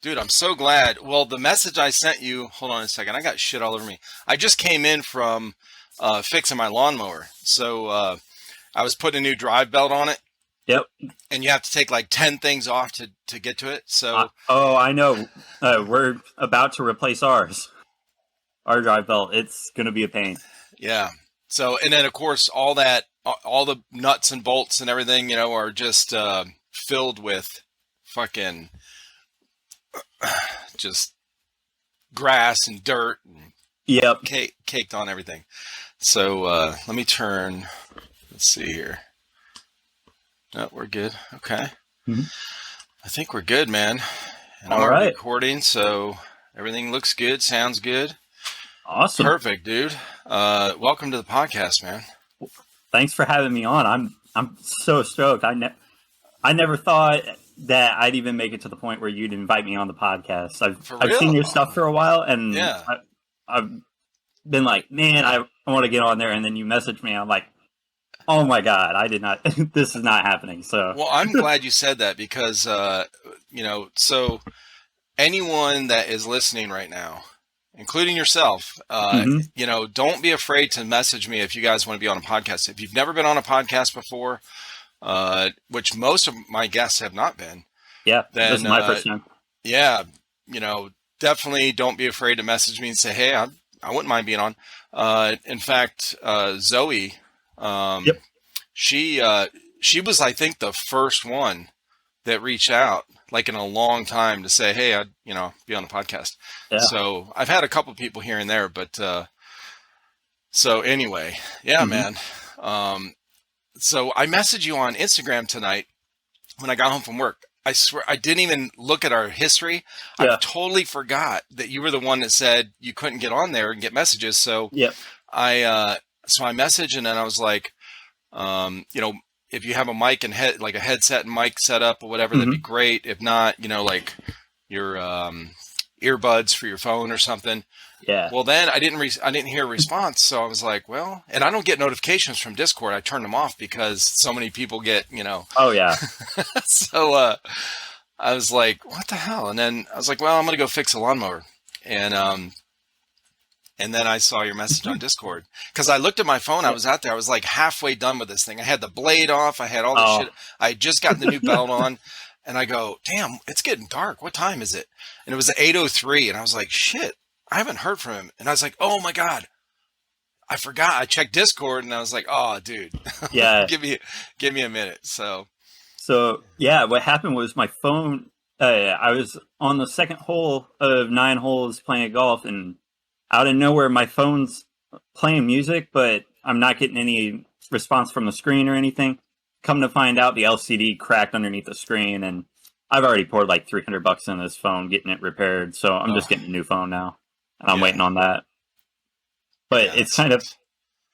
Dude, I'm so glad. Well, the message I sent you, hold on a second. I got shit all over me. I just came in from fixing my lawnmower. So I was putting a new drive belt on it, Yep. and you have to take like 10 things off to get to it. So, I know. We're about to replace our drive belt. It's going to be a pain. yeah. So, and then of course, all the nuts and bolts and everything, are just filled with fucking just grass and dirt and Yep. caked on everything. So let me turn. Let's see here. No, we're good. Okay. Mm-hmm. I think we're good, man. And All I'm right. recording, so everything looks good, sounds good. Awesome. Perfect, dude. Welcome to the podcast, man. Thanks for having me on. I'm so stoked. I never thought that I'd even make it to the point where you'd invite me on the podcast. I've seen your stuff for a while, and yeah. I've been like, man, I want to get on there. And then you messaged me. And I'm like, oh my God, I did not. This is not happening. So, well, I'm glad you said that because, so anyone that is listening right now, including yourself, don't be afraid to message me if you guys want to be on a podcast. If you've never been on a podcast before, which most of my guests have not been. Yeah, then, this is my first time. Yeah, definitely don't be afraid to message me and say, hey, I wouldn't mind being on. In fact, Zoe, she was, I think, the first one that reached out, like in a long time, to say, hey, I'd, be on the podcast. Yeah. So I've had a couple people here and there, but so anyway, yeah, man. So I messaged you on Instagram tonight when I got home from work. I swear I didn't even look at our history. Yeah. I totally forgot that you were the one that said you couldn't get on there and get messages. So I messaged, and then I was like, if you have a mic and like a headset and mic set up or whatever, that'd be great. If not, like your earbuds for your phone or something. Yeah. Well, then I didn't hear a response, so I was like, well, and I don't get notifications from Discord. I turn them off because so many people get, Oh yeah. So I was like, what the hell? And then I was like, well, I'm gonna go fix a lawnmower, and then I saw your message on Discord because I looked at my phone. I was out there. I was like halfway done with this thing. I had the blade off. I had all the shit. I had just gotten the new belt on. And I go, damn, it's getting dark. What time is it? And it was 8:03. And I was like, shit, I haven't heard from him. And I was like, oh my God, I forgot. I checked Discord and I was like, oh, dude, yeah, give me a minute. So yeah, what happened was my phone, I was on the second hole of 9 holes playing golf, and out of nowhere, my phone's playing music, but I'm not getting any response from the screen or anything. Come to find out, the LCD cracked underneath the screen, and I've already poured like $300 in this phone getting it repaired. So I'm just getting a new phone now, and I'm waiting on that. But it's kind of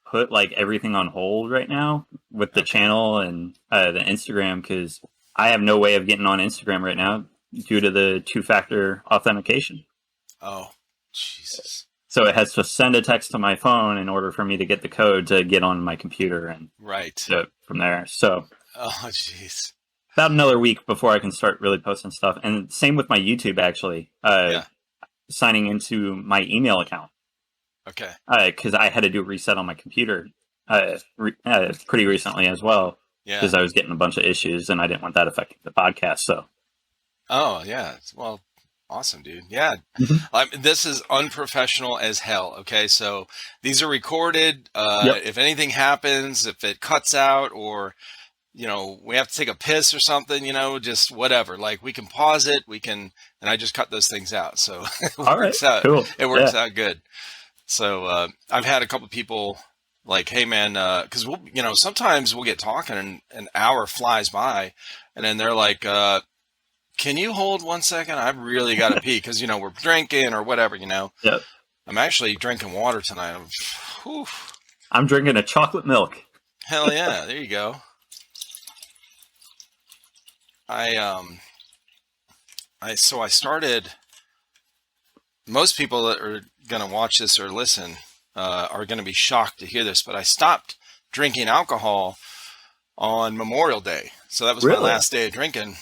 put like everything on hold right now with the channel and the Instagram, because I have no way of getting on Instagram right now due to the 2-factor authentication. Oh, Jesus. So it has to send a text to my phone in order for me to get the code to get on my computer and from there. So, oh, jeez, about another week before I can start really posting stuff. And same with my YouTube, actually. Signing into my email account. Okay. Because I had to do a reset on my computer pretty recently as well. Yeah. Because I was getting a bunch of issues and I didn't want that affecting the podcast. So. Oh yeah. Well. Awesome, dude. Yeah. This is unprofessional as hell. Okay. So these are recorded. If anything happens, if it cuts out or, we have to take a piss or something, just whatever, like we can pause it. And I just cut those things out. So it works out. Cool. It works out good. So, I've had a couple of people like, hey man, cause sometimes we'll get talking and an hour flies by and then they're like, can you hold 1 second? I've really got to pee because, we're drinking or whatever, Yep. I'm actually drinking water tonight. I'm drinking a chocolate milk. Hell yeah. There you go. So I started, most people that are going to watch this or listen are going to be shocked to hear this, but I stopped drinking alcohol on Memorial Day. So that was my last day of drinking.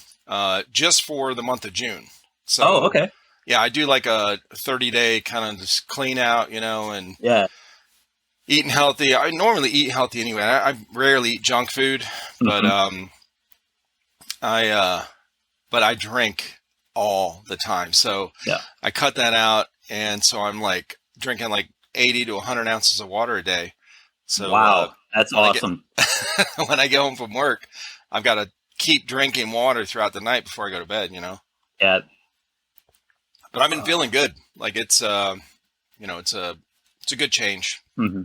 Just for the month of June. Oh, So okay. yeah, I do like a 30-day kind of just clean out, and Yeah. eating healthy. I normally eat healthy anyway. I rarely eat junk food, but Hmm. I but I drink all the time. So Yeah. I cut that out, and so I'm like drinking like 80 to 100 ounces of water a day. So Wow, that's when I get awesome. when I get home from work, I've got to keep drinking water throughout the night before I go to bed. Yeah. But I've been feeling good. Like it's a good change. Hmm.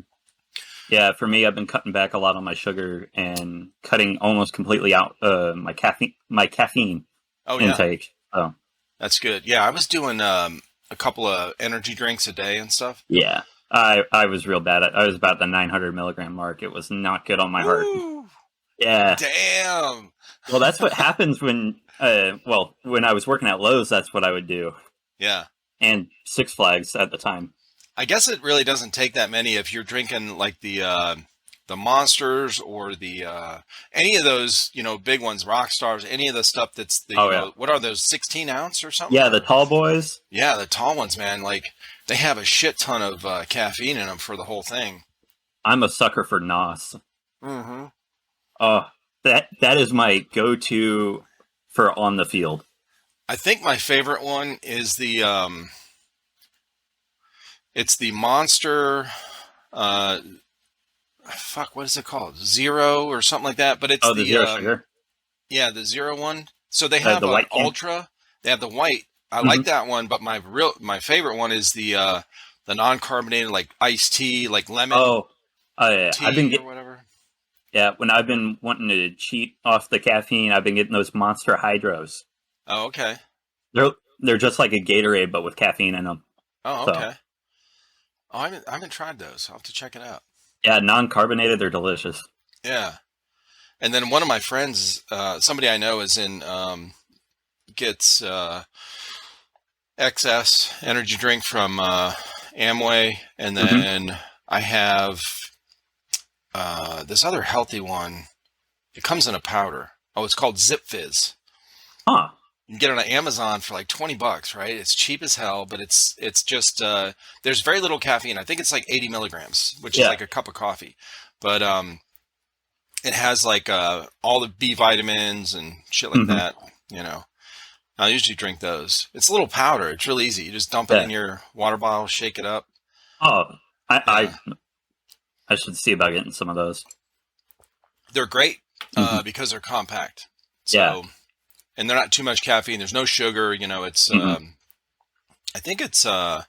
Yeah, for me, I've been cutting back a lot on my sugar and cutting almost completely out my caffeine Oh yeah, intake. Oh, that's good. Yeah, I was doing a couple of energy drinks a day and stuff. yeah. I was real bad at. I was about the 900 milligram mark. It was not good on my heart. Woo! Yeah. Damn. Well, that's what happens when I was working at Lowe's. That's what I would do, Yeah. and Six Flags at the time. I guess it really doesn't take that many if you're drinking like the monsters or the any of those big ones, rock stars, any of the stuff that's the Oh yeah. what are those 16 ounce or something? Yeah, the Or, tall boys. yeah, the tall ones, man. Like they have a shit ton of caffeine in them for the whole thing. I'm a sucker for Nos. Mm-hmm. Oh, that is my go-to for on the field. I think my favorite one is the it's the monster. Uh, fuck, what is it called? Zero or something like that. But it's Oh, the the zero sugar, yeah, the zero one. So they have the an white can. ultra. They have the white. I Hmm. like that one, but my favorite one is the non-carbonated like iced tea, like lemon Oh, yeah. tea or whatever. Yeah, when I've been wanting to cheat off the caffeine, I've been getting those Monster Hydros. Oh, okay. They're they're just like a Gatorade, but with caffeine in them. Oh, So okay. Oh, I haven't tried those. I'll have to check it out. yeah, non-carbonated, they're delicious. Yeah. And then one of my friends, somebody I know, is in gets XS energy drink from Amway, and Hmm. then I have this other healthy one. It comes in a powder. Oh, it's called Zip Fizz. Huh? You can get it on Amazon for like $20, right? It's cheap as hell, but it's just there's very little caffeine. I think it's like 80 milligrams, which is Yeah. like a cup of coffee. But it has like all the B vitamins and shit like Hmm. that. You know, I usually drink those. It's a little powder. It's real easy. You just dump it Yeah. in your water bottle, shake it up. Oh, I Yeah, I should see about getting some of those. they're great Hmm. because they're compact. Yeah. So, and they're not too much caffeine. There's no sugar. It's Hmm. I think it's what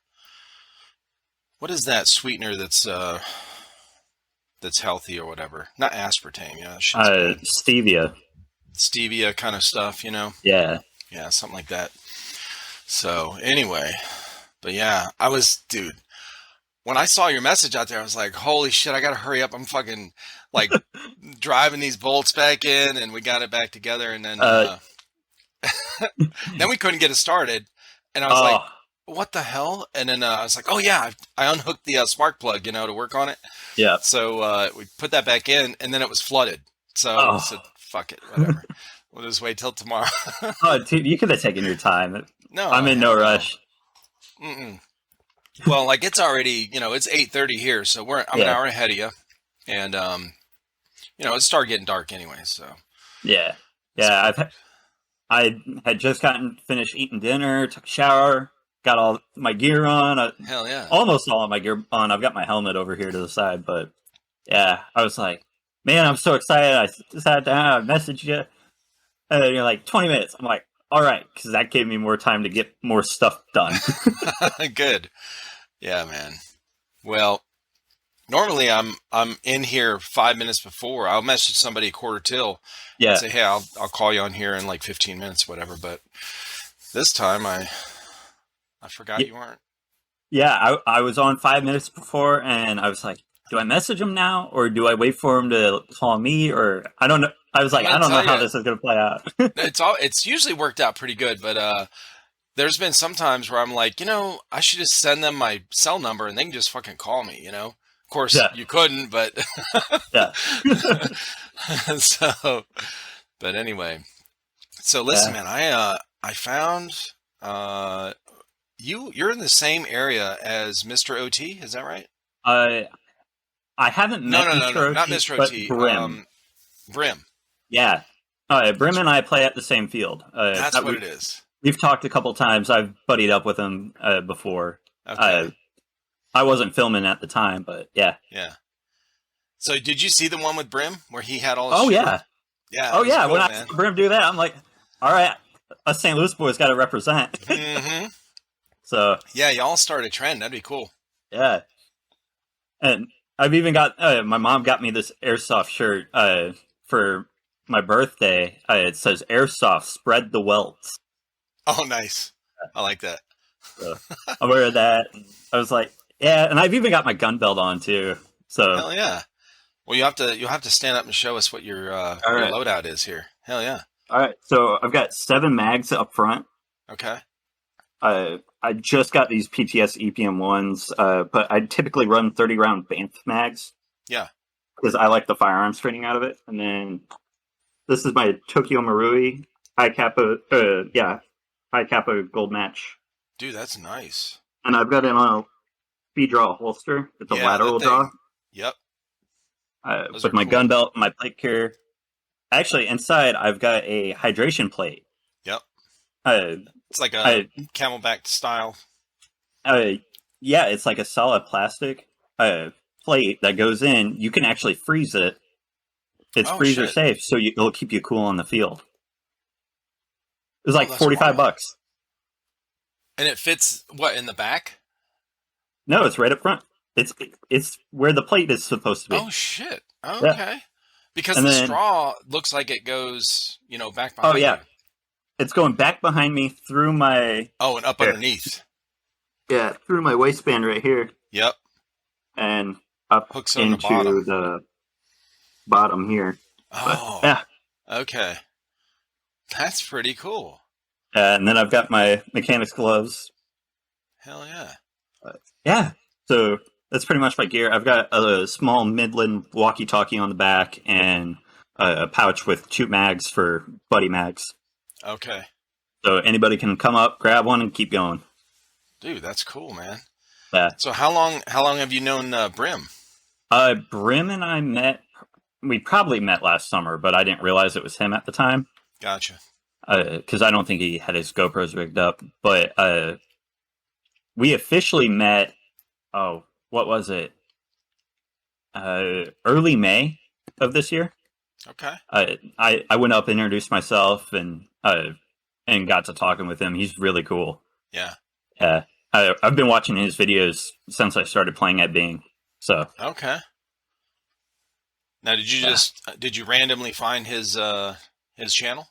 is that sweetener that's healthy or whatever? Not aspartame. Yeah, that shit's bad. Stevia. Stevia kind of stuff. Yeah. Yeah, something like that. So anyway, but yeah, dude. When I saw your message out there, I was like, holy shit, I gotta hurry up. I'm fucking like driving these bolts back in, and we got it back together, and then Uh. then we couldn't get it started, and I was like, Oh. what the hell? And then I was like, oh yeah, I unhooked the spark plug, to work on it. Yeah. So we put that back in, and then it was flooded. So I Oh. said, fuck it, whatever. We'll just wait till tomorrow. Oh, dude, you could have taken your time. No, I'm in no hell no. rush. Mm-mm. Well, like it's already, it's 8:30 here, so I'm an Yeah. hour ahead of you, and it started getting dark anyway. So Yeah. it's Yeah. perfect. I had just gotten finished eating dinner, took a shower, got all my gear on. Hell yeah. Almost all of my gear on. I've got my helmet over here to the side, but yeah, I was like, man, I'm so excited. I sat down, I messaged you, and you're like 20 minutes. I'm like, all right, because that gave me more time to get more stuff done. Good. Yeah, man. Well, normally I'm in here 5 minutes before. I'll message somebody a quarter till and Yeah. say, hey, I'll call you on here in like 15 minutes, whatever. But this time I forgot you weren't. Yeah, I was on 5 minutes before, and I was like, do I message him now, or do I wait for him to call me, or I don't know. I was like, I'm I gonna don't know tell how you, this is going to play out. it's usually worked out pretty good, but there's been some times where I'm like, I should just send them my cell number and they can just fucking call me. Of course Yeah, you couldn't, but yeah, so, but anyway. So listen, yeah. man, I found Uh, you're in the same area as Mr. OT, is that right? Uh, I haven't No, met no, no, no, Mr. not OT, Mr. but OT. Brim. Brim. Yeah. Brim That's and I play at the same field. that's what it is. We've talked a couple times. I've buddied up with him before. Okay. I wasn't filming at the time, but yeah. Yeah. So did you see the one with Brim where he had all his Oh shit yeah. on? Yeah, Oh it was yeah. When cool, I man. saw Brim do that, I'm like, all right, us St. Louis boys got to represent. Hmm. So Yeah, y'all start a trend. That'd be cool. yeah, and I've even got my mom got me this Airsoft shirt for my birthday. It says Airsoft, spread the welts. Oh, nice. I like that. So I wear that. I was like, yeah, and I've even got my gun belt on too. So Hell yeah. Well, you'll have to stand up and show us what all your right, loadout is here. Hell yeah. all right. So I've got 7 mags up front. Okay. I just got these PTS EPM ones, but I typically run 30 round Banff mags Yeah. because I like the firearms training out of it. And then this is my Tokyo Marui high kappa gold match, Dude, that's nice. and I've got it on a speed draw holster. It's a Yeah, lateral that thing. draw Yep. Those with are my cool. gun belt, my plate carrier. Actually, inside I've got a hydration plate. Yep. Uh, It's like a I camelback style. yeah, it's like a solid plastic plate that goes in. You can actually freeze it. It's Oh freezer shit. safe, so it'll keep you cool on the field. It was like That's 45 wild. bucks. And it fits what in the back? No, it's right up front. It's where the plate is supposed to be. Oh shit. Oh, Yeah. okay. Because And the then straw looks like it goes, back oh behind yeah, you. it's going back behind me through my Oh, and up here. underneath. Yeah, through my waistband right here Yep. and up Hooks on the into bottom. the bottom here. But Oh, yeah, okay. That's pretty cool. and then I've got my mechanics gloves. Hell yeah. Yeah, so that's pretty much my gear. I've got a small Midland walkie-talkie on the back and a pouch with 2 mags for buddy mags. Okay. So anybody can come up, grab one, and keep going. Dude, that's cool, man. Yeah. So how long have you known Brim? Brim and I met. We probably met last summer, but I didn't realize it was him at the time Gotcha. because I don't think he had his GoPros rigged up. But we officially met. Oh, what was it? Early May of this year. Okay. I went up, introduced myself, and got to talking with him. He's really cool. Yeah. Yeah, I've been watching his videos since I started playing at Bing. So Okay. Now, did you randomly find his channel?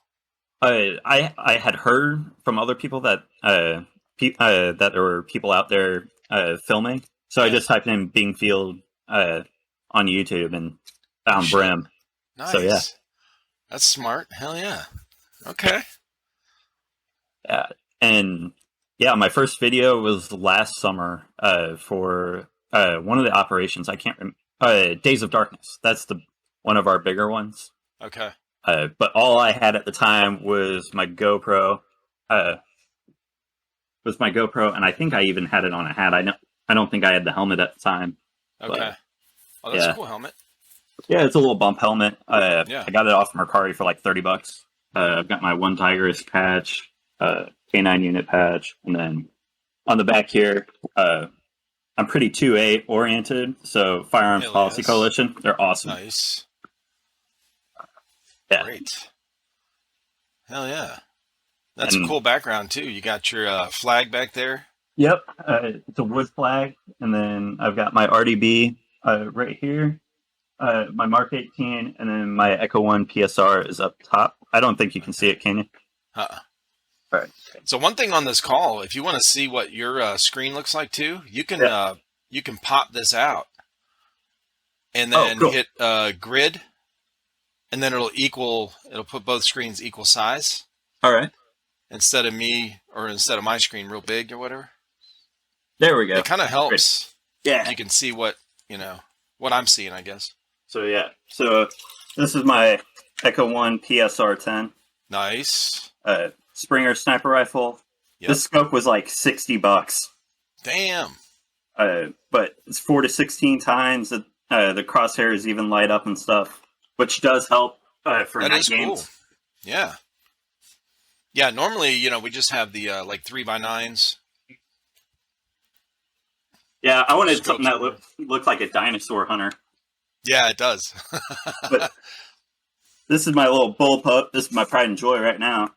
I had heard from other people that that there were people out there filming. So I Yeah. just typed in Bing Field on YouTube and found shit. Brim. Nice. So yeah. That's smart. Hell yeah. Okay. Yeah, and yeah, my first video was last summer for one of the operations. I can't remember. Days of Darkness. That's one of our bigger ones. Okay. But all I had at the time was my GoPro. And I think I even had it on a hat. I don't think I had the helmet at the time. Okay. But, Oh, that's yeah. a cool helmet. Yeah, it's a little bump helmet. Yeah. I got it off Mercari for like $30. I've got my One Tigress patch, K9 unit patch, and then on the back here, I'm pretty 2A oriented. So Firearms Hell Policy yes. Coalition, they're awesome. Nice. Yeah. Great. Hell yeah. That's And- a cool background too. You got your flag back there. Yep, it's a wood flag, and then I've got my RDB right here, my Mark 18, and then my Echo 1 PSR is up top. I don't think you can see it, can you? Uh-uh. All right. So one thing on this call, if you want to see what your screen looks like too, you can pop this out and then cool. hit grid, and then it'll put both screens equal size All right. instead of my screen real big or whatever. There we go. It kind of helps. Yeah. You can see what I'm seeing, I guess. So yeah. So this is my Echo 1 PSR 10 Nice. Springer sniper rifle. Yep. This scope was like $60. Damn. But it's 4 to 16 times. The crosshairs even light up and stuff, which does help for That night is games. cool. Yeah. Yeah. Normally, we just have the like 3x9s. Yeah, I wanted Scopes something that looked like a dinosaur hunter. Yeah, it does. But this is my little bullpup. This is my pride and joy right now.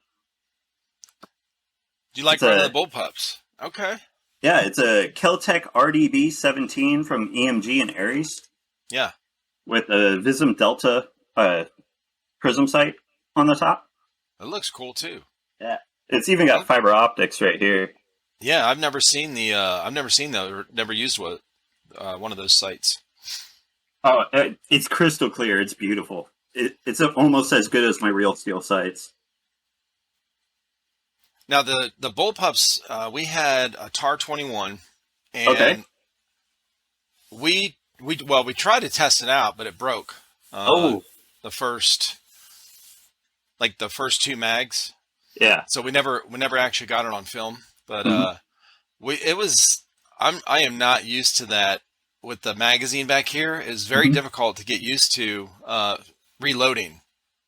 Do you like running the bullpups? Okay. Yeah, it's a Keltec RDB 17 from EMG and Aries. Yeah. With a Vism Delta prism sight on the top. It looks cool too. Yeah, it's even got fiber optics right here. Yeah, I've never seen or never used one of those sites. Oh, it's crystal clear. It's beautiful. It's almost as good as my real steel sights. Now the bullpups, we had a TAR 21, and we tried to test it out, but it broke. The first two mags. Yeah. So we never actually got it on film, but I am not used to that with the magazine back here. It's very difficult to get used to reloading.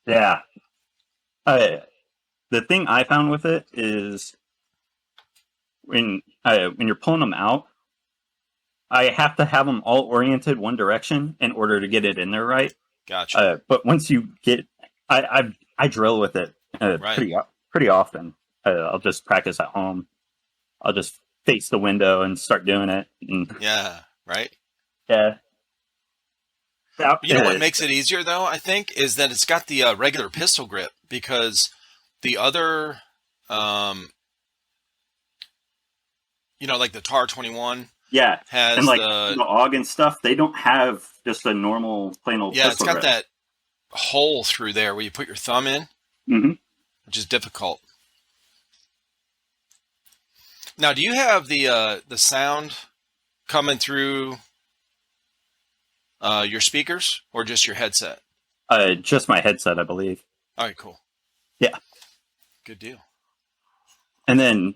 Yeah. The thing I found with it is when you're pulling them out, I have to have them all oriented one direction in order to get it in there right. Gotcha. But once you get, I drill with it pretty often. I'll just practice at home. I'll just face the window and start doing it. Yeah. Right. Yeah. You know what makes it easier, though, I think, is that it's got the regular pistol grip, because the other, like the TAR 21. Yeah. Has and like the AUG and stuff, they don't have just a normal plain old pistol it's got grip. that hole through there where you put your thumb in, which is difficult. Now, do you have the sound coming through your speakers or just your headset? Just my headset, I believe. All right, cool. Yeah. Good deal. And then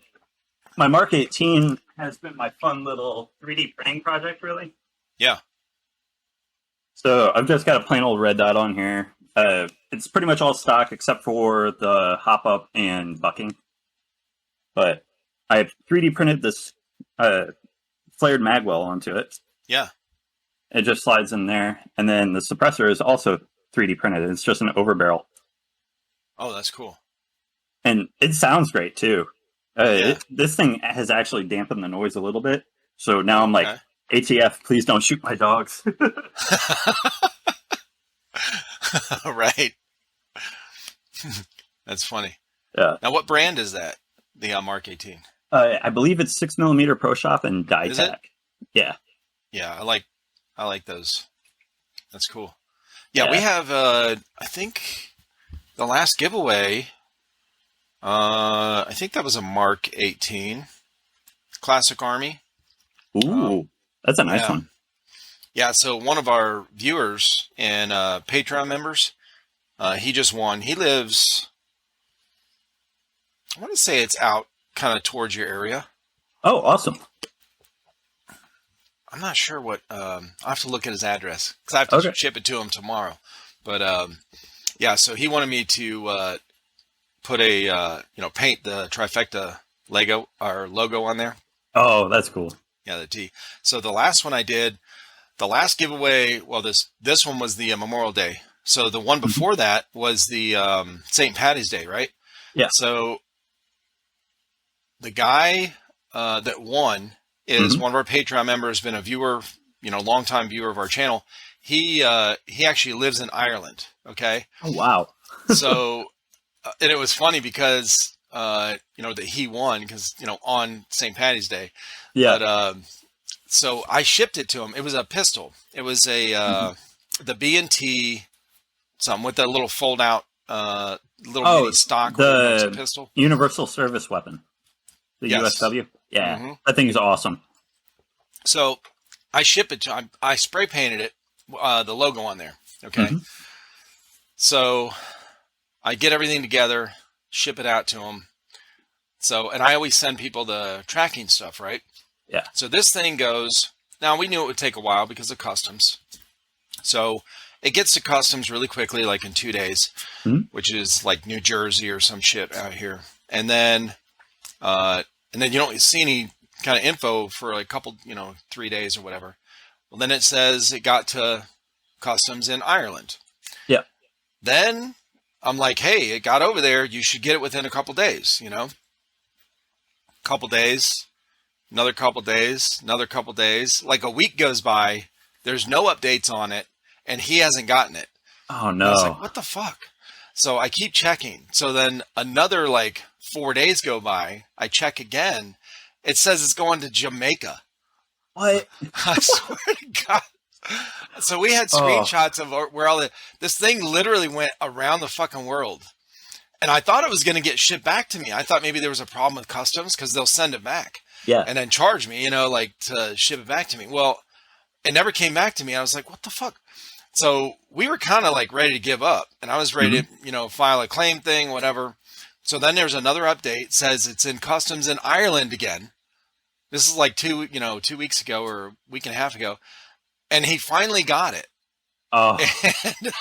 my Mark 18 has been my fun little 3D printing project, really. Yeah. So I've just got a plain old red dot on here. It's pretty much all stock except for the hop up and bucking. But I 3D printed this flared magwell onto it. Yeah. It just slides in there. And then the suppressor is also 3D printed. It's just an overbarrel. Oh, that's cool. And it sounds great, too. This thing has actually dampened the noise a little bit. So now I'm like, ATF, please don't shoot my dogs. Right. That's funny. Yeah. Now, what brand is that? The Mark 18? I believe it's 6mm Pro Shop and Ditech. Yeah. Yeah, I like those. That's cool. Yeah, we have, I think the last giveaway, I think that was a Mark 18 Classic Army. Ooh, that's a nice one. Yeah, so one of our viewers and Patreon members, he just won. He lives, I want to say it's out kind of towards your area. Oh, awesome. I'm not sure what, I'll have to look at his address because I have to ship it to him tomorrow. But yeah, so he wanted me to put a, paint the Trifecta Lego or logo on there. Oh, that's cool. Yeah, the T. So the last one I did, the last giveaway, well, this one was the Memorial Day. So the one before that was the St. Patty's Day, right? Yeah. So the guy that won is one of our Patreon members, been a viewer, longtime viewer of our channel. He actually lives in Ireland. Okay. Oh, wow. So, and it was funny because, that he won because, on St. Patty's Day. Yeah. But, so I shipped it to him. It was a pistol. It was the B&T, something with that little fold out, mini stock the pistol. Universal Service Weapon. The USW. Yeah. That thing is awesome. So I ship it to him. I spray painted it, the logo on there. Okay. So I get everything together, ship it out to him. So, and I always send people the tracking stuff, right? Yeah. So this thing goes, now we knew it would take a while because of customs. So it gets to customs really quickly, like in 2 days, which is like New Jersey or some shit out here. And then you don't see any kind of info for like a couple, 3 days or whatever. Well, then it says it got to customs in Ireland. Yeah. Then I'm like, hey, it got over there. You should get it within a couple days, Couple days, another couple days, another couple days. Like a week goes by. There's no updates on it, and he hasn't gotten it. Oh, no. And I was like, what the fuck? So I keep checking. So then another like 4 days go by. I check again. It says it's going to Jamaica. What? I swear to God. So we had screenshots of where this thing literally went around the fucking world. And I thought it was going to get shipped back to me. I thought maybe there was a problem with customs because they'll send it back. Yeah. And then charge me, like to ship it back to me. Well, it never came back to me. I was like, what the fuck? So we were kind of like ready to give up. And I was ready to, file a claim thing, whatever. So then there's another update. Says it's in customs in Ireland again. This is like 2 weeks ago or a week and a half ago. And he finally got it. Oh. And,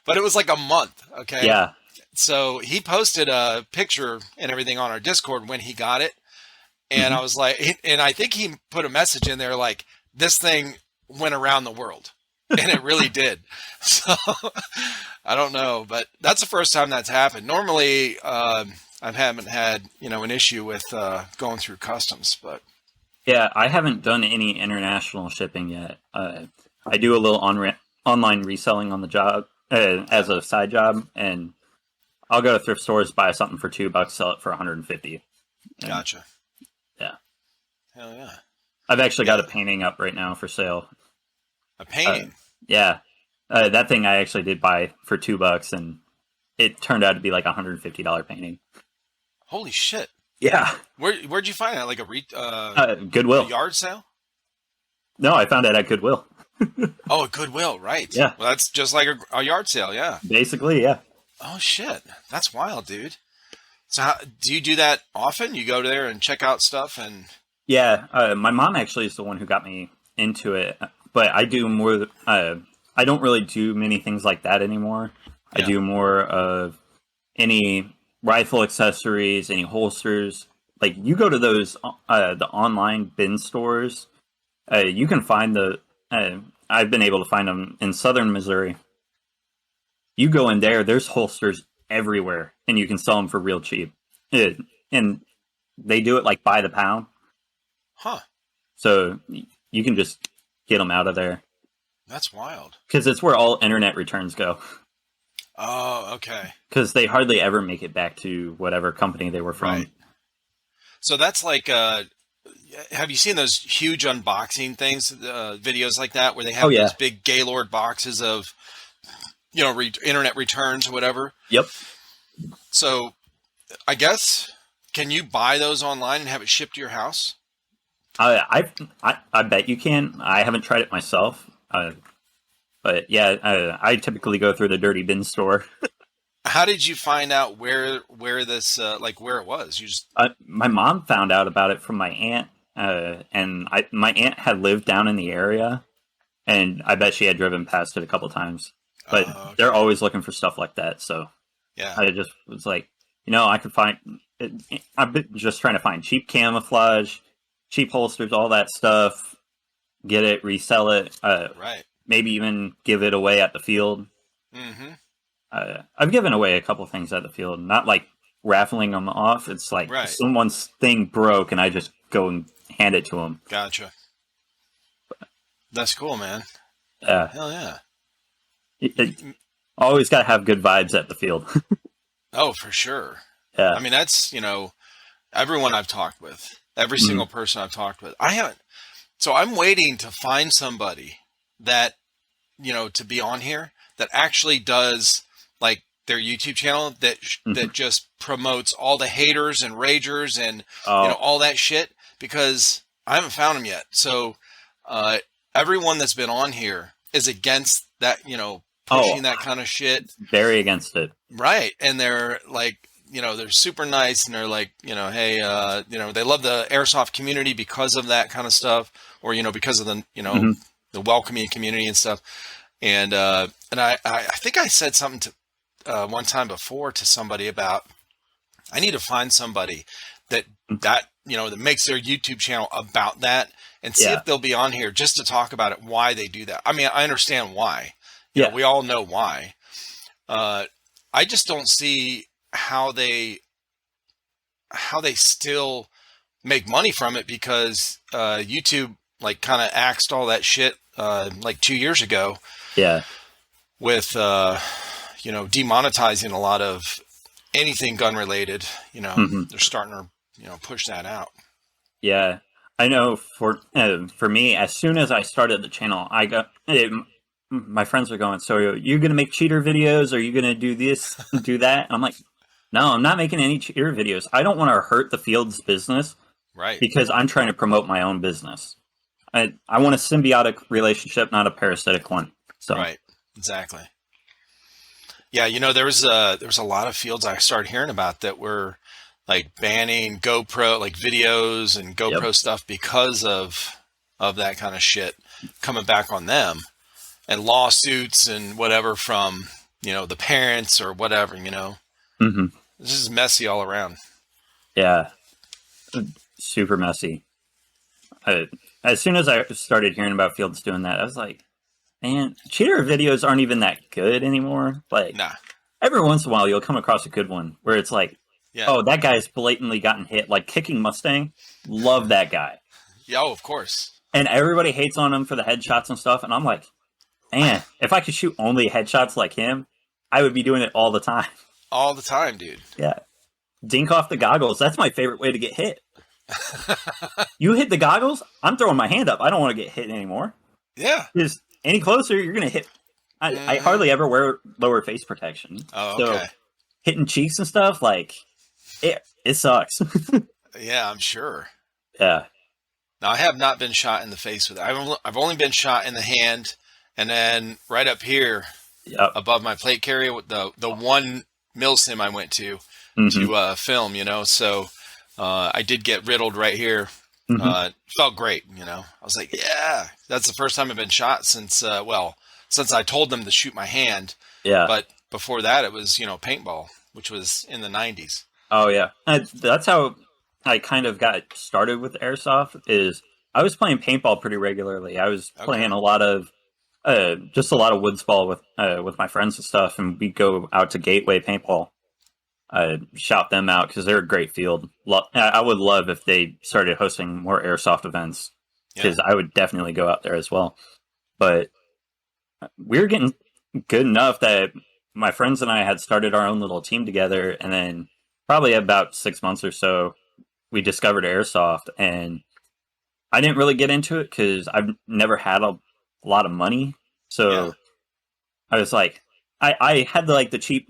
but it was like a month. Okay. Yeah. So he posted a picture and everything on our Discord when he got it. And I was like, and I think he put a message in there like, this thing went around the world. And it really did. So I don't know, but that's the first time that's happened. Normally, I haven't had, an issue with going through customs, but. Yeah, I haven't done any international shipping yet. I do a little online reselling on the job as a side job, and I'll go to thrift stores, buy something for $2, sell it for 150. Gotcha. Yeah. Hell yeah. I've actually got a painting up right now for sale. A painting? Yeah. That thing I actually did buy for $2, and it turned out to be like a $150 painting. Holy shit. Yeah. Where'd you find that? Like a Goodwill. A yard sale? No, I found it at Goodwill. Oh, a Goodwill, right. Yeah. Well, that's just like a yard sale, yeah. Basically, yeah. Oh, shit. That's wild, dude. So do you do that often? You go there and check out stuff and... Yeah, my mom actually is the one who got me into it, but I do more... I don't really do many things like that anymore. Yeah. I do more of any rifle accessories, any holsters. Like, you go to those, the online bin stores, you can find I've been able to find them in southern Missouri. You go in there, there's holsters everywhere, and you can sell them for real cheap. And they do it like by the pound. Huh. So you can just get them out of there. That's wild. Because it's where all internet returns go. Oh, okay. Because they hardly ever make it back to whatever company they were from. Right. So that's like, have you seen those huge unboxing things, videos like that, where they have those big Gaylord boxes of, internet returns or whatever? Yep. So I guess, can you buy those online and have it shipped to your house? I bet you can. I haven't tried it myself. But yeah, I typically go through the dirty bin store. How did you find out where this where it was? You just my mom found out about it from my aunt, and my aunt had lived down in the area, and I bet she had driven past it a couple times. But okay. They're always looking for stuff like that, so yeah, I just was like, I could find. I've been just trying to find cheap camouflage, cheap holsters, all that stuff. Get it, resell it, right? Maybe even give it away at the field. Mm-hmm. I've given away a couple things at the field, not like raffling them off. It's like someone's thing broke, and I just go and hand it to them. Gotcha. That's cool, man. Yeah. Hell yeah. Always got to have good vibes at the field. Oh, for sure. Yeah. I mean, that's, everyone I've talked with, every single person I've talked with. I haven't. So I'm waiting to find somebody that, to be on here that actually does like their YouTube channel that that just promotes all the haters and ragers and all that shit, because I haven't found them yet. So everyone that's been on here is against that, pushing that kind of shit. Very against it. Right. And they're like, they're super nice, and they're like, hey, they love the airsoft community because of that kind of stuff, or, because of the, Hmm. the welcoming community and stuff. And I think I said something to one time before to somebody about, I need to find somebody that makes their YouTube channel about that, and see Yeah. if they'll be on here just to talk about it, why they do that. I mean, I understand why. Yeah. We all know why. Uh, I just don't see how they still make money from it, because YouTube like kind of axed all that shit like 2 years ago Yeah. with demonetizing a lot of anything gun related. Hmm. They're starting to push that out. Yeah. I know for me, as soon as I started the channel, my friends are going, so you're going to make cheater videos? Are you going to do this, do that? And I'm like, no, I'm not making any cheater videos. I don't want to hurt the field's business Right. because I'm trying to promote my own business. I want a symbiotic relationship, not a parasitic one. So, Right. Exactly. Yeah, there was a lot of fields I started hearing about that were like banning GoPro, like videos and yep. GoPro stuff, because of that kind of shit coming back on them, and lawsuits and whatever from the parents or whatever. Hmm. This is messy all around. Yeah. Super messy. As soon as I started hearing about fields doing that, I was like, man, cheater videos aren't even that good anymore. Like, Nah. every once in a while, you'll come across a good one where it's like, Yeah. oh, that guy's blatantly gotten hit. Like Kicking Mustang, love that guy. Yeah. Oh, of course. And everybody hates on him for the headshots and stuff. And I'm like, man, if I could shoot only headshots like him, I would be doing it all the time. All the time, dude. Yeah. Dink off the goggles. That's my favorite way to get hit. You hit the goggles, I'm throwing my hand up. I don't want to get hit anymore. Yeah. Because any closer, you're going to hit. I hardly ever wear lower face protection. Oh, So okay. hitting cheeks and stuff, like, it sucks. Yeah, I'm sure. Yeah. Now, I have not been shot in the face with it. I've only been shot in the hand, and then right up here Yep. above my plate carrier with the one milsim I went to Mm-hmm. film. So I did get riddled right here. Mm-hmm. Felt great. I was like, yeah, that's the first time I've been shot since since I told them to shoot my hand. Yeah. But before that, it was paintball, which was in the 90s. Oh, yeah. That's how I kind of got started with airsoft. Is I was playing paintball pretty regularly. I was Okay. playing a lot of just a lot of woods ball with my friends and stuff, and we'd go out to Gateway Paintball. Shout them out because they're a great field. I would love if they started hosting more airsoft events, because I would definitely go out there as well. But we were getting good enough that my friends and I had started our own little team together, and then probably about 6 months or so, we discovered airsoft, and I didn't really get into it because I've never had a lot of money. So Yeah. I was like, I had the cheap,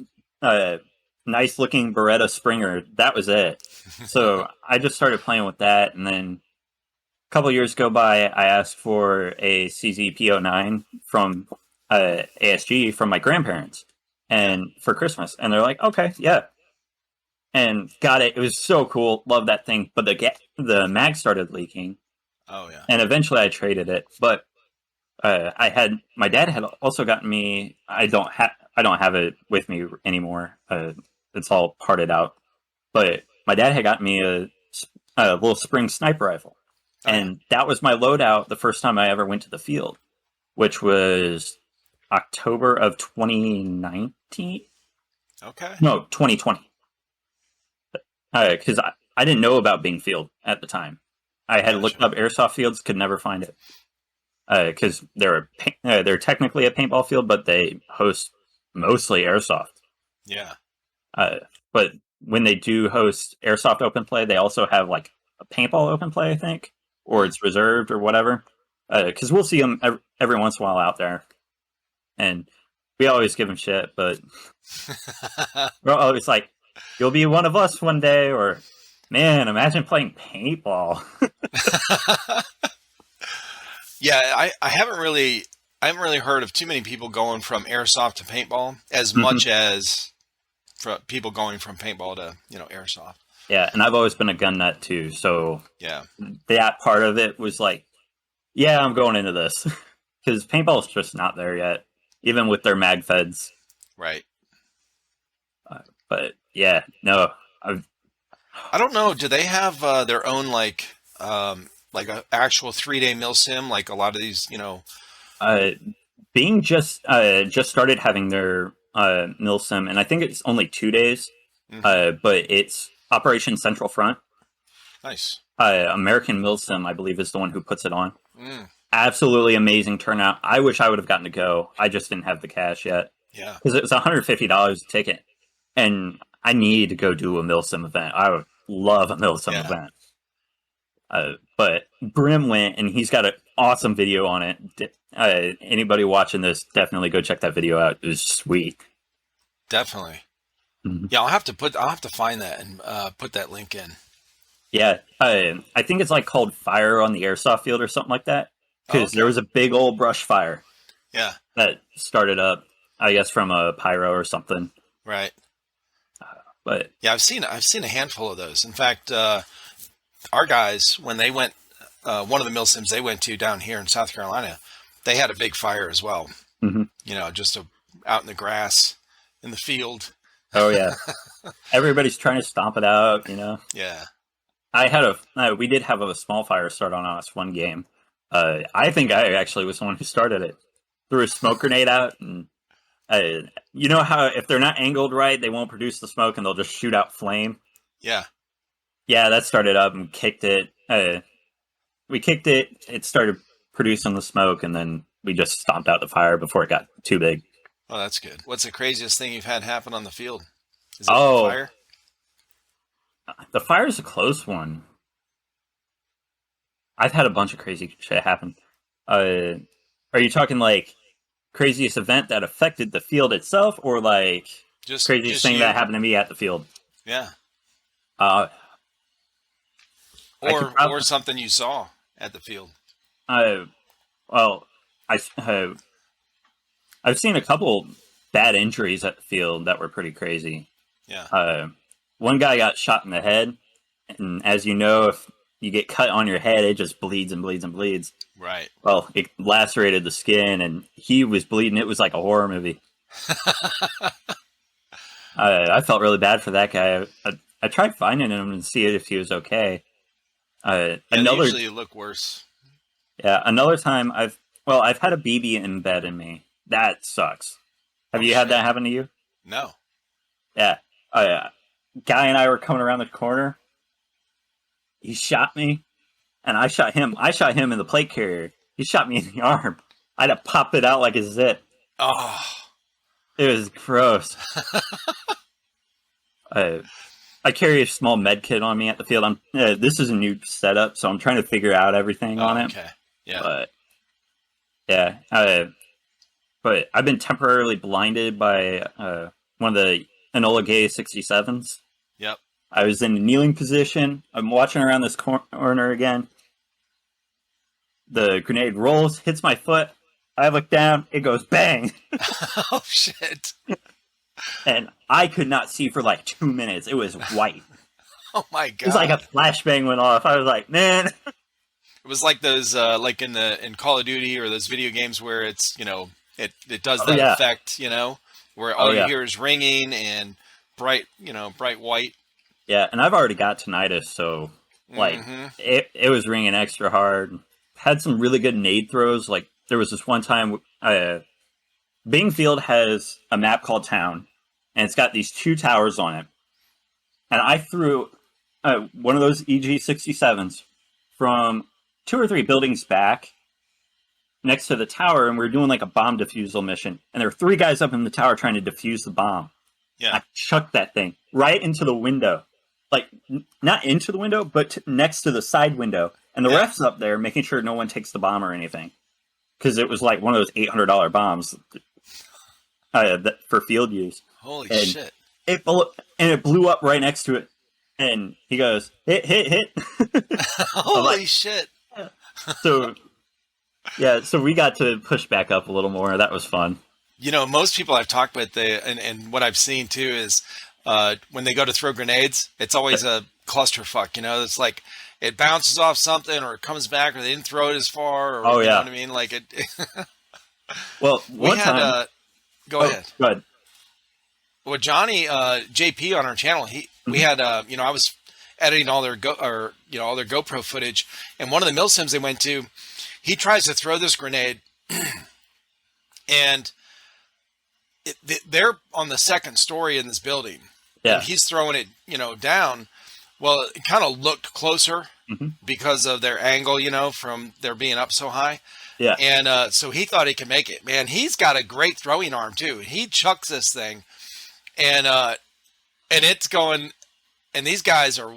nice looking Beretta Springer. That was it. So I just started playing with that, and then a couple years go by. I asked for a CZP09 from ASG from my grandparents, and for Christmas, and they're like, okay, yeah, and got it. It was so cool. Love that thing. But the mag started leaking, Oh yeah. and eventually I traded it. But my dad had also gotten me. I don't have it with me anymore. It's all parted out. But my dad had gotten me a little spring sniper rifle, Oh, yeah. and that was my loadout the first time I ever went to the field, which was October of 2019. Okay. No, 2020. Because I didn't know about Bing Field at the time. I had looked up airsoft fields, could never find it. Because they're technically a paintball field, but they host mostly airsoft. Yeah. But when they do host airsoft open play, they also have like a paintball open play, I think, or it's reserved or whatever. Because we'll see them every once in a while out there, and we always give them shit, but we're always like, "You'll be one of us one day," or "Man, imagine playing paintball." Yeah, I haven't really heard of too many people going from airsoft to paintball as Mhm. much as for people going from paintball to airsoft. Yeah, and I've always been a gun nut too, so Yeah, that part of it was like, yeah, I'm going into this because paintball's just not there yet, even with their mag feds. right. But yeah, no, I've, I don't know. Do they have their own like a actual 3-day mil sim like a lot of these? uh, Being just started having their milsim, and I think it's only 2 days, Hmm. but it's Operation Central Front. Nice. American Milsim, I believe, is the one who puts it on. Mm, Absolutely amazing turnout. I wish I would have gotten to go. I just didn't have the cash yet yeah. because it was $150 a ticket, and I need to go do a Milsim event. I would love a Milsim Yeah. event. But Brim went, and he's got an awesome video on it. Anybody watching this, definitely go check that video out. It was sweet. Definitely. Mhm. Yeah, I'll have to find that and put that link in. Yeah, I think it's like called Fire on the Airsoft Field or something like that. Oh, Because there okay. was a big old brush fire Yeah. that started up, I guess, from a pyro or something. Right. But Yeah, I've seen a handful of those. In fact, our guys when they went, one of the mill sims they went to down here in South Carolina, they had a big fire as well. mhm. Just out in the grass, in the field. Oh yeah, everybody's trying to stomp it out. Yeah. We did have a small fire start on us one game. I think I actually was the one who started it. Threw a smoke grenade out, and you know how if they're not angled right, they won't produce the smoke, and they'll just shoot out flame. Yeah. Yeah, that started up and kicked it. We kicked it. It started producing the smoke, and then we just stomped out the fire before it got too big. Oh, that's good. What's the craziest thing you've had happen on the field? Is it the Oh, fire? the fire's a close one. I've had a bunch of crazy shit happen. Are you talking like craziest event that affected the field itself, or like craziest Just thing that you. happened to me at the field? Yeah. Uh, I could Or probably, something you saw at the field. uh, well, I, I've seen a couple bad injuries at the field that were pretty crazy. Yeah. One guy got shot in the head, and as you know, if you get cut on your head, it just bleeds and bleeds and bleeds. Right. Well, it lacerated the skin, and he was bleeding. It was like a horror movie. I felt really bad for that guy. I tried finding him and see if he was okay. Yeah, they Another usually look worse. Yeah, another time I've had a BB embed in me. That sucks. Have Oh you had shit. that happen to you? No. Yeah. Guy and I were coming around the corner. He shot me, and I shot him. I shot him in the plate carrier. He shot me in the arm. I had to pop it out like a zip. Oh. It was gross. I carry a small med kit on me at the field. This is a new setup, so I'm trying to figure out everything on Oh, it. okay. Yeah. But yeah, but I've been temporarily blinded by one of the Enola Gay 67s. Yep. I was in a kneeling position. I'm watching around this corner again. The grenade rolls, hits my foot. I look down. It goes bang, Oh shit. and I could not see for like 2 minutes. It was white. Oh my It was like god. a flashbang went off. I was like, man. It was like those like in Call of Duty or those video games where it's, it does Oh that yeah. effect, where Oh all you yeah. hear is ringing and bright white. Yeah, and I've already got tinnitus, so like Hmm. it was ringing extra hard. Had some really good nade throws. Like there was this one time, Bing Field has a map called Town, and it's got these two towers on it. And I threw one of those EG-67s from 2 or 3 buildings back next to the tower, and we were doing like a bomb defusal mission. And there were 3 guys up in the tower trying to defuse the bomb. Yeah. I chucked that thing right into the window. Like, not into the window, but next to the side window. And the Yeah. ref's up there making sure no one takes the bomb or anything. Because it was like one of those $800 bombs for field use. Holy And shit. it blew up right next to it. And he goes, hit. Holy shit. So, yeah, so we got to push back up a little more. That was fun. Most people I've talked with, and what I've seen too is when they go to throw grenades, it's always a clusterfuck. You know, it's like it bounces off something, or it comes back, or they didn't throw it as far, or you know what I mean. Like it. Well, we one had. time, Go ahead. Go ahead. Well, Johnny JP on our channel, we had you know, I was editing all their all their GoPro footage, and one of the mill sims they went to, he tries to throw this grenade, and they're on the second story in this building. Yeah. And he's throwing it, you know, down. Well, it kind of looked closer because of their angle, you know, from their being up so high. Yeah. And so he thought he could make it. Man, he's got a great throwing arm too. He chucks this thing. And it's going, and these guys are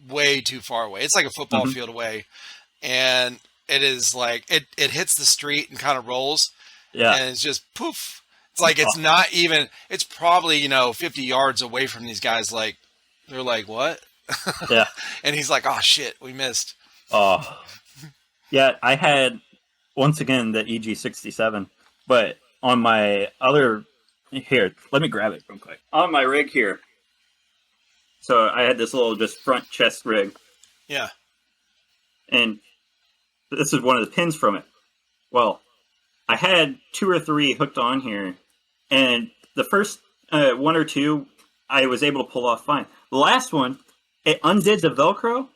way too far away. It's like a football field away, and it is like it hits the street and kind of rolls, and it's just poof. It's like it's not even. It's probably, you know, 50 yards away from these guys. Like they're like, what? Yeah. And he's like, oh shit, we missed. Oh, yeah. I had once again the EG67, but on my other. Here, let me grab it real quick. On my rig here. So I had this little just front chest rig. Yeah. And this is one of the pins from it. Well, I had 2 or 3 hooked on here. And the first 1 or 2, I was able to pull off fine. The last one, it undid the Velcro.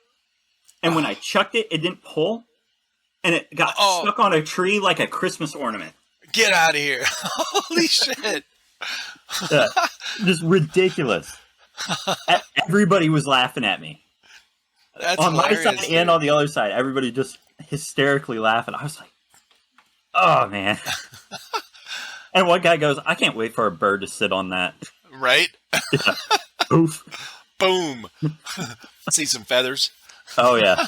And when I chucked it, it didn't pull. And it got stuck on a tree like a Christmas ornament. Get out of here. Holy shit. Yeah, just ridiculous. Everybody was laughing at me. That's on my side, dude. and on the other side. Everybody just hysterically laughing. I was like, oh, man. And one guy goes, I can't wait for a bird to sit on that. Right? Yeah. Oof. Boom. See some feathers. Oh, yeah.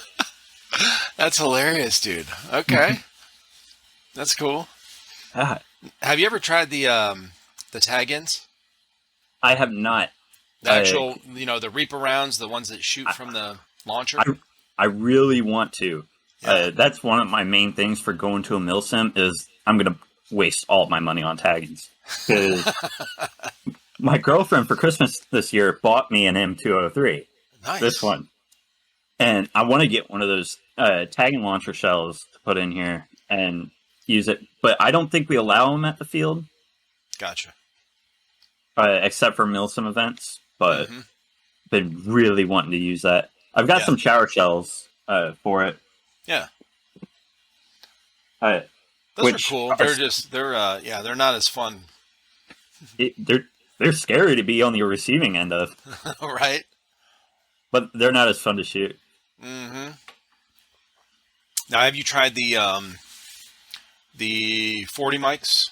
That's hilarious, dude. Okay. That's cool. Have you ever tried the tag-ins? I have not. The actual, you know, the Reaper rounds, the ones that shoot from the launcher? I really want to. Yeah. That's one of my main things for going to a mill sim is I'm going to waste all of my money on tag-ins. My girlfriend for Christmas this year bought me an M203. Nice. This one. And I want to get one of those tagging launcher shells to put in here and use it. But I don't think we allow them at the field. Gotcha. Except for mill sim events. But been really wanting to use that. I've got some shower shells for it. Yeah. Those are cool. They're not as fun. They're scary to be on the receiving end of. Right. But they're not as fun to shoot. Mm-hmm. Now, have you tried the 40 mics?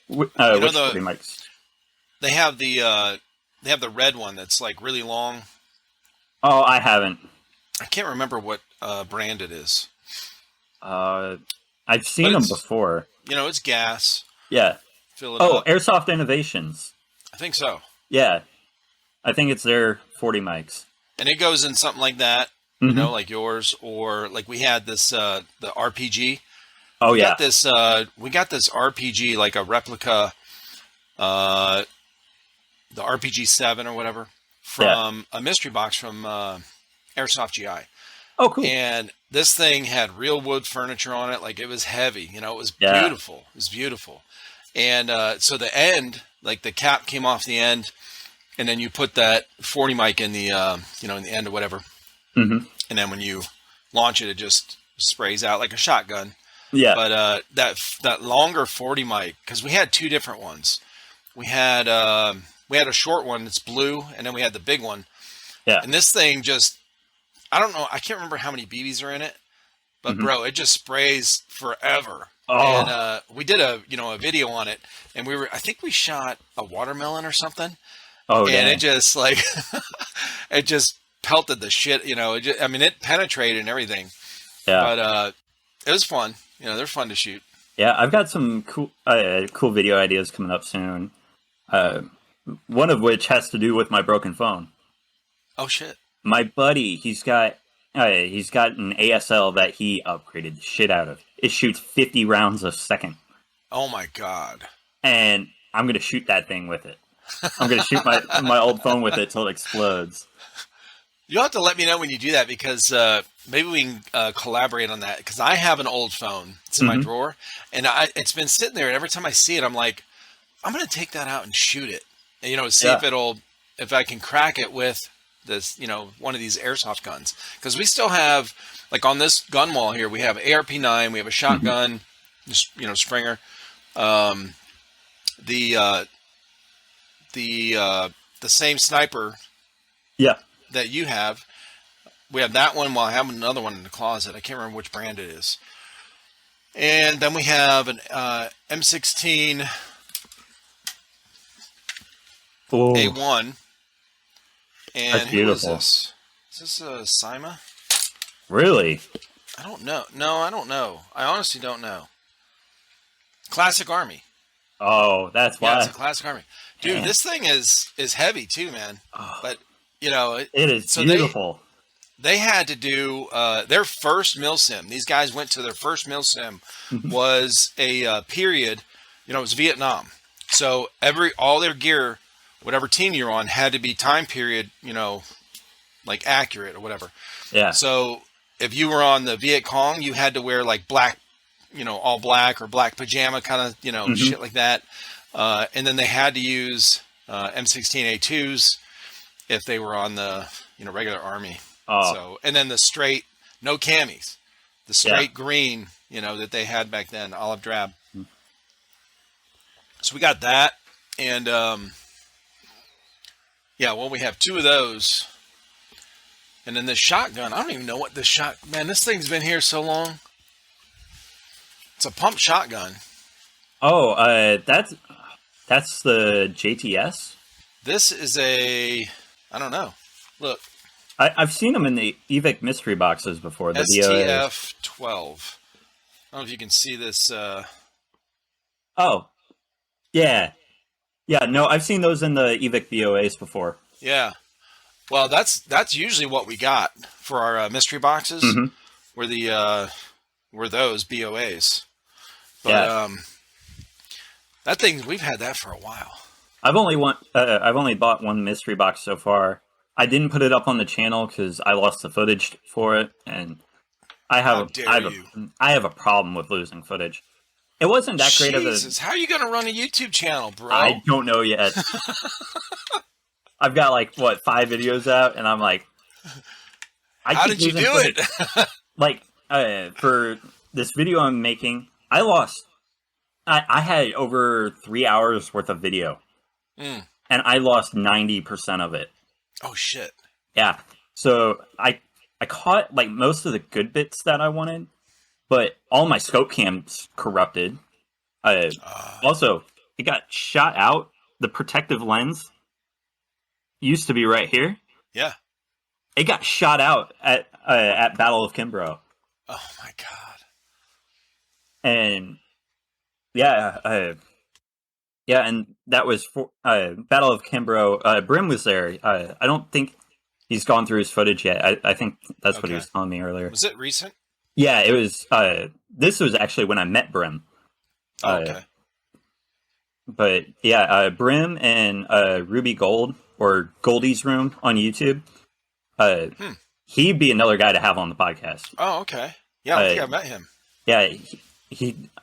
Which 40 mics? They have the red one that's like really long. Oh, I haven't. I can't remember what brand it is. I've seen them before. You know, it's gas. Yeah. Fill it up. Airsoft Innovations. I think so. Yeah. I think it's their 40 mics. And it goes in something like that, you know, like yours, or like we had this, the RPG. Oh, we got this RPG, like a replica, the RPG 7 or whatever, from a mystery box from Airsoft GI. Oh, cool. And this thing had real wood furniture on it. Like, it was heavy, you know, it was beautiful. It was beautiful. And so the end, like the cap came off the end, and then you put that 40 mic in the, you know, in the end or whatever. And then when you launch it, it just sprays out like a shotgun. Yeah. But that longer 40 mic, because we had 2 different ones. We had a short one that's blue, and then we had the big one. Yeah. And this thing just, I don't know, I can't remember how many BBs are in it, but bro, it just sprays forever. Oh. And we did a video on it, and I think we shot a watermelon or something. Oh, and it just like, it just pelted the shit, you know. It penetrated and everything. Yeah. But it was fun. You know, they're fun to shoot. Yeah, I've got some cool video ideas coming up soon. One of which has to do with my broken phone. Oh shit! My buddy, he's got an ASL that he upgraded the shit out of. It shoots 50 rounds a second. Oh my god! And I'm gonna shoot that thing with it. I'm gonna shoot my old phone with it till it explodes. You'll have to let me know when you do that because maybe we can collaborate on that. Because I have an old phone. It's in my drawer, and it's been sitting there. And every time I see it, I'm like, I'm going to take that out and shoot it. And, see if I can crack it with this, one of these airsoft guns. Because we still have, like on this gun wall here, we have ARP9, we have a shotgun, just Springer, the same sniper. Yeah. That you have. We have that one while I have another one in the closet. I can't remember which brand it is. And then we have an M16 A1. And that's beautiful. Who is this? Is this a Sima? Really? I don't know. No, I don't know. I honestly don't know. Classic Army. Oh, that's why. Yeah, it's a Classic Army. Dude, This thing is heavy too, man. Oh. But it is beautiful. They had to do their first milsim. These guys went to their first milsim was a period, it was Vietnam. So all their gear, whatever team you're on, had to be time period, like accurate or whatever. Yeah. So if you were on the Viet Cong, you had to wear like black, all black or black pajama kind of, shit like that. And then they had to use M16A2s. If they were on the regular Army. So and then the straight no camis, the straight green that they had back then, olive drab. So we got that, and we have two of those, and then this shotgun. I don't even know what this man. This thing's been here so long. It's a pump shotgun. Oh, that's the JTS. This is I don't know. Look. I've seen them in the EVIC mystery boxes before. The STF-12. I don't know if you can see this. Oh. Yeah. Yeah, no, I've seen those in the EVIC BOAs before. Yeah. Well, that's usually what we got for our mystery boxes. Were those BOAs. But that thing, we've had that for a while. I've only bought one mystery box so far. I didn't put it up on the channel because I lost the footage for it, and I have a problem with losing footage. It wasn't that great of a. How are you going to run a YouTube channel, bro? I don't know yet. I've got 5 videos out, and I'm like, how did you do it? For this video I'm making, I had over 3 hours worth of video. And I lost 90% of it. Oh, shit. Yeah. So I caught most of the good bits that I wanted, but all my scope cams corrupted. Also, it got shot out. The protective lens used to be right here. Yeah. It got shot out at Battle of Kimbrough. Oh, my God. And yeah, and that was for Battle of Kimbrough. Brim was there. I don't think he's gone through his footage yet. I think that's what he was telling me earlier. Was it recent? Yeah, it was. This was actually when I met Brim. Okay. But yeah, Brim and Ruby Gold, or Goldie's Room on YouTube. He'd be another guy to have on the podcast. Oh, okay. Yeah, I think I met him. Yeah,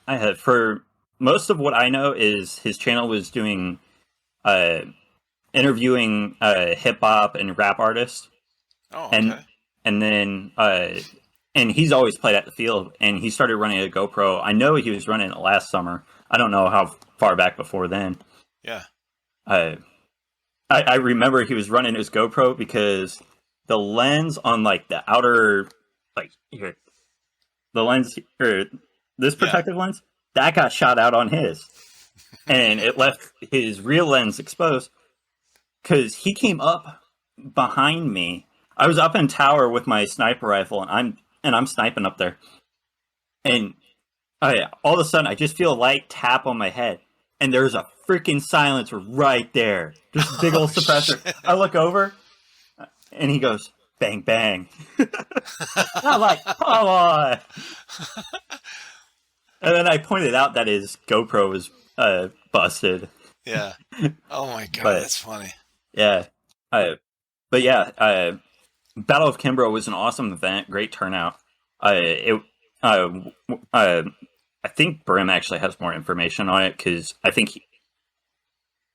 I have for. Most of what I know is his channel was doing, interviewing hip hop and rap artists. Oh, okay. And then, and he's always played at the field. And he started running a GoPro. I know he was running it last summer. I don't know how far back before then. Yeah. I remember he was running his GoPro because the lens on the outer, here, the lens or this protective lens. That got shot out on his, and it left his real lens exposed because he came up behind me. I was up in tower with my sniper rifle, and I'm sniping up there, and all of a sudden I just feel a light tap on my head, and there's a freaking silencer right there, just a big old suppressor. Shit. I look over, and he goes bang bang. I'm like, come on. And then I pointed out that his GoPro was busted. Yeah. Oh my God, But that's funny. yeah, but yeah, Battle of Kimbrough was an awesome event, great turnout. It, uh, uh, I think Brim actually has more information on it because I think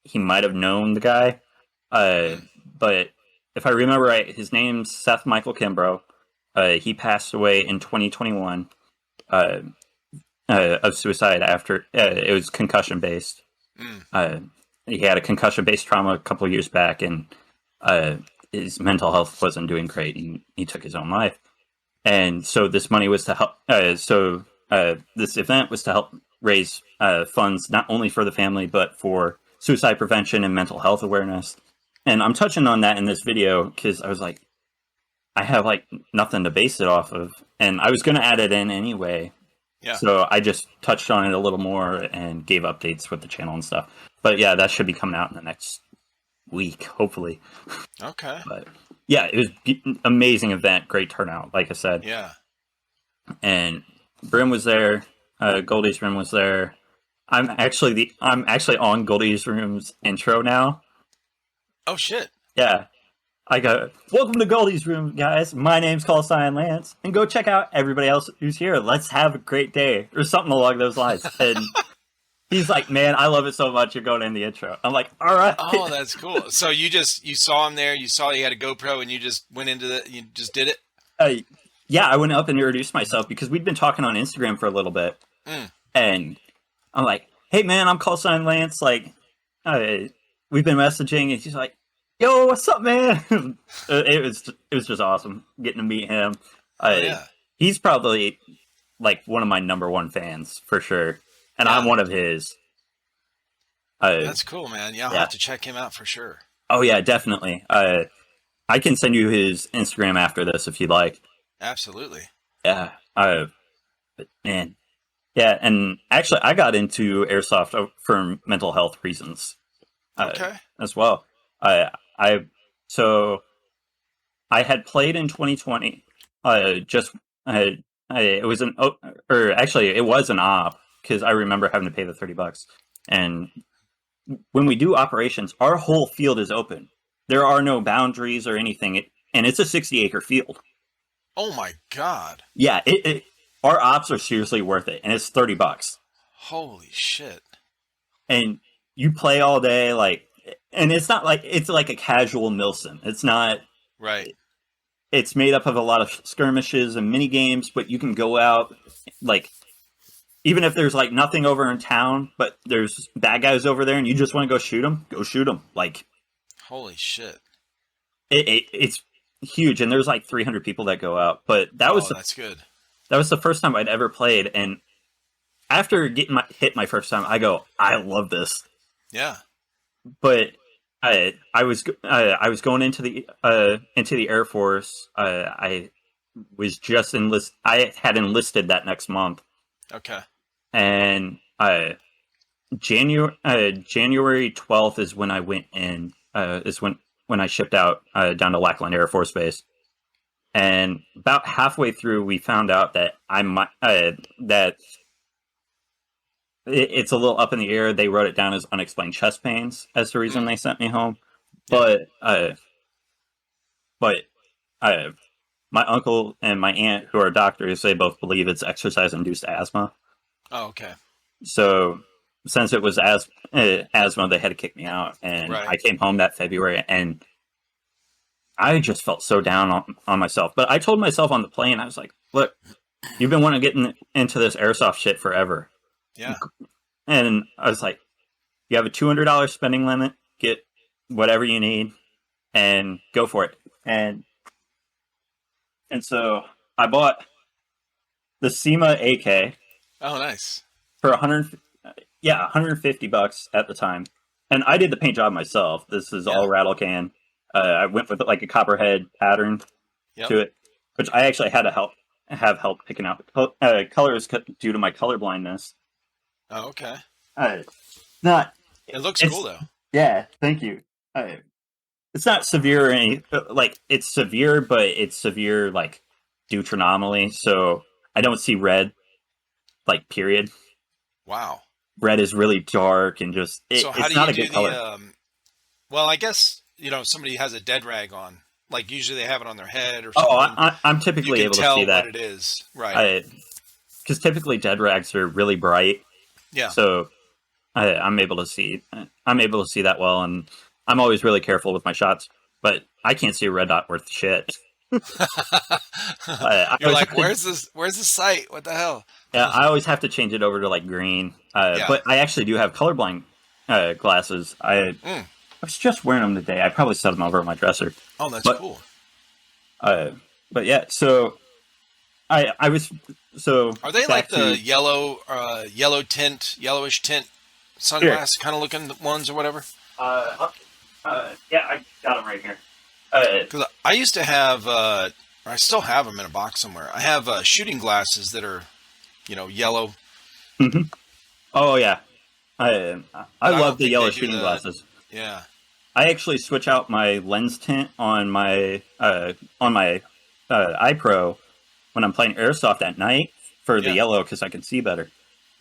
he might have known the guy. Mm. But if I remember right, his name's Seth Michael Kimbrough. He passed away in 2021 uh, of suicide after it was concussion based. Mm. Uh, he had a concussion based trauma a couple of years back, and uh, his mental health wasn't doing great, and he took his own life. And so this money was to help. This event was to help raise funds not only for the family but for suicide prevention and mental health awareness. And I'm touching on that in this video because I was like, I have like nothing to base it off of, and I was going to add it in anyway. Yeah. So I just touched on it a little more and gave updates with the channel and stuff. But yeah, that should be coming out in the next week, hopefully. Okay. But yeah, it was amazing event, great turnout, like I said. Yeah. And Brim was there. Goldie's Room was there. I'm actually on Goldie's Room's intro now. Oh shit. Yeah, I go, welcome to Goldie's Room, guys. My name's Callsign Lance, and go check out everybody else who's here. Let's have a great day, or something along those lines. And he's like, man, I love it so much. You're going in the intro. I'm like, all right. Oh, that's cool. So you saw him there. You saw he had a GoPro, and you just went into you just did it. Yeah, I went up and introduced myself because we'd been talking on Instagram for a little bit, and I'm like, hey man, I'm Callsign Lance. Like, we've been messaging, and she's like, yo, what's up, man? it was just awesome getting to meet him. Yeah. He's probably like one of my number one fans for sure, and Yeah. I'm one of his. That's cool, man. Yeah, I'll have to check him out for sure. Oh yeah, definitely. I can send you his Instagram after this if you'd like. Absolutely. Yeah. But man, yeah, and actually, I got into airsoft for mental health reasons. Okay. As well. So I had played in 2020. It was it was an op because I remember having to pay the $30. And when we do operations, our whole field is open. There are no boundaries or anything, and it's a 60-acre field. Oh my God. Yeah, our ops are seriously worth it, and it's $30. Holy shit. And you play all day, and it's not like it's like a casual Milsim. It's not right. It's made up of a lot of skirmishes and mini games, but you can go out even if there's nothing over in town, but there's bad guys over there, and you just want to go shoot them. Go shoot them. Holy shit. It's huge, and there's 300 people that go out. But that's good. That was the first time I'd ever played, and after getting hit my first time, I go, I love this. Yeah. But I was going into the Air Force. I was just I had enlisted that next month. Okay. And January 12th is when I went in. Is when I shipped out down to Lackland Air Force Base. And about halfway through, we found out that that it's a little up in the air. They wrote it down as unexplained chest pains as the reason they sent me home. But my uncle and my aunt, who are doctors, they both believe it's exercise-induced asthma. Oh, okay. So since it was asthma, they had to kick me out, and I came home that February, and I just felt so down on myself. But I told myself on the plane, I was like, look, you've been wanting to get into this airsoft shit forever. Yeah. And I was like, you have a $200 spending limit, get whatever you need, and go for it. And so I bought the SEMA AK. Oh, nice. For $150 at the time. And I did the paint job myself. This is all rattle can. I went with a copperhead pattern to it, which I actually had to have help picking out the colors due to my color blindness. Oh, okay. It looks cool though. Yeah, thank you. It's not severe or any it's severe, but it's severe deuteronomally, so I don't see red. Period. Wow. red is really dark and just So how it's do not you a do good color. well, I guess, somebody has a dead rag on, like usually they have it on their head or Oh, something. I'm You typically can able to see tell what that. it is. Right. I Because typically dead rags are really bright, Yeah. so I'm able to see. I'm able to see that well, and I'm always really careful with my shots. But I can't see a red dot worth shit. I You're always like, have to. where's the sight? What the hell? Yeah, I always have to change it over to like green. Yeah. But I actually do have colorblind glasses. Mm. I was just wearing them today. I probably set them over my dresser. Oh, that's But cool. uh, but yeah, so I was so Are they like back the to yellowish tint here. sunglass kind of looking ones or whatever? Yeah, I got them right here. Uh, Because I used to have, or I still have them in a box somewhere. I have shooting glasses that are, yellow, mhm. Oh yeah, I but I love don't the think they yellow do shooting the. glasses. Yeah, I actually switch out my lens tint on my iPro when I'm playing Airsoft at night for the yeah, yellow because I can see better.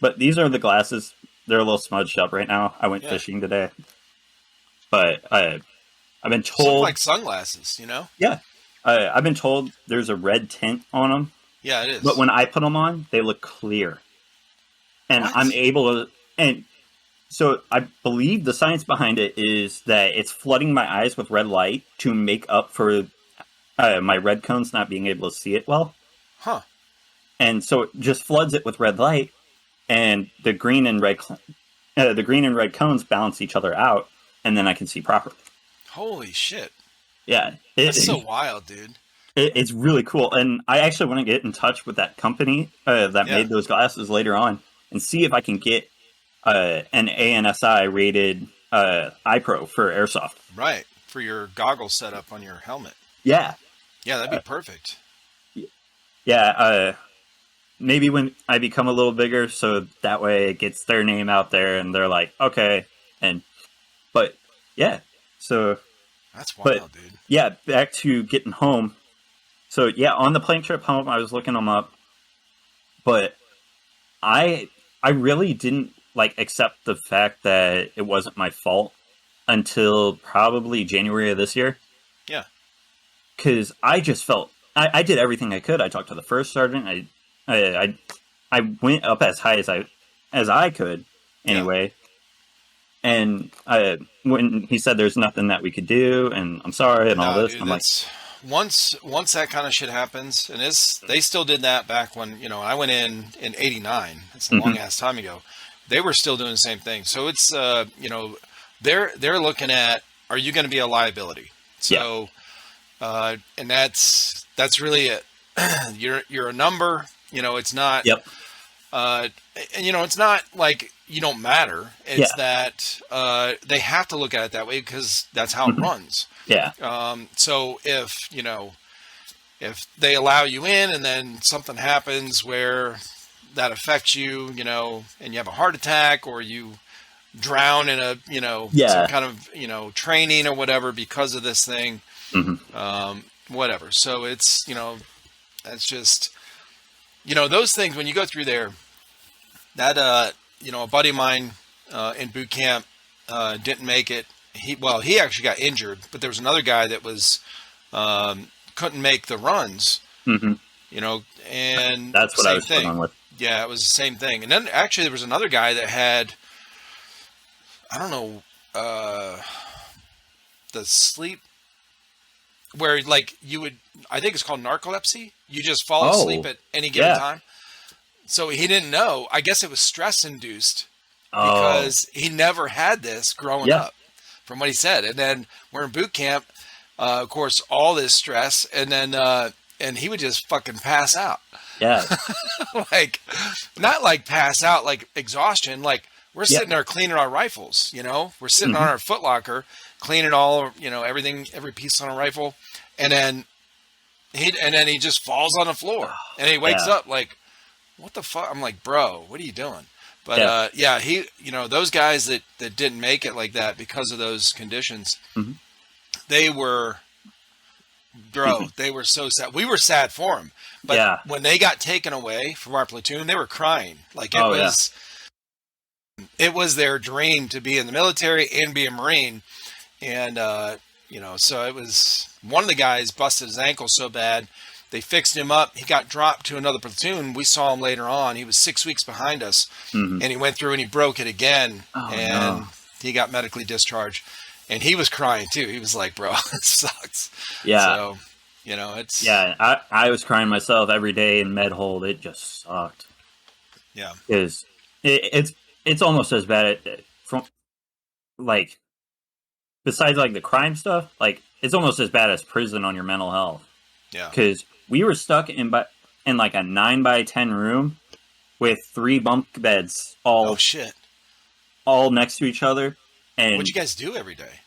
But these are the glasses. They're a little smudged up right now. I went yeah. fishing today, but I've been Just look told, like sunglasses, yeah, I've been told there's a red tint on them. Yeah, it But is. when I put them on, they look clear, and I'm What? able to. And so I believe the science behind it is that it's flooding my eyes with red light to make up for my red cones not being able to see it well, Huh? and so it just floods it with red light, and the green and red cones balance each other out, and then I can see properly. Holy shit! Yeah, That's so wild, dude. it's really cool, and I actually want to get in touch with that company that Yeah, made those glasses later on and see if I can get an ANSI rated iPro for Airsoft. right. For your goggle setup on your helmet. Yeah, Yeah, that'd be uh, perfect. yeah. Maybe when I become a little bigger, so that way it gets their name out there, and they're like, okay. And but yeah, so That's but wild, dude. yeah, back to getting home. So yeah, on the plane trip home, I was looking them up, but I I really didn't like accept the fact that it wasn't my fault until probably January of this year, Yeah, because I just felt I did everything I could. I talked to the first sergeant. I I went up as high as I could yeah. anyway. And when he said there's nothing that we could do, and I'm sorry, and all No, this, dude, I'm like, that's once that kind of shit happens, and they still did that back when I went in '89. That's a long mhm, ass time ago. They were still doing the same thing. So it's they're looking at, are you going to be a liability? yeah, So and that's really it. You're a number. It's not. yep, Uh, and it's not like you don't matter. It's yeah, that they have to look at it that way because that's how it mhm, runs. yeah, So if they allow you in and then something happens where that affects you, and you have a heart attack or you drown in a, some yeah, kind of, training or whatever because of this thing, hmm, whatever. So it's just, those things when you go through there, that, a buddy of mine in boot camp didn't make it. He actually got injured, but there was another guy that was couldn't make the runs, hmm. and That's what I same was struggling thing. with. Yeah, it was the same thing. And then actually there was another guy that had, I don't know, the sleep where like you would, I think it's called narcolepsy. You just fall asleep Oh, at any given yeah, time. So he didn't know. I guess it was stress induced oh, because he never had this growing yeah, up, from what he said. And then we're in boot camp, of course, all this stress, and then and he would just fucking pass out, yeah, like not like pass out like exhaustion. Like we're yeah, sitting there cleaning our rifles, we're sitting on hmm, our footlocker, cleaning all, everything, every piece on a rifle, and then he just falls on the floor, and he wakes yeah, up like, what the fuck? I'm like, bro, what are you doing? But yeah, yeah, those guys that didn't make it like that because of those conditions, hmm, they were, bro, they were so sad. We were sad for them, but yeah, when they got taken away from our platoon, they were crying. Like it oh yeah. was, it was their dream to be in the military and be a Marine. And, so it was one of the guys busted his ankle so bad. They fixed him up. He got dropped to another platoon. We saw him later on. He was 6 weeks behind us. Mm-hmm. And he went through and he broke it again. Oh, and no. he got medically discharged. And he was crying too. He was like, bro, it sucks. Yeah. So, it's... Yeah, I was crying myself every day in med hold. It just sucked. Yeah. It's almost as bad from, like, besides, like, the crime stuff, like, it's almost as bad as prison on your mental health. Yeah. Because we were stuck in like a 9x10 room with 3 bunk beds all next to each other. And what'd you guys do every day?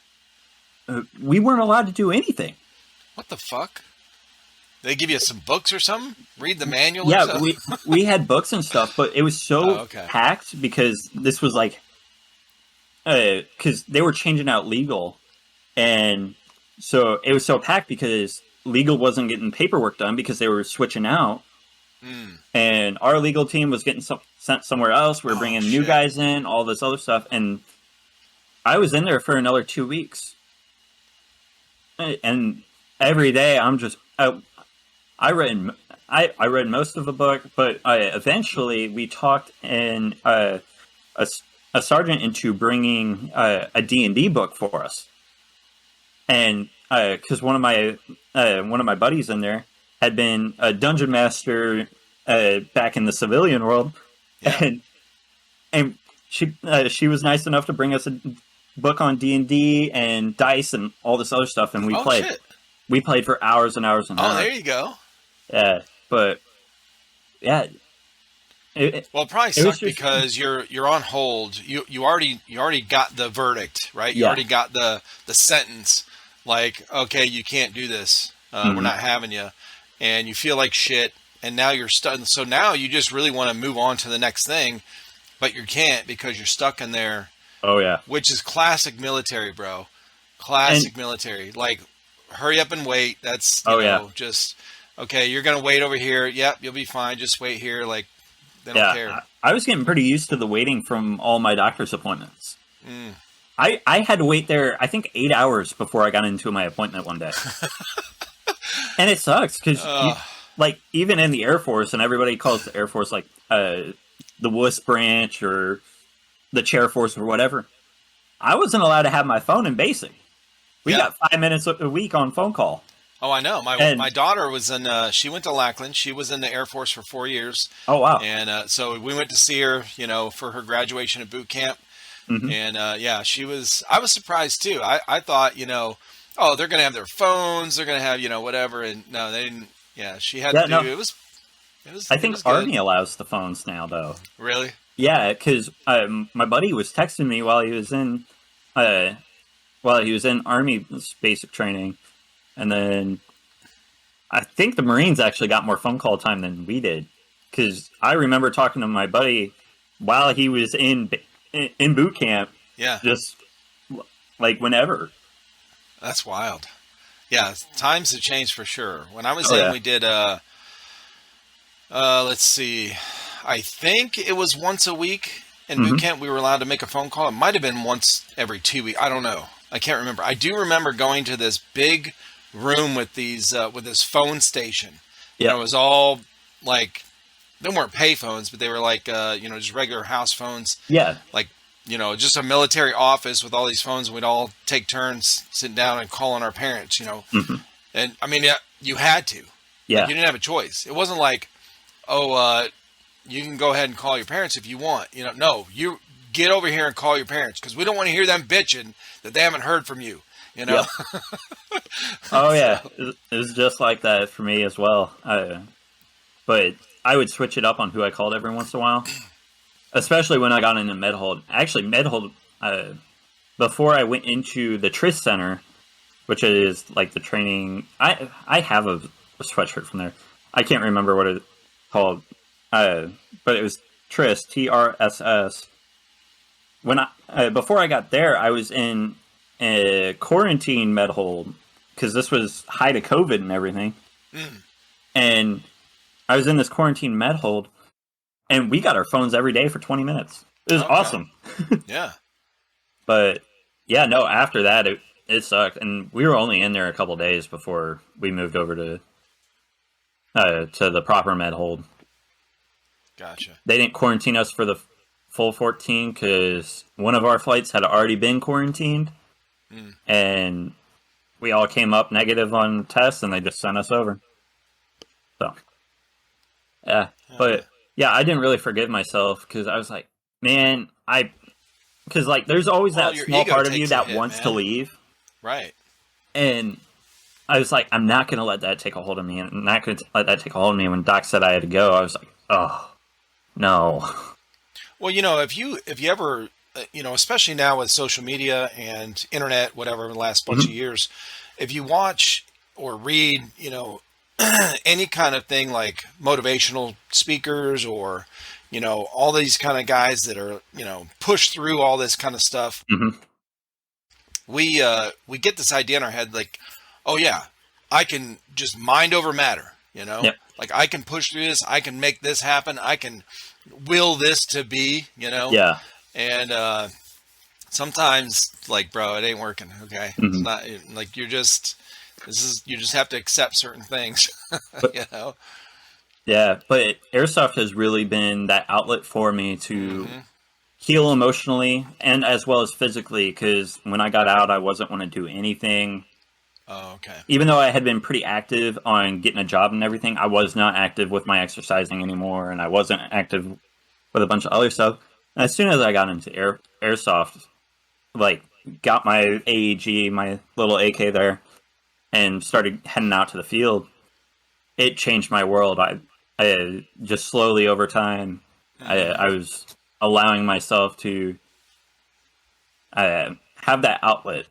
We weren't allowed to do anything. What the fuck? They give you some books or something? Read the manual? Yeah, or something? we had books and stuff, but it was so packed because this was like, because they were changing out legal, and so it was so packed because legal wasn't getting paperwork done because they were switching out, and our legal team was getting sent somewhere else. We were bringing new guys in, all this other stuff, and I was in there for another 2 weeks, and every day I'm just I read most of the book, but eventually we talked in a sergeant into bringing a D&D book for us, and because one of my buddies in there had been a dungeon master back in the civilian world, and she was nice enough to bring us a book on D&D and dice and all this other stuff, and we played. Shit. We played for hours and hours and hours. Oh, there you go. Yeah, but yeah. Well, it probably sucked because you're on hold. You already got the verdict, right? You already got the sentence. Like, okay, you can't do this. We're not having you, and you feel like shit. And now you're stuck. So now you just really want to move on to the next thing, but you can't because you're stuck in there. Oh yeah, which is classic military, bro. Classic military. Like, hurry up and wait. That's just okay. You're gonna wait over here. Yep, you'll be fine. Just wait here. Like, they don't care. I was getting pretty used to the waiting from all my doctor's appointments. I had to wait there, I think, 8 hours before I got into my appointment one day. And it sucks because, like, even in the Air Force, and everybody calls the Air Force like the wuss branch or the chair force or whatever, I wasn't allowed to have my phone in basic. We got 5 minutes a week on phone call. Oh, I know. My daughter was in. She went to Lackland. She was in the Air Force for 4 years. Oh wow! And so we went to see her, for her graduation at boot camp. And she was. I was surprised too. I thought, oh, they're gonna have their phones. They're gonna have, whatever. And no, they didn't. Yeah, she had to do. No. It was. I think Army allows the phones now, though. Really? Yeah, because my buddy was texting me while he was in Army basic training, and then I think the Marines actually got more phone call time than we did. Because I remember talking to my buddy while he was in boot camp. Yeah, just like whenever. That's wild. Yeah, times have changed for sure. When I was in, we did let's see. I think it was once a week in boot camp we were allowed to make a phone call. It might have been once every 2 weeks. I don't know. I can't remember. I do remember going to this big room with these with this phone station. Yeah. It was all like, they weren't pay phones, but they were like just regular house phones. Yeah. Like, just a military office with all these phones, and we'd all take turns sitting down and calling our parents, And I mean, you had to. Yeah. Like, you didn't have a choice. It wasn't like, you can go ahead and call your parents if you want. No, you get over here and call your parents because we don't want to hear them bitching that they haven't heard from you. Yep. Oh yeah, it was just like that for me as well. But I would switch it up on who I called every once in a while, especially when I got into med hold. Actually, med hold before I went into the TRIS Center, which is like the training. I have a sweatshirt from there. I can't remember what it's called. But it was TRIS, TRSS. When before I got there, I was in a quarantine med hold because this was height of COVID and everything. And I was in this quarantine med hold, and we got our phones every day for 20 minutes. It was Okay. awesome. Yeah. But yeah, no, after that, it sucked. And we were only in there a couple days before we moved over to the proper med hold. Gotcha. They didn't quarantine us for the full 14 because one of our flights had already been quarantined. And we all came up negative on tests, and they just sent us over. So, yeah. But, yeah, I didn't really forgive myself because I was like, man, because, like, there's always that small part of you that wants to leave. Right. And I was like, I'm not going to let that take a hold of me. And I'm not going to let that take a hold of me. When Doc said I had to go, I was like, oh, no. Well, if you ever, especially now with social media and internet, whatever, in the last bunch of years, if you watch or read, any kind of thing like motivational speakers or, all these kind of guys that are, push through all this kind of stuff, we get this idea in our head, like, oh yeah, I can just mind over matter, like I can push through this, I can make this happen, I can will this to be, Yeah. And sometimes, like, bro, it ain't working. Okay, it's not like you just have to accept certain things, But, Yeah, but Airsoft has really been that outlet for me to heal emotionally and as well as physically, because when I got out, I wasn't want to do anything. Oh, okay. Even though I had been pretty active on getting a job and everything, I was not active with my exercising anymore, and I wasn't active with a bunch of other stuff. And as soon as I got into Airsoft, like, got my AEG, my little AK there, and started heading out to the field, it changed my world. I just slowly over time, I was allowing myself to have that outlet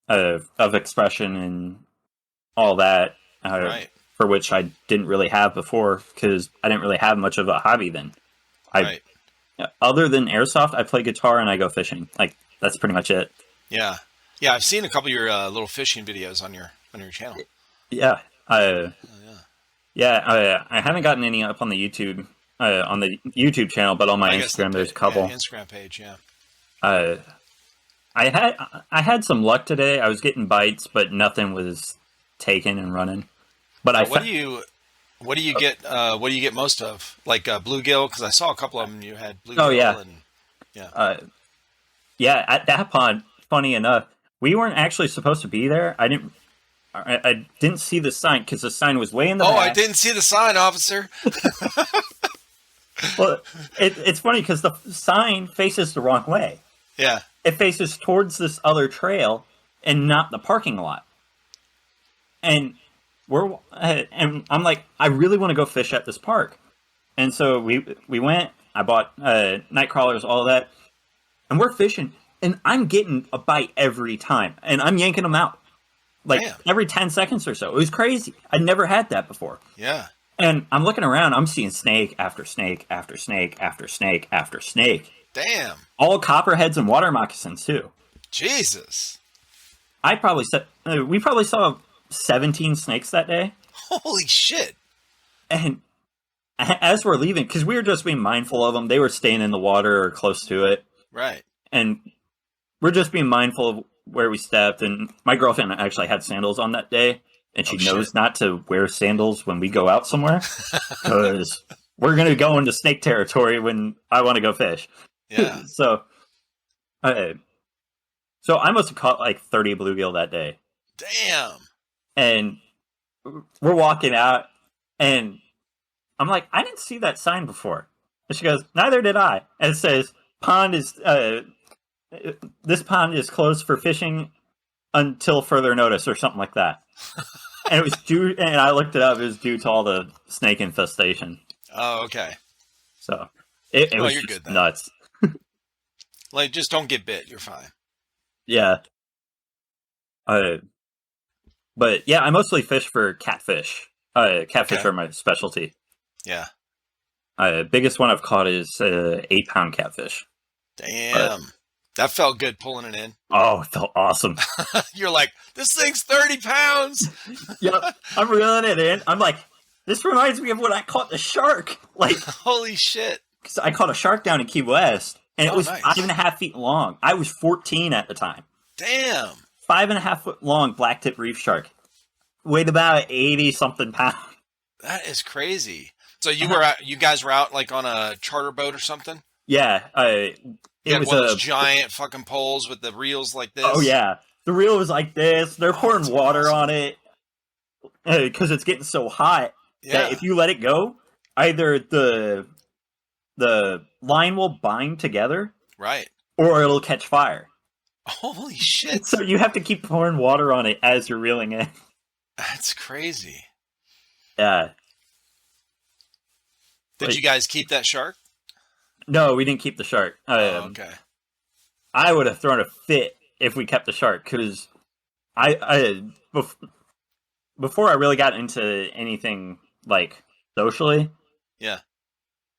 of expression and all that, Right. for which I didn't really have before because I didn't really have much of a hobby then. Right. Other than Airsoft, I play guitar and I go fishing. Like, that's pretty much it. Yeah. Yeah. I've seen a couple of your little fishing videos on your channel. Yeah. Oh, yeah. Yeah. I haven't gotten any up on the YouTube channel, but on my Instagram, there's a couple. Yeah, Instagram page. Yeah. I had some luck today. I was getting bites, but nothing was taken and running. But what do you get? What do you get most of? Like bluegill? Because I saw a couple of them. You had bluegill. Oh yeah. And, yeah. Yeah. At that pond, funny enough, we weren't actually supposed to be there. I didn't see the sign because the sign was way in the back. I didn't see the sign, officer. Well, it's funny because the sign faces the wrong way. Yeah. It faces towards this other trail and not the parking lot. And I'm like, I really want to go fish at this park. And so we went. I bought night crawlers, all of that, and we're fishing. And I'm getting a bite every time, and I'm yanking them out like every 10 seconds or so. It was crazy. I'd never had that before. Yeah. And I'm looking around. I'm seeing snake after snake after snake after snake after snake. Damn. All copperheads and water moccasins too. Jesus. We probably saw 17 snakes that day. Holy shit. And as we're leaving, because we were just being mindful of them, they were staying in the water or close to it. Right. And we're just being mindful of where we stepped. And my girlfriend actually had sandals on that day. And she knows not to wear sandals when we go out somewhere. Because we're going to go into snake territory when I want to go fish. Yeah. So I must have caught like 30 bluegill that day. Damn. And we're walking out, and I'm like, I didn't see that sign before. And she goes, neither did I. And it says, this pond is closed for fishing until further notice, or something like that. And it was due, and I looked it up, it was due to all the snake infestation. Oh, okay. So it was you're just good, nuts. Like, just don't get bit. You're fine. Yeah. But yeah, I mostly fish for catfish. Catfish are my specialty. Yeah. Biggest one I've caught is 8-pound catfish. Damn. That felt good pulling it in. Oh, it felt awesome. You're like, this thing's 30 pounds. Yep. I'm reeling it in. I'm like, this reminds me of when I caught the shark. Like, holy shit. Because I caught a shark down in Key West, and it Oh, was nice. 5.5 feet long. I was 14 at the time. Damn. 5.5 foot long blacktip reef shark. Weighed about 80 something pounds. That is crazy. So you guys were out like on a charter boat or something? Yeah, You it had was one of those giant fucking poles with the reels like this? Oh yeah, the reel was like this. They're pouring that's water awesome. on it because it's getting so hot that Yeah. if you let it go, either the line will bind together, Right. or it'll catch fire. Holy shit. So you have to keep pouring water on it as you're reeling it. That's crazy. Yeah. Did you guys keep that shark? No, we didn't keep the shark. Oh, okay. I would have thrown a fit if we kept the shark because before I really got into anything like socially. Yeah.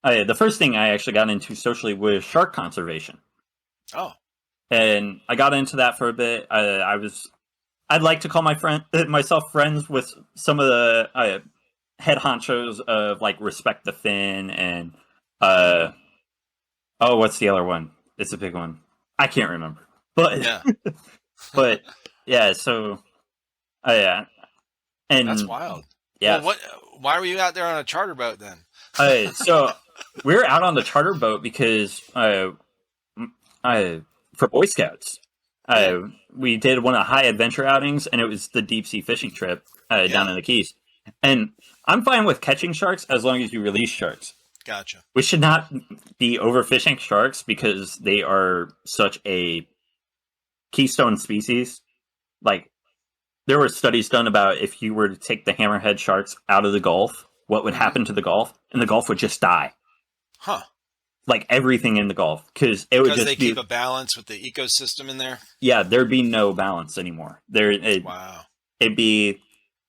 The first thing I actually got into socially was shark conservation. Oh. And I got into that for a bit. I'd like to call myself friends with some of the head honchos of like Respect the Fin and what's the other one? It's a big one. I can't remember. But Yeah. but yeah, so yeah. And that's wild. Yeah. Well, why were you out there on a charter boat then? So we were out on the charter boat because for Boy Scouts. We did one of the high adventure outings, and it was the deep sea fishing trip down in the Keys. And I'm fine with catching sharks as long as you release sharks. Gotcha. We should not be overfishing sharks because they are such a keystone species. Like, there were studies done about if you were to take the hammerhead sharks out of the Gulf, what would happen to the Gulf? And the Gulf would just die. Huh. Like everything in the Gulf, because it would just they keep a balance with the ecosystem in there. Yeah, there'd be no balance anymore. Wow. It'd be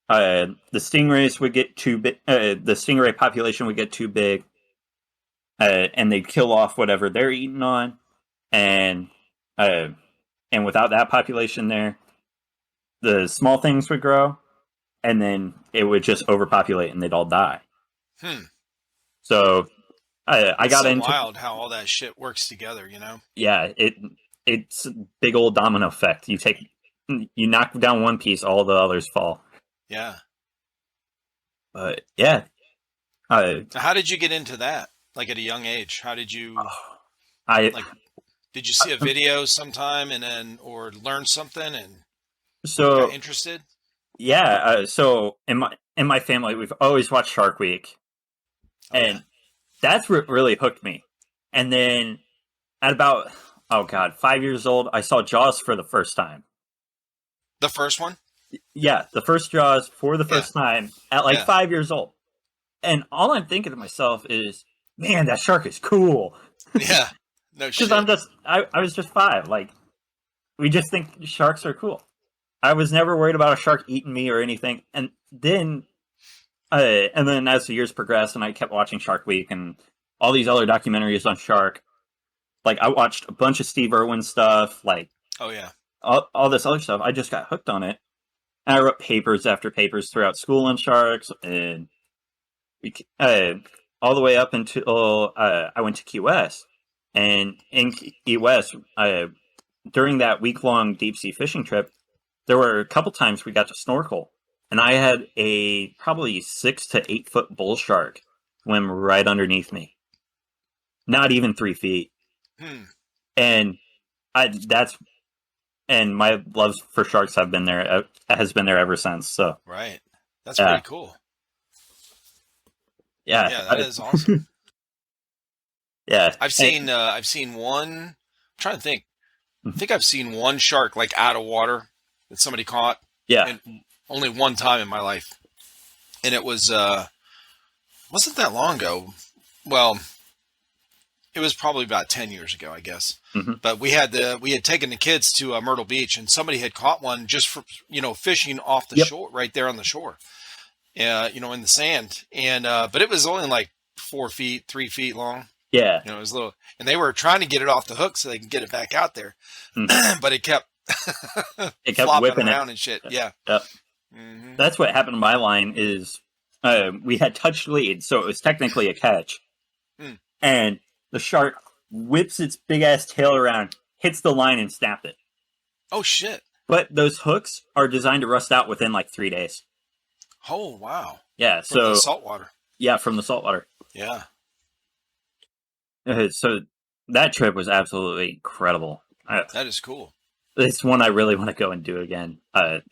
the stingrays would get too big. The stingray population would get too big, and they'd kill off whatever they're eating on, and without that population there, the small things would grow, and then it would just overpopulate, and they'd all die. So. I got into wild how all that shit works together, you know? Yeah, it's a big old domino effect. You knock down one piece, all the others fall. Yeah. But yeah. How did you get into that? Like at a young age? How did you did you see a video sometime or learn something and got interested? Yeah, so in my family we've always watched Shark Week. And that's what really hooked me. And then at about, 5 years old, I saw Jaws for the first time. The first one? Yeah, the first Jaws for the first time at 5 years old. And all I'm thinking to myself is, man, that shark is cool. Yeah, no shit. Because I was just 5. Like, we just think sharks are cool. I was never worried about a shark eating me or anything. And then as the years progressed and I kept watching Shark Week and all these other documentaries on shark, like I watched a bunch of Steve Irwin stuff, like all this other stuff. I just got hooked on it. And I wrote papers after papers throughout school on sharks, and all the way up until I went to Key West. And in Key West, during that week-long deep-sea fishing trip, there were a couple times we got to snorkel. And I had a probably 6 to 8 foot bull shark swim right underneath me. Not even 3 feet. And my love for sharks has been there ever since. So right, that's pretty cool. Yeah, that is awesome. Yeah, I've seen one. I'm trying to think. I think I've seen one shark like out of water that somebody caught. Yeah. And only one time in my life. And it was, wasn't that long ago. Well, it was probably about 10 years ago, I guess. But we had taken the kids to Myrtle Beach, and somebody had caught one just for, fishing off the shore, right there on the shore, in the sand. And, but it was only like 4 feet, 3 feet long. Yeah. It was little, and they were trying to get it off the hook so they can get it back out there. But it kept flopping whipping around and shit. Yeah. Yep. That's what happened to my line is we had touched lead, so it was technically a catch. And the shark whips its big ass tail around, hits the line, and snapped it. Oh shit! But those hooks are designed to rust out within like 3 days. Oh wow! Yeah, From the saltwater. Yeah, from the saltwater. Yeah. So that trip was absolutely incredible. That is cool. It's one I really want to go and do again.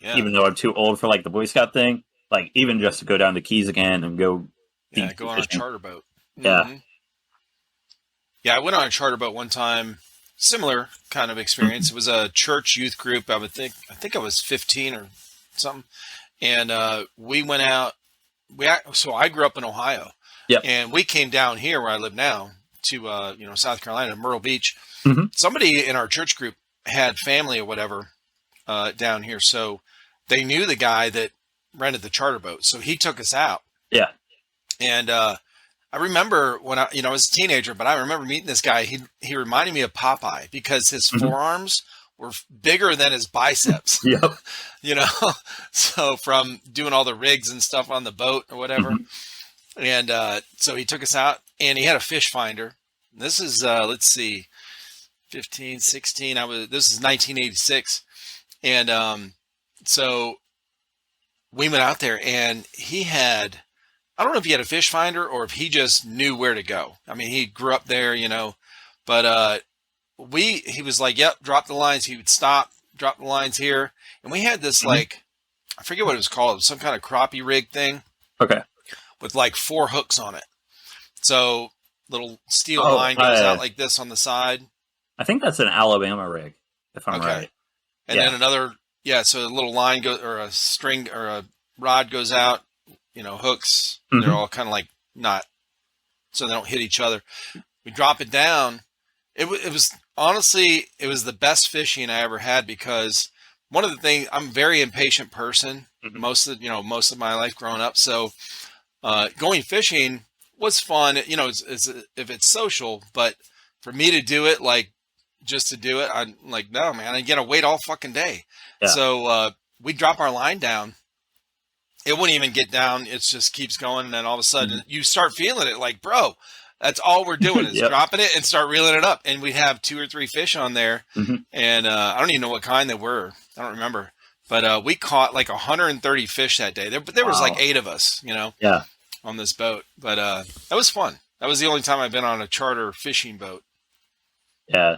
Even though I'm too old for like the Boy Scout thing, like even just to go down the Keys again and go. Yeah, go on a charter boat. Yeah. Mm-hmm. Yeah, I went on a charter boat one time. Similar kind of experience. It was a church youth group. I think I was 15 or something, and we went out. So I grew up in Ohio. Yep. And we came down here where I live now to South Carolina, Myrtle Beach. Mm-hmm. Somebody in our church group had family or whatever down here, so they knew the guy that rented the charter boat. So he took us out. Yeah. And I remember when I was a teenager, but I remember meeting this guy. He reminded me of Popeye because his forearms were bigger than his biceps. Yep. So from doing all the rigs and stuff on the boat or whatever. Mm-hmm. And so he took us out, and he had a fish finder. This is let's see, 15, 16. This is 1986, and so we went out there, and he had. I don't know if he had a fish finder or if he just knew where to go. I mean, he grew up there, but he was like, yep, drop the lines. He would stop, drop the lines here. And we had this like, I forget what it was called. It was some kind of crappie rig thing. Okay. With like 4 hooks on it. So little steel line goes out like this on the side. I think that's an Alabama rig, if I'm right. And then another, so a little line goes, or a string or a rod goes out. Hooks, they're all kind of like not, so they don't hit each other. We drop it down. It was honestly, it was the best fishing I ever had because one of the things, I'm a very impatient person most of my life growing up. So going fishing was fun. If it's social, but for me to do it, like just to do it, I'm like, no, man, I gotta wait all fucking day. Yeah. So we drop our line down. It wouldn't even get down. It just keeps going. And then all of a sudden you start feeling it like, bro, that's all we're doing is dropping it and start reeling it up. And we'd have 2 or 3 fish on there. And I don't even know what kind they were. I don't remember. But we caught like 130 fish that day. There was like 8 of us, on this boat. But that was fun. That was the only time I've been on a charter fishing boat. Yeah.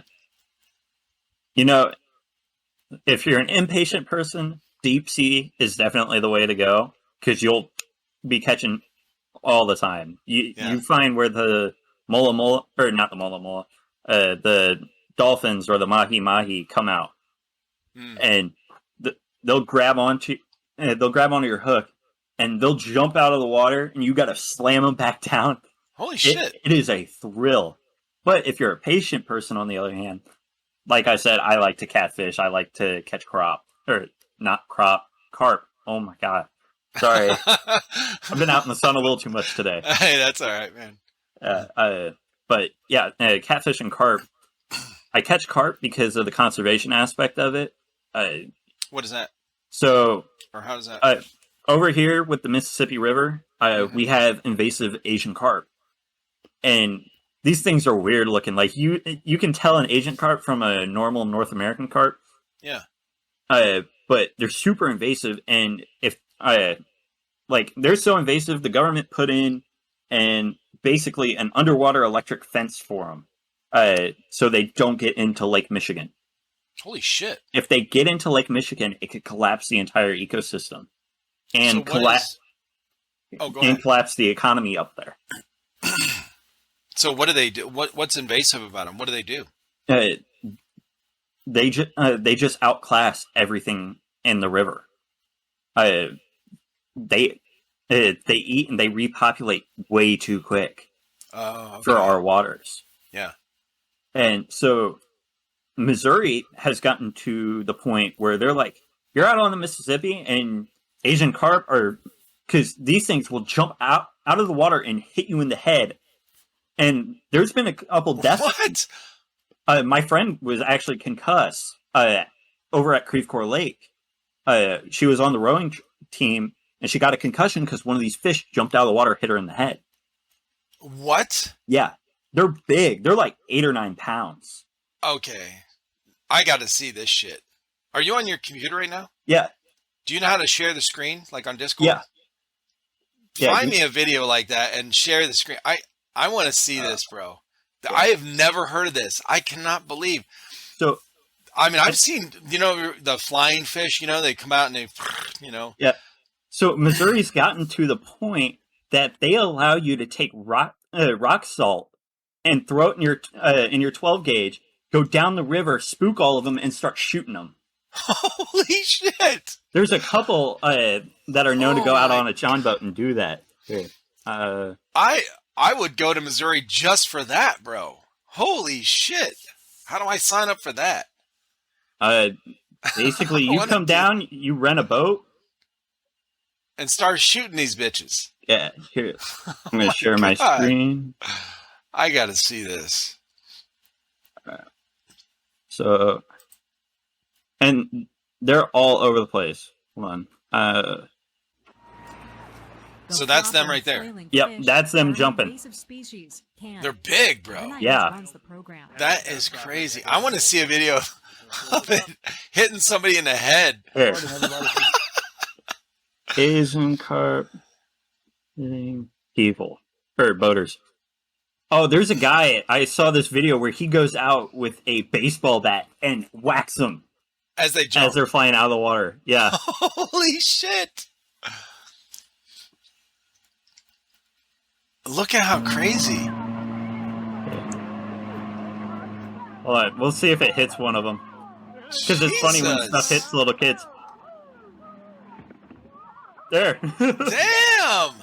If you're an impatient person, deep sea is definitely the way to go because you'll be catching all the time. You find where the the dolphins or the mahi come out, and they'll grab onto your hook, and they'll jump out of the water, and you got to slam them back down. Holy shit! It is a thrill. But if you're a patient person, on the other hand, like I said, I like to catfish. I like to catch carp. Oh my god. Sorry. I've been out in the sun a little too much today. Hey, that's all right, man. But yeah, catfish and carp. I catch carp because of the conservation aspect of it. What is that? So, or how does that? Over here with the Mississippi River, we have invasive Asian carp. And these things are weird looking. Like you can tell an Asian carp from a normal North American carp. Yeah. But they're super invasive, and if they're so invasive, the government put in basically an underwater electric fence for them, so they don't get into Lake Michigan. Holy shit! If they get into Lake Michigan, it could collapse the entire ecosystem and collapse the economy up there. So what do they do? What's invasive about them? What do they do? They just outclass everything in the river. They eat and they repopulate way too quick for our waters. Yeah, and so Missouri has gotten to the point where they're like, you're out on the Mississippi and Asian carp are, because these things will jump out of the water and hit you in the head. And there's been a couple deaths. What? My friend was actually concussed over at Creve Coeur Lake. She was on the rowing team, and she got a concussion because one of these fish jumped out of the water, hit her in the head. What? Yeah. They're big. They're like 8 or 9 pounds. Okay. I got to see this shit. Are you on your computer right now? Yeah. Do you know how to share the screen, like on Discord? Yeah. Find me a video like that and share the screen. I want to see this, bro. Yeah. I have never heard of this. I cannot believe. So, I mean, I've seen, the flying fish, they come out and they, Yeah. So Missouri's gotten to the point that they allow you to take rock salt and throw it in your 12 gauge, go down the river, spook all of them, and start shooting them. Holy shit! There's a couple that are known to go out on a John boat and do that. I would go to Missouri just for that, bro. Holy shit! How do I sign up for that? Basically, you come down, you rent a boat, and start shooting these bitches. Yeah, here. I'm going to share my screen. I got to see this. So, and they're all over the place. Hold on. So that's them right there. Yep, that's them jumping. They're big, bro. Yeah. That is crazy. I want to see a video of it hitting somebody in the head. Here. Asian carp hitting people. Or boaters. Oh, there's a guy, I saw this video where he goes out with a baseball bat and whacks them. As they jump. As they're flying out of the water. Yeah. Holy shit. Look at how crazy. Hold on, we'll see if it hits one of them. Because it's funny when stuff hits little kids. There. Damn!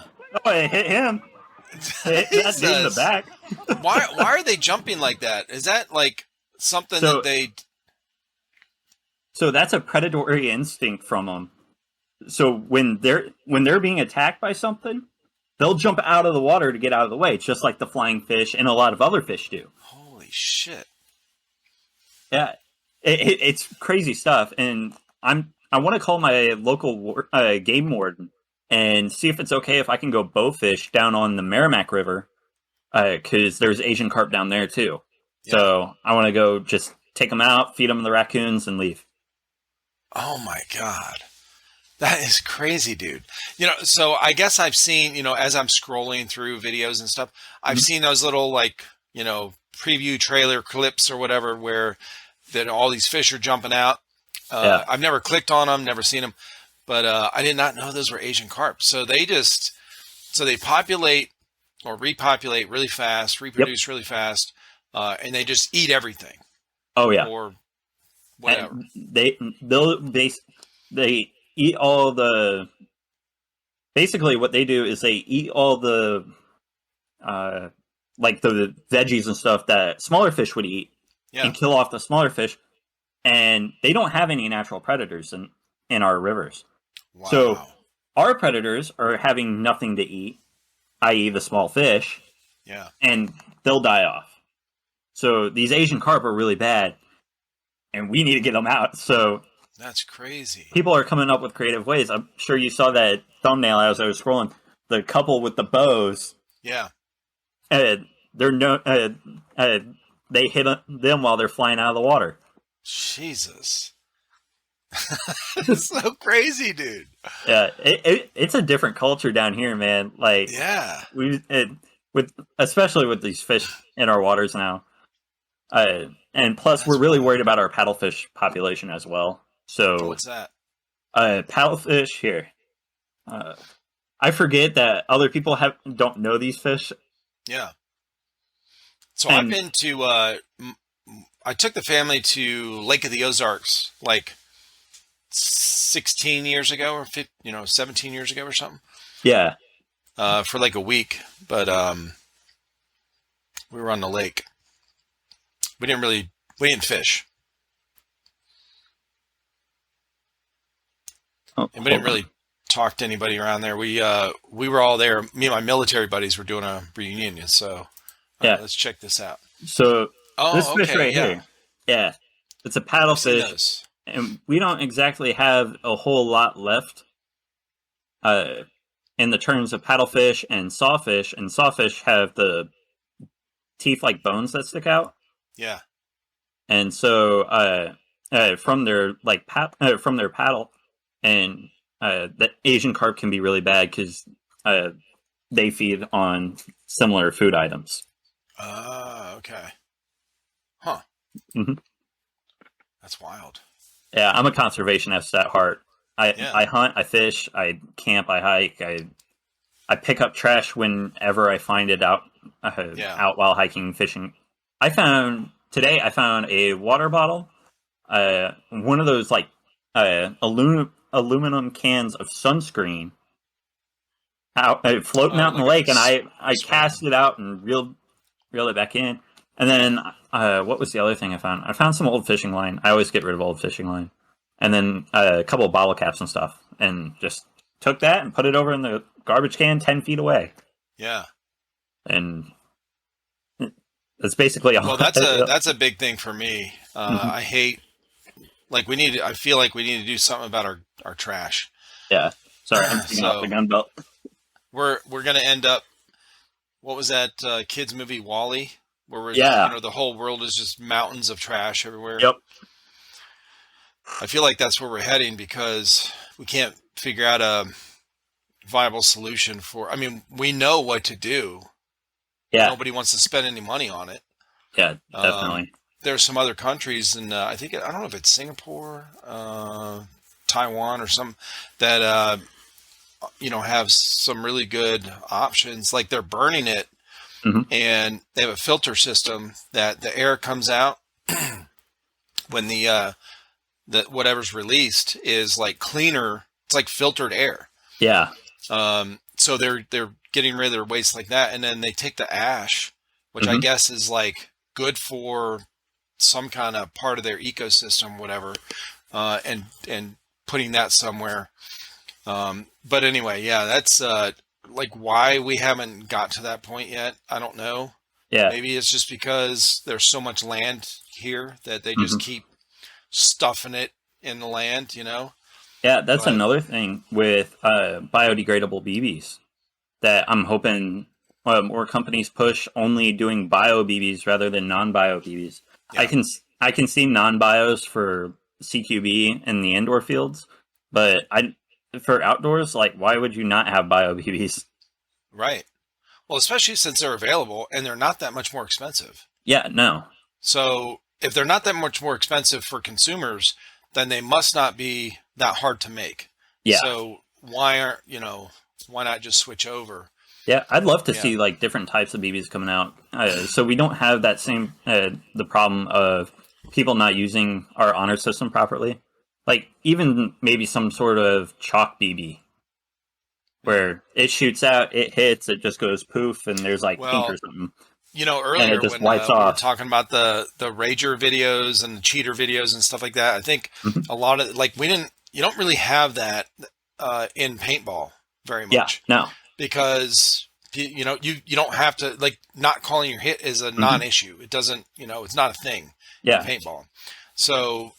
Oh, it hit him. It hit that dude in the back. Why are they jumping like that? Is that like something that they... So that's a predatory instinct from them. So when they're being attacked by something, they'll jump out of the water to get out of the way, just like the flying fish and a lot of other fish do. Holy shit. Yeah. It's crazy stuff, and I want to call my local game warden and see if it's okay if I can go bowfish down on the Merrimack River, because there's Asian carp down there too. Yeah. So I want to go just take them out, feed them the raccoons, and leave. Oh my god, that is crazy, dude. So I guess I've seen, as I'm scrolling through videos and stuff, I've seen those little preview trailer clips or whatever where that all these fish are jumping out. Yeah. I've never clicked on them, never seen them, but I did not know those were Asian carp. So they populate or repopulate really fast, reproduce really fast, and they just eat everything. Oh yeah, or whatever. They eat all the. Basically, what they do is they eat all the, like the veggies and stuff that smaller fish would eat. Yeah. And kill off the smaller fish, and they don't have any natural predators in our rivers. Wow. So our predators are having nothing to eat, i.e. the small fish. Yeah. And they'll die off. So these Asian carp are really bad, and we need to get them out. So that's crazy. People are coming up with creative ways. I'm sure you saw that thumbnail as I was scrolling. The couple with the bows. Yeah. They hit them while they're flying out of the water. Jesus. It's so crazy, dude. Yeah, it's a different culture down here, man. Like, yeah, especially with these fish in our waters now. And plus, we're really worried about our paddlefish population as well. So what's that? Paddlefish here. I forget that other people don't know these fish. Yeah. So I've been to, I took the family to Lake of the Ozarks, 16 years ago or 17 years ago or something. Yeah. For a week, but we were on the lake. We didn't fish. And we didn't really talk to anybody around there. We were all there. Me and my military buddies were doing a reunion, so... Yeah, let's check this out. So this fish right here, yeah, it's a paddlefish, and we don't exactly have a whole lot left in the terms of paddlefish and sawfish. And sawfish have the teeth like bones that stick out. Yeah. And so from their from their paddle, and the Asian carp can be really bad because they feed on similar food items. Okay. Huh. Hmm. That's wild. Yeah, I'm a conservationist at heart. Yeah. I hunt, I fish, I camp, I hike, I pick up trash whenever I find it Yeah. out while hiking and fishing. I found a water bottle, one of those like aluminum cans of sunscreen out floating Oh, out in the like lake, and I spray 'em. cast it out and reeled it back in. And then what was the other thing I found? I found some old fishing line. I always get rid of old fishing line, and then a couple of bottle caps and stuff, and just took that and put it over in the garbage can 10 feet away. Yeah. And that's basically all. Well, that's a big thing for me. Mhm. I hate I feel like we need to do something about our trash. Yeah. Sorry, I'm taking off the So gun belt. we're gonna end up. What was that kids movie Wall-E, where Yeah. the whole world is just mountains of trash everywhere. Yep. I feel like that's where we're heading because we can't figure out a viable solution for. I mean, we know what to do. Yeah. Nobody wants to spend any money on it. Yeah. Definitely. There's some other countries, and I don't know if it's Singapore, Taiwan, or some that have some really good options. Like they're burning it, Mhm. and they have a filter system that the air comes out when the whatever's released is like cleaner. It's like filtered air. Yeah. So they're getting rid of their waste like that, and then they take the ash, which I Mhm. guess is like good for some kind of part of their ecosystem, whatever, and putting that somewhere. But anyway, yeah, that's like why we haven't got to that point yet. I don't know. Yeah. Maybe it's just because there's so much land here that they just Mhm. keep stuffing it in the land, Yeah. That's But another thing with biodegradable BBs that I'm hoping more companies push only doing bio BBs rather than non-bio BBs. yeah, I can see non-bios for CQB in the indoor fields, but for outdoors, like why would you not have bio BBs? right. Well, especially since they're available and they're not that much more expensive. Yeah, no. So if they're not that much more expensive for consumers, then they must not be that hard to make. Yeah. So why not just switch over? Yeah, I'd love to Yeah. see like different types of BBs coming out, so we don't have that same the problem of people not using our honor system properly. Like even maybe some sort of chalk BB where it shoots out, it hits, it just goes poof, and there's like pink or Well, something, and earlier it just when wipes we were off. talking about the Rager videos and the cheater videos and stuff like that, I think Mhm. a lot of you don't really have that in paintball very Yeah, much no. because you don't have to like not calling your hit is a Hmm. non-issue. It doesn't it's not a thing in Yeah. paintball. So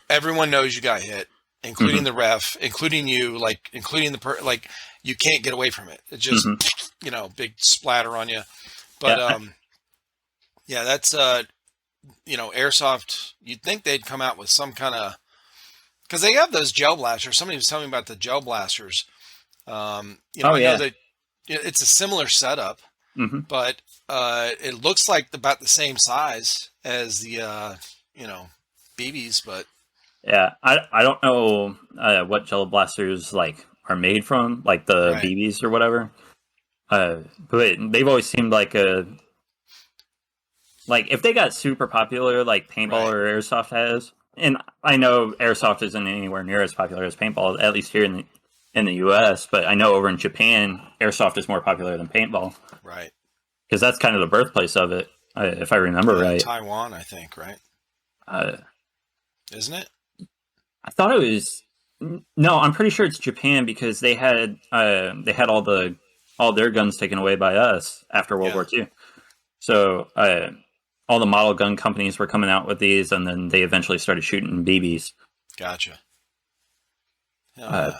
everyone knows you got hit, including Hmm. the ref, including you, like including like you can't get away from it. It just Hmm. big splatter on you. But Yeah. yeah, that's Airsoft. You'd think they'd come out with some kind of because they have those gel blasters. Somebody was telling me about the gel blasters. Oh I know yeah. that it's a similar setup, Hmm. but it looks like about the same size as the BBs. But Yeah. I don't know what gel blasters like are made from, like the right, BBs or whatever. But they've always seemed like if they got super popular like paintball right, or airsoft has, and I know airsoft isn't anywhere near as popular as paintball, at least here in the US, but I know over in Japan airsoft is more popular than paintball right. because that's kind of the birthplace of it, if I remember right. Taiwan, I think, right? uh, Isn't it? I thought it was no, I'm pretty sure it's Japan because they had all their guns taken away by us after World Yeah, War II. So all the model gun companies were coming out with these, and then they eventually started shooting BBs. gotcha. Oh Uh,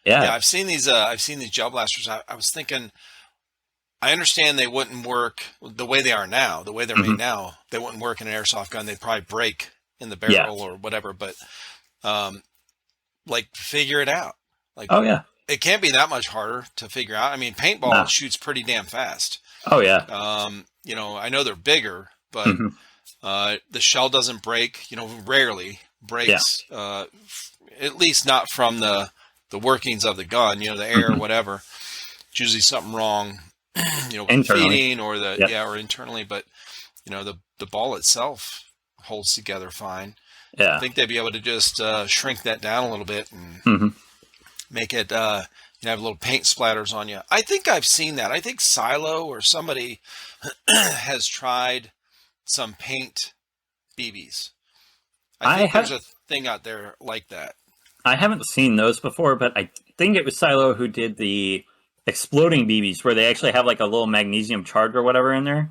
yeah, yeah. yeah. I've seen these. I've seen these gel blasters. I was thinking, I understand they wouldn't work the way they are now, the way they're made now. They wouldn't work in an airsoft gun. They'd probably break in the barrel or whatever. But like, figure it out. Like, Oh yeah. it can't be that much harder to figure out. I mean, paintball shoots pretty damn fast. Oh yeah. You know, I know they're bigger, but the shell doesn't break. You know, rarely breaks. At least not from the workings of the gun. You know, the air or whatever. It's usually something wrong. You know, feeding or or internally. But you know, the ball itself holds together fine. Yeah. I think they'd be able to just shrink that down a little bit and make it, you know, have little paint splatters on you. I think I've seen that. I think Silo or somebody has tried some paint BBs. I think there's a thing out there like that. I haven't seen those before, but I think it was Silo who did the exploding BBs where they actually have like a little magnesium charge or whatever in there.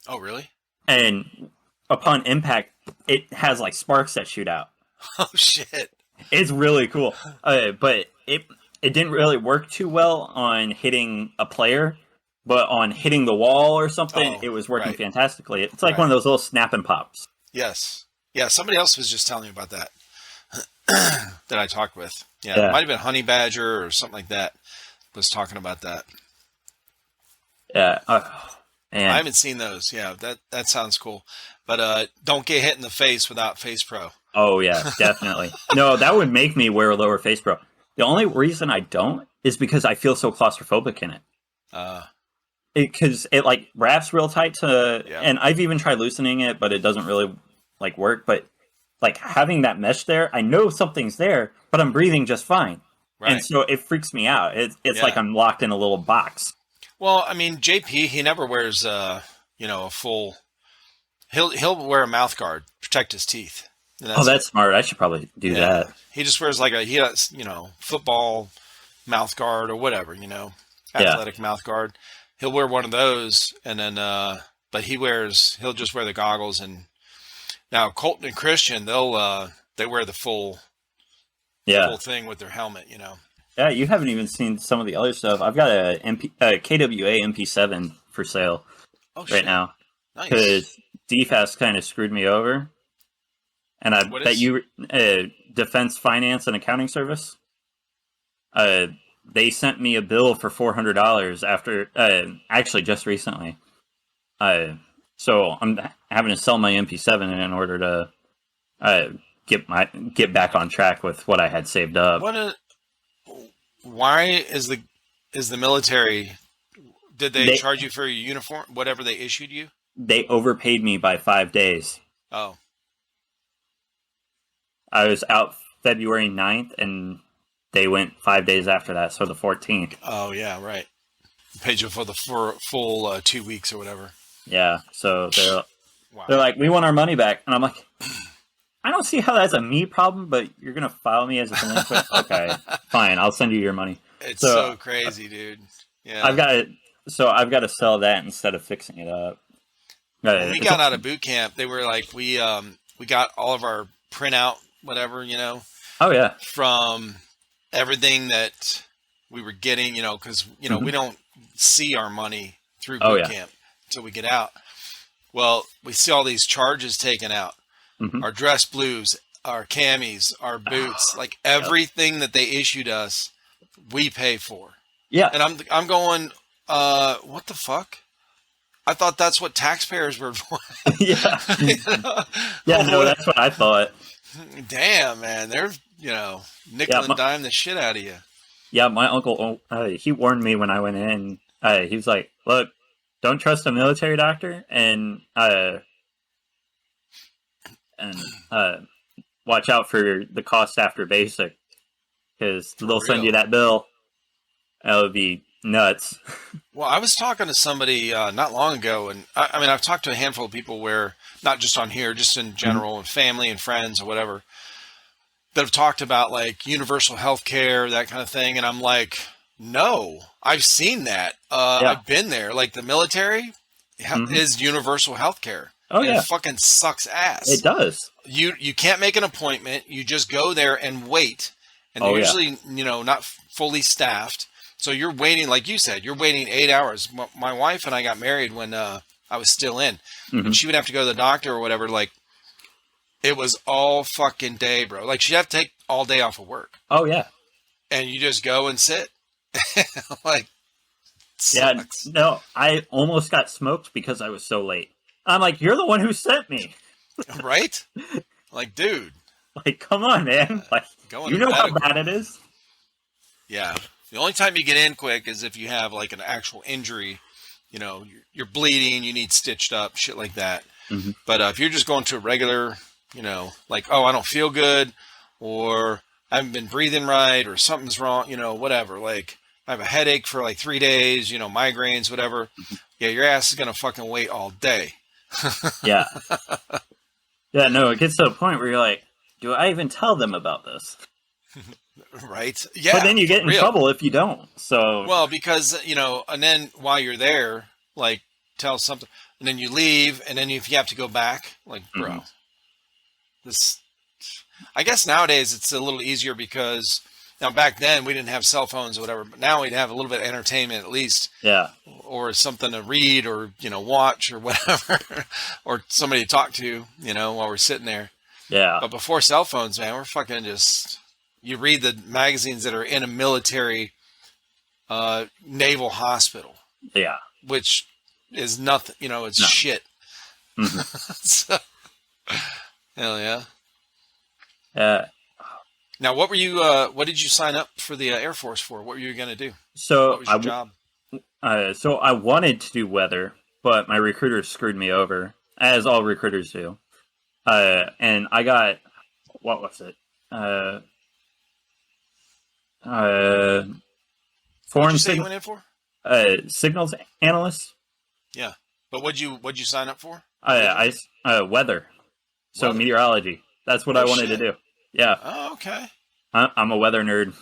Oh, really? And upon impact, it has like sparks that shoot out. Oh shit! It's really cool, but it didn't really work too well on hitting a player, but on hitting the wall or something, it was working fantastically. It's like one of those little snap and pops. Yes, yeah. Somebody else was just telling me about that that I talked with. Yeah, it might have been Honey Badger or something like that. Was talking about that. Yeah. I haven't seen those. Yeah, that sounds cool. But don't get hit in the face without Face Pro. Oh, yeah, definitely. No, that would make me wear a lower Face Pro. The only reason I don't is because I feel so claustrophobic in it. Because it like wraps real tight to, and I've even tried loosening it, but it doesn't really like work. But like having that mesh there, I know something's there, but I'm breathing just fine. Right. And so it freaks me out. It's like I'm locked in a little box. Well, I mean, JP, he never wears, you know, a full. He'll wear a mouth guard, protect his teeth. That's smart. I should probably do that. He just wears like he has, you know, football mouth guard or whatever, you know, athletic mouth guard. He'll wear one of those, and then, but he'll just wear the goggles. And now Colton and Christian, they wear the full thing with their helmet, you know. Yeah, you haven't even seen some of the other stuff. I've got a KWA MP7 for sale right now. Nice. Because DFAS kind of screwed me over. And I bet you, Defense Finance and Accounting Service, they sent me a bill for $400 after, actually just recently. So I'm having to sell my MP7 in order to get back on track with what I had saved up. Why is the military? Did they charge you for your uniform, whatever they issued you? They overpaid me by 5 days. Oh. I was out February 9th, and they went 5 days after that, so the 14th. Oh, yeah, right. Paid you for the full 2 weeks or whatever. Yeah, so they're like, we want our money back. And I'm like, I don't see how that's a me problem, but you're going to file me as a delinquent? Okay, fine, I'll send you your money. It's so crazy, dude. Yeah, I've got to sell that instead of fixing it up. When we got out of boot camp, they were like, we got all of our printout, whatever, you know. Oh, yeah. From everything that we were getting, you know, because, you know, we don't see our money through boot camp until we get out. Well, we see all these charges taken out. Our dress blues, our camis, our boots, like everything that they issued us, we pay for. Yeah. And I'm going, what the fuck? I thought that's what taxpayers were for. Yeah. Yeah, no, that's what I thought. Damn, man. They're, you know, nickel and dime the shit out of you. Yeah, my uncle, he warned me when I went in. He was like, look, don't trust a military doctor, and watch out for the cost after basic, because they'll send you that bill. That would be nuts. Well, I was talking to somebody not long ago, and I mean, I've talked to a handful of people where, not just on here, just in general, and family and friends or whatever, that have talked about like universal health care, that kind of thing. And I'm like, no, I've seen that. I've been there. Like the military is universal health care. Oh, yeah. It fucking sucks ass. It does. You can't make an appointment. You just go there and wait. And they're usually, you know, not fully staffed. So you're waiting, like you said, you're waiting 8 hours. My wife and I got married when I was still in, and she would have to go to the doctor or whatever. Like, it was all fucking day, bro. Like, she'd have to take all day off of work. Oh yeah. And you just go and sit. Like, yeah, sucks. no, I almost got smoked because I was so late. I'm like, you're the one who sent me. Right? Like, dude. Like, come on, man. Like, you know how bad it is? Yeah. The only time you get in quick is if you have, like, an actual injury. You know, you're bleeding, you need stitched up, shit like that. Mm-hmm. But if you're just going to a regular, you know, like, oh, I don't feel good, or I haven't been breathing right, or something's wrong, you know, whatever. Like, I have a headache for like 3 days, you know, migraines, whatever. Yeah, your ass is going to fucking wait all day. Yeah. Yeah, no, it gets to a point where you're like, do I even tell them about this? Right? Yeah. But then you get in trouble if you don't. So, well, because, you know, and then while you're there, like, tell something, and then you leave, and then if you have to go back, like, bro, this, I guess nowadays it's a little easier because now back then we didn't have cell phones or whatever, but now we'd have a little bit of entertainment at least. Yeah. Or something to read or, you know, watch or whatever, or somebody to talk to, you know, while we're sitting there. Yeah. But before cell phones, man, we're fucking just, you read the magazines that are in a military naval hospital. Yeah. Which is nothing, you know, it's shit. So, hell yeah. Now, what were you, what did you sign up for the Air Force for? What were you going to do? So, what was your job? So I wanted to do weather, but my recruiter screwed me over, as all recruiters do. And I got, what was it? Foreign signals. You went in for? Signals analyst. Yeah, but what'd you sign up for? Weather. So weather. Meteorology. That's what I wanted to do. Yeah. Oh, okay. I'm a weather nerd.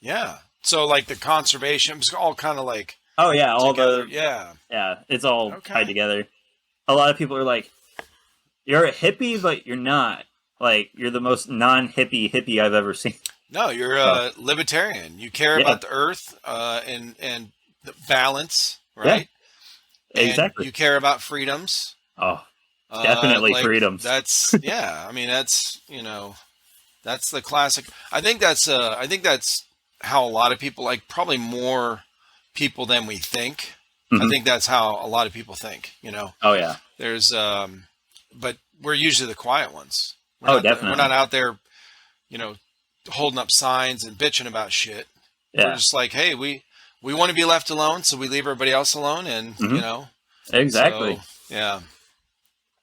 Yeah. So like the conservation, it's all kind of like. Oh yeah, all together. yeah, it's all tied together. A lot of people are like, "You're a hippie, but you're not. Like, you're the most non-hippie I've ever seen." No, you're a libertarian. You care about the earth and the balance, right? Yeah. Exactly. And you care about freedoms. Oh, definitely like, freedoms. That's I mean, that's, you know, that's the classic. I think that's how a lot of people, like, probably more people than we think. I think that's how a lot of people think, you know. Oh yeah. There's but we're usually the quiet ones. Definitely. We're not out there, you know, holding up signs and bitching about shit. Yeah. We're just like, hey, we want to be left alone, so we leave everybody else alone, and you know. Exactly. So, yeah.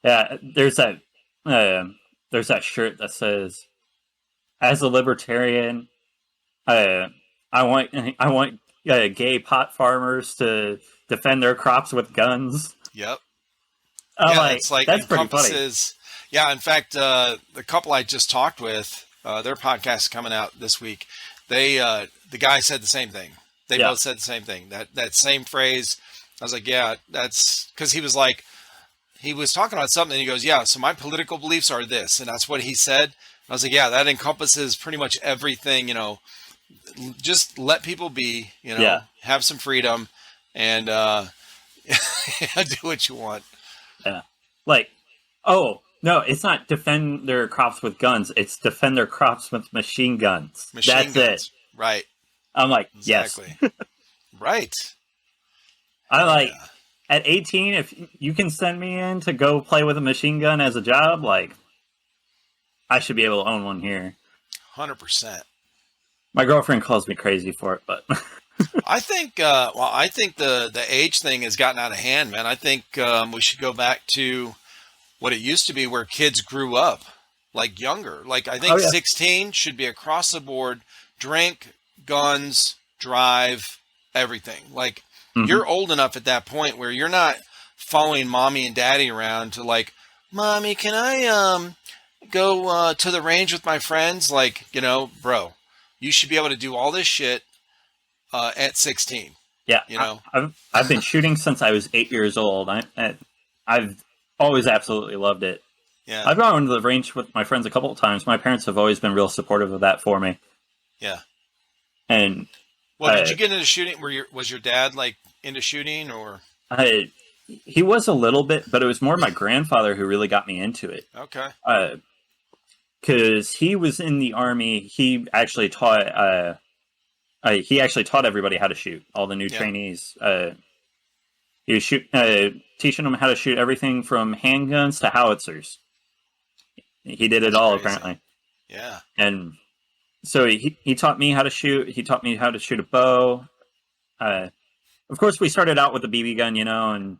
Yeah, there's that shirt that says, "As a libertarian, I want gay pot farmers to defend their crops with guns." Yep. It's like that's pretty funny. Yeah, in fact, the couple I just talked with, their podcast is coming out this week. They the guy said the same thing. They both said the same thing. That same phrase. I was like, yeah, that's because he was like, he was talking about something, and he goes, yeah, so my political beliefs are this, and that's what he said. I was like, yeah, that encompasses pretty much everything, you know. Just let people be, you know, have some freedom, and do what you want. Yeah. Like, oh, no, it's not defend their crops with guns. It's defend their crops with machine guns. That's it. Right. I'm like, exactly. Yes. Right. I like, at 18, if you can send me in to go play with a machine gun as a job, like, I should be able to own one here. 100%. My girlfriend calls me crazy for it, but I think the age thing has gotten out of hand, man. I think we should go back to what it used to be, where kids grew up, like, younger. Like, I think 16 should be across the board: drink, guns, drive, everything. Like, you're old enough at that point where you're not following mommy and daddy around to, like, mommy, can I go to the range with my friends? Like, you know, bro, you should be able to do all this shit at 16. Yeah, you know, I've been shooting since I was 8 years old. I've always absolutely loved it. Yeah, I've gone to the range with my friends a couple of times. My parents have always been real supportive of that for me. Yeah. And Well, did you get into shooting? Was your dad like into shooting or? He was a little bit, but it was more my grandfather who really got me into it. Okay. Because he was in the Army. He actually taught everybody how to shoot. All the new trainees. He was teaching them how to shoot everything from handguns to howitzers. He did it all, apparently. Yeah. And so he taught me how to shoot. He taught me how to shoot a bow. Of course, we started out with the BB gun, and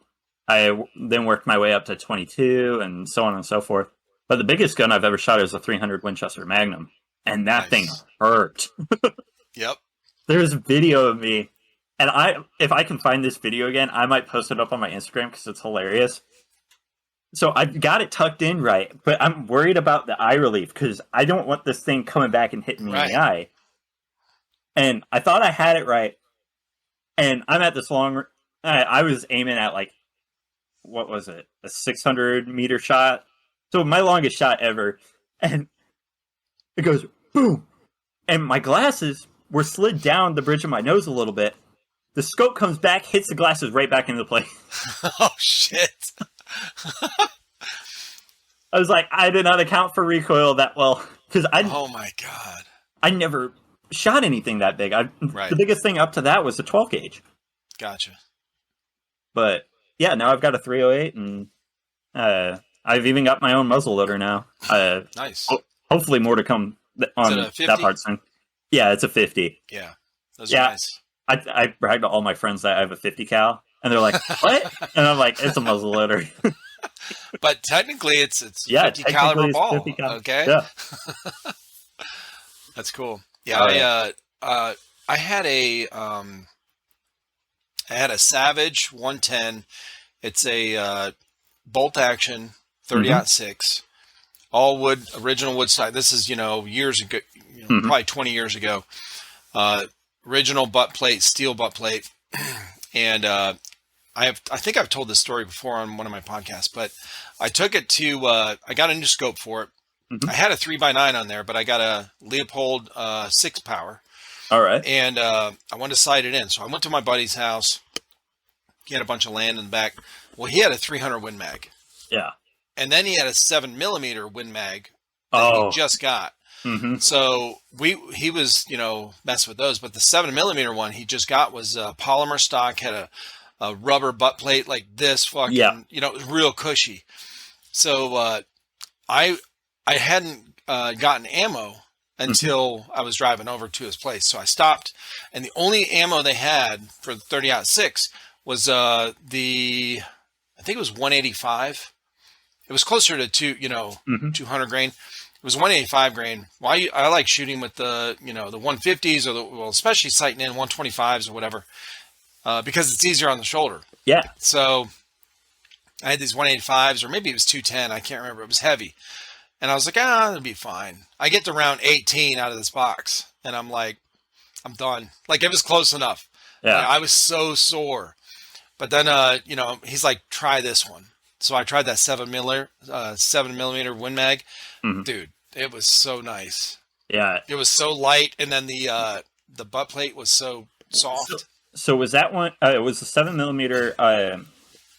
I then worked my way up to 22 and so on and so forth. But the biggest gun I've ever shot is a 300 Winchester Magnum. And that thing hurt. Yep. There's a video of me. And if I can find this video again, I might post it up on my Instagram because it's hilarious. So I've got it tucked in right, but I'm worried about the eye relief because I don't want this thing coming back and hitting me in the eye. And I thought I had it right. And I'm at this long... I was aiming at what was it? A 600-meter shot. So my longest shot ever. And it goes, boom! And my glasses were slid down the bridge of my nose a little bit. The scope comes back, hits the glasses right back into place. Oh, shit. I was like, I did not account for recoil that well. Oh, my God. I never shot anything that big. The biggest thing up to that was the 12 gauge. Gotcha. But, yeah, now I've got a 308, and I've even got my own muzzle loader now. Nice. Hopefully more to come on that part soon. Yeah, it's a 50. Yeah. Those are nice. I brag to all my friends that I have a 50 cal, and they're like, "What?" And I'm like, "It's a muzzle loader." But technically, it's 50 caliber ball. 50 okay. Yeah. That's cool. Yeah, I had a Savage 110. It's a bolt action 30-06, all wood, original wood sight. This is years ago, probably 20 years ago. Original butt plate, steel butt plate, and I think I've told this story before on one of my podcasts, but I took it to I got a new scope for it. I had a 3x9 on there, but I got a Leopold 6 power. All right. And I wanted to sight it in, so I went to my buddy's house. He had a bunch of land in the back. Well, he had a 300 Win Mag. Yeah. And then he had a 7mm Win Mag that he just got. So he was, messing with those, but the 7mm one he just got was polymer stock, had a rubber butt plate like this, fucking, it was real cushy. So I hadn't gotten ammo until I was driving over to his place. So I stopped, and the only ammo they had for the 30-06 was I think it was 185. It was closer to 200 grain. It was 185 grain. Well, I like shooting with the, the 150s or especially sighting in 125s or whatever, because it's easier on the shoulder. Yeah. So I had these 185s, or maybe it was 210. I can't remember. It was heavy. And I was like, it'll be fine. I get to round 18 out of this box, and I'm like, I'm done. Like, it was close enough. Yeah. I was so sore. But then, he's like, try this one. So I tried that 7mm Win Mag. Dude, it was so nice. Yeah. It was so light, and then the butt plate was so soft. So was that one, it was a 7mm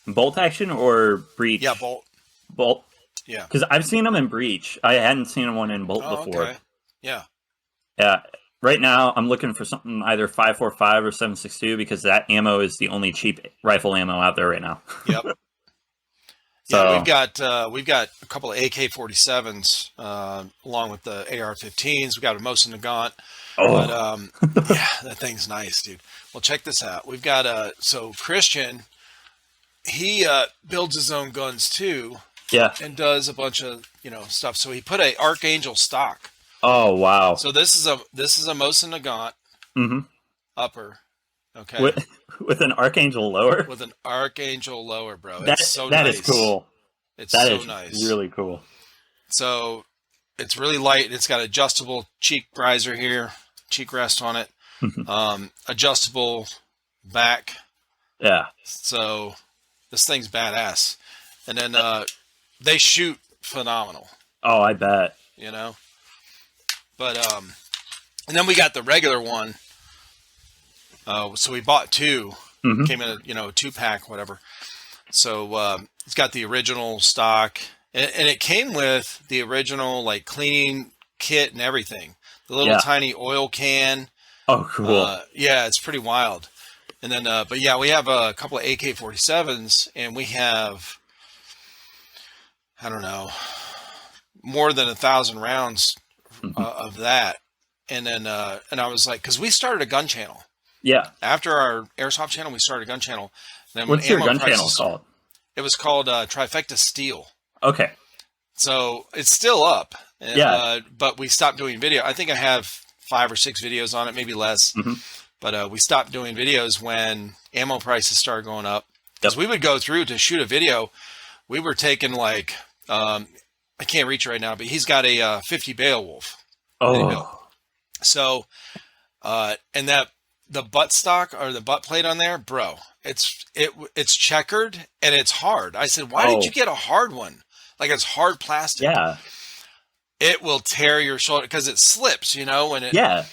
bolt action or breech? Yeah, bolt. Bolt? Yeah. Because I've seen them in breech. I hadn't seen one in bolt before. Okay. Yeah. Yeah. Right now, I'm looking for something either 5.45 or 7.62 because that ammo is the only cheap rifle ammo out there right now. Yep. So yeah, we've got a couple of AK-47s along with the AR-15s. We got a Mosin Nagant. But yeah, that thing's nice, dude. Well, check this out. We've got so Christian, he builds his own guns too. Yeah. And does a bunch of stuff. So he put a Archangel stock. Oh wow! So this is a Mosin Nagant upper. Okay. With an Archangel lower? With an Archangel lower, bro. It's so nice. That is cool. It's so nice. Really cool. So it's really light. It's got adjustable cheek riser here, cheek rest on it, adjustable back. Yeah. So this thing's badass. And then they shoot phenomenal. Oh, I bet. But and then we got the regular one. So we bought two. Mm-hmm. Came in a 2-pack, whatever. So it's got the original stock, and it came with the original like cleaning kit and everything. The little Yeah. tiny oil can. Oh, cool. Yeah, it's pretty wild. And then, but yeah, we have a couple of AK-47s, and we have, I don't know, more than 1,000 rounds Mm-hmm. of that. And then, and I was like, because we started a gun channel. Yeah. After our Airsoft channel, we started a gun channel. Then What's your gun channel called? It was called Trifecta Steel. Okay. So it's still up. Yeah. But we stopped doing video. I think I have 5 or 6 videos on it, maybe less. Mm-hmm. But we stopped doing videos when ammo prices started going up. Because Yep. we would go through to shoot a video. We were taking like, I can't reach right now, but he's got a 50 Beowulf. Oh. So, and that the butt stock or the butt plate on there, bro, it's checkered and it's hard. I said, why did you get a hard one? Like it's hard plastic. Yeah. It will tear your shoulder because it slips, when it. Yeah.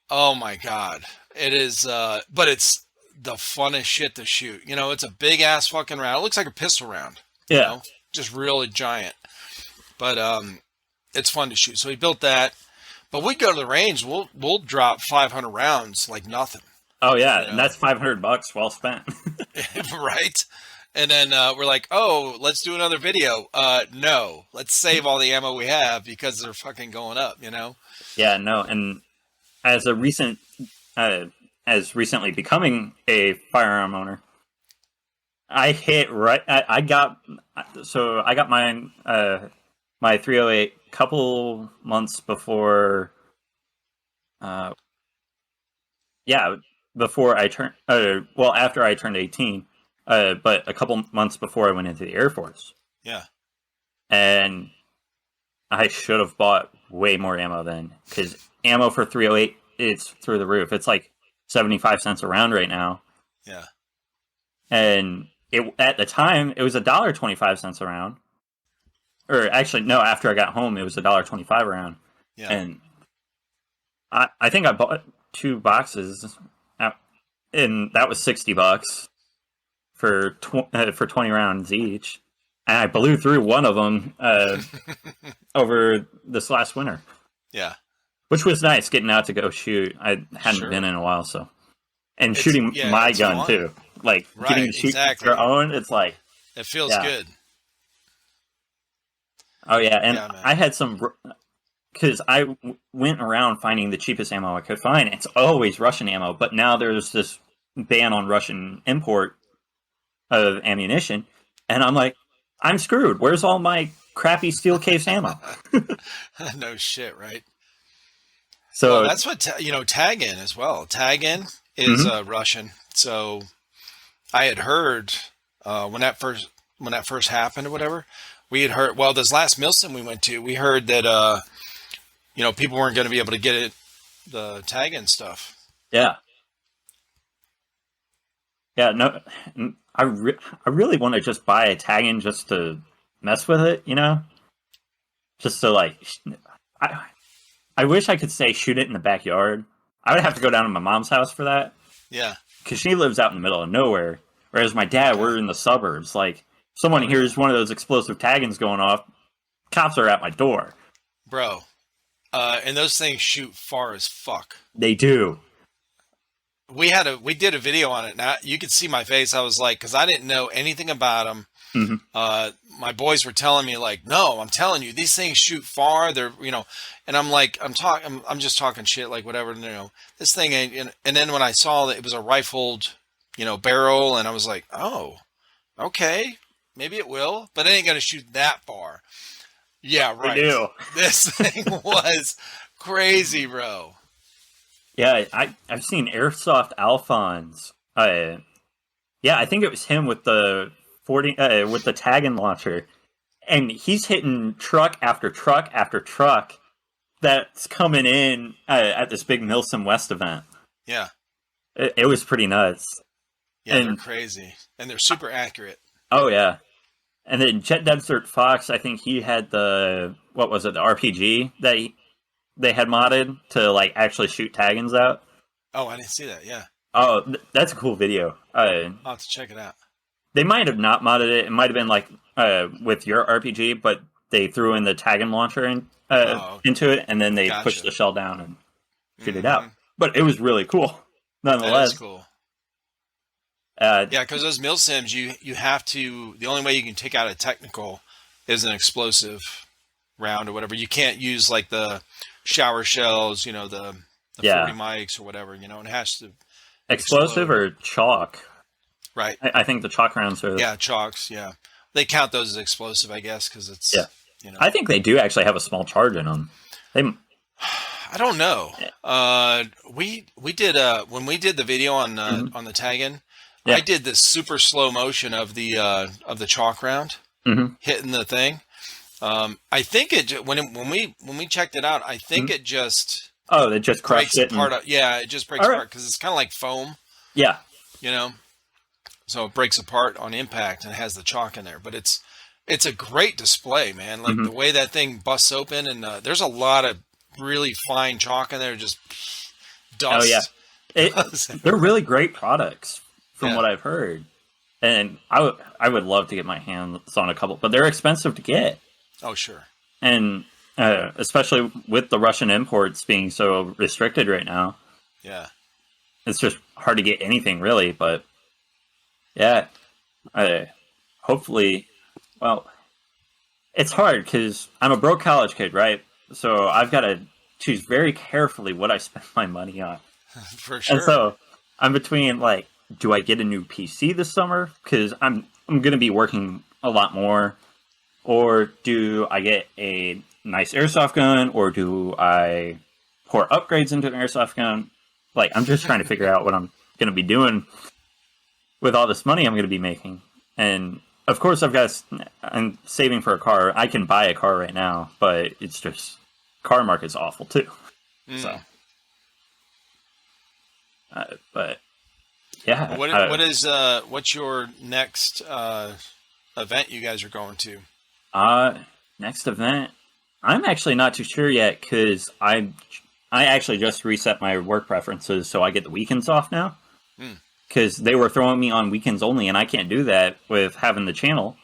Oh my God. It is, but it's the funnest shit to shoot. It's a big ass fucking round. It looks like a pistol round. Yeah. Just really giant. But it's fun to shoot. So we built that. But we go to the range, we'll drop 500 rounds like nothing. Oh yeah, and that's $500 well spent. Right? And then we're like, oh, let's do another video. No, let's save all the ammo we have because they're fucking going up, Yeah, no, and as a as recently becoming a firearm owner, I hit right. I got mine, my 308 couple months before. Before I turned. After I turned 18, but a couple months before I went into the Air Force. Yeah. And I should have bought way more ammo then, because ammo for 308 is through the roof. It's like 75 cents a round right now. Yeah. And at the time it was $1.25 a round. Or actually, no. After I got home, it was $1.25 a round. Yeah. And I think I bought 2 boxes, and that was $60 for 20 rounds each. And I blew through one of them over this last winter. Yeah. Which was nice, getting out to go shoot. I hadn't been in a while, so. And shooting my gun, fun. too. Like, getting to shoot your own, it's like... It feels good. Oh, yeah, and I had some... Because I went around finding the cheapest ammo I could find. It's always Russian ammo, but now there's this ban on Russian import of ammunition. And I'm like, I'm screwed. Where's all my crappy steel case ammo? No shit, right? So that's what Tag-In as well. Tag-In is Russian. So I had heard when that first happened or whatever, we had heard. Well, this last Milsim we went to, we heard that people weren't going to be able to get it, the Tag-In stuff. Yeah. Yeah. No, I really want to just buy a Tag-In just to mess with it. Just to like. I wish I could say shoot it in the backyard. I would have to go down to my mom's house for that. Yeah. Because she lives out in the middle of nowhere. Whereas my dad, we're in the suburbs. Like, someone hears one of those explosive Tag-Ins going off, cops are at my door. Bro. And those things shoot far as fuck. They do. We did a video on it. Now you could see my face. I was like, because I didn't know anything about them. Mm-hmm. My boys were telling me like, no, I'm telling you, these things shoot far. They're, and I'm like, I'm just talking shit, like whatever, this thing ain't. And then when I saw that it was a rifled, barrel, and I was like, oh, okay, maybe it will, but it ain't gonna shoot that far. Yeah, right. They do. This thing was crazy, bro. Yeah, I've seen Airsoft Alphonse. I think it was him with the with the Tag-In launcher, and he's hitting truck after truck after truck that's coming in at this big Milsim West event. Yeah, it was pretty nuts. Yeah, they're crazy, and they're super accurate. Oh yeah, and then Jet Desert Fox, I think he had the RPG that they had modded to like actually shoot Tag-Ins out. Oh, I didn't see that. Yeah. Oh, that's a cool video. I'll have to check it out. They might have not modded it. It might have been like with your RPG, but they threw in the tag-in launcher Oh, into it, and then they pushed gotcha. the shell down and shoot it out. Hmm. But it was really cool, That is nonetheless. cool. Uh, Yeah, because those mil sims, you have to. The only way you can take out a technical is an explosive round or whatever. You can't use like the shower shells, the 40 yeah, mics or whatever. It has to explosive explode. or chalk. Right. I think the chalk rounds are. Yeah, chalks. Yeah, they count those as explosive, I guess, because Yeah, it's you know. I think they do actually have a small charge in them. They, I don't know. We did when we did the video mhm. on the tag-in, I Yeah. did this super slow motion of the chalk round Hmm. hitting the thing. I think when we checked it out, I think Hmm. it just Oh, they just crushed breaks it. And, apart. Yeah, it just breaks all right. apart because it's kind of like foam, Yeah. you know. So it breaks apart on impact and has the chalk in there. But it's a great display, man. Like the Hmm. way that thing busts open, and there's a lot of really fine chalk in there, just Oh yeah. dust. They're really great products from Yeah. what I've heard, and I would love to get my hands on a couple, but they're expensive to get, Oh, sure. and especially with the Russian imports being so restricted right now, Yeah. it's just hard to get anything really. But yeah, hopefully, well, it's hard because I'm a broke college kid, right? So I've got to choose very carefully what I spend my money on. For And sure. so I'm between like, do I get a new PC this summer? Because I'm going to be working a lot more, or do I get a nice airsoft gun, or do I pour upgrades into an airsoft gun? Like, I'm just trying to figure out what I'm going to be doing with all this money I'm going to be making. And of course, I'm saving for a car. I can buy a car right now, but it's just car market's awful too. So, Mm. but yeah, What's your next event you guys are going to? next event, I'm actually not too sure yet because I actually just reset my work preferences so I get the weekends off now Mm. because they were throwing me on weekends only, and I can't do that with having the channel.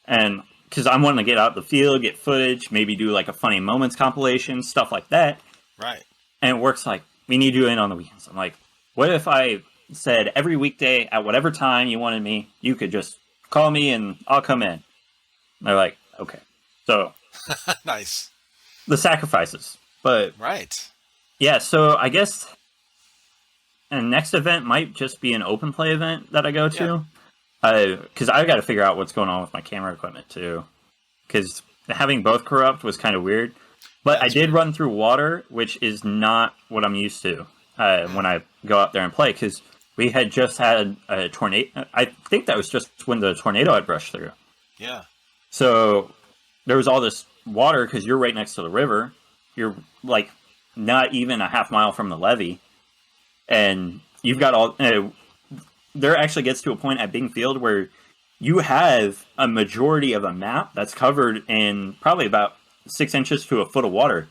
And because I'm wanting to get out the field, get footage, maybe do like a funny moments compilation, stuff like that. Right. And it works like, we need you in on the weekends. I'm like, what if I said every weekday at whatever time you wanted me, you could just call me and I'll come in. And they're like, okay. So Nice. the sacrifices. But Right. yeah, so I guess the next event might just be an open play event that I go Yeah. to. Because I got to figure out what's going on with my camera equipment too. Because having both corrupt was kind of weird. But I That's did weird. run through water, which is not what I'm used to when I go out there and play. Because we had just had a tornado. I think that was just when the tornado had brushed through. Yeah. So there was all this water because you're right next to the river. You're like not even a half mile from the levee. And you've got all. There actually gets to a point at Bing Field where you have a majority of a map that's covered in probably about 6 inches to a foot of water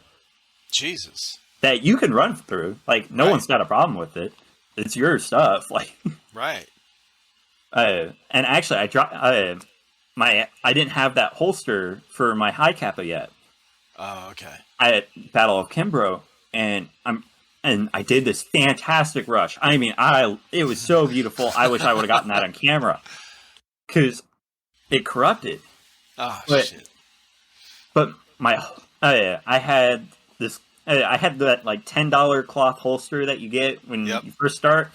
Jesus. that you can run through. Like, no Right. one's got a problem with it. It's your stuff. Like, Right. and actually, I didn't have that holster for my high kappa yet. Oh, okay. I at Battle of Kimbrough, and I did this fantastic rush. I mean, it was so beautiful. I wish I would have gotten that on camera because it corrupted. Oh, But shit. but I had this. I had that like $10 cloth holster that you get when Yep. you first start.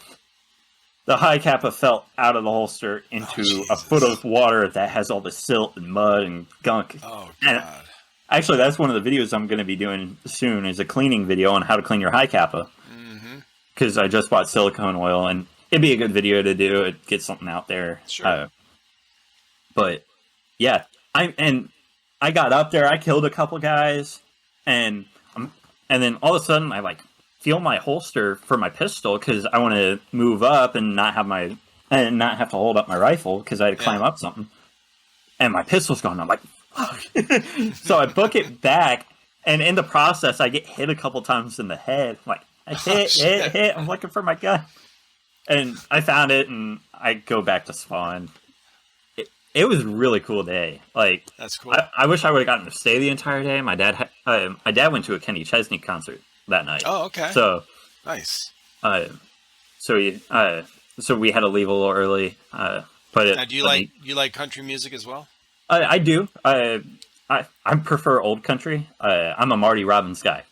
The high kappa fell out of the holster into a foot Jesus. of water that has all the silt and mud and gunk. Oh, And God. actually, that's one of the videos I'm going to be doing soon is a cleaning video on how to clean your high kappa. Mm-hmm. Because I just bought silicone oil, and it'd be a good video to do. It get something out there. Sure. But yeah, I got up there. I killed a couple guys, and then all of a sudden I like feel my holster for my pistol because I want to move up and not have to hold up my rifle because I had to climb up something. And my pistol's gone. I'm like, fuck. So I book it back, and in the process, I get hit a couple times in the head. I'm like, I hit. I'm looking for my gun. And I found it, and I go back to Spawn. It was a really cool day. Like, That's cool. I wish I would have gotten to stay the entire day. My dad went to a Kenny Chesney concert that night. Oh, okay. So, Nice. uh, so we had to leave a little early. Now, do you like country music as well? I do. I prefer old country. I'm a Marty Robbins guy.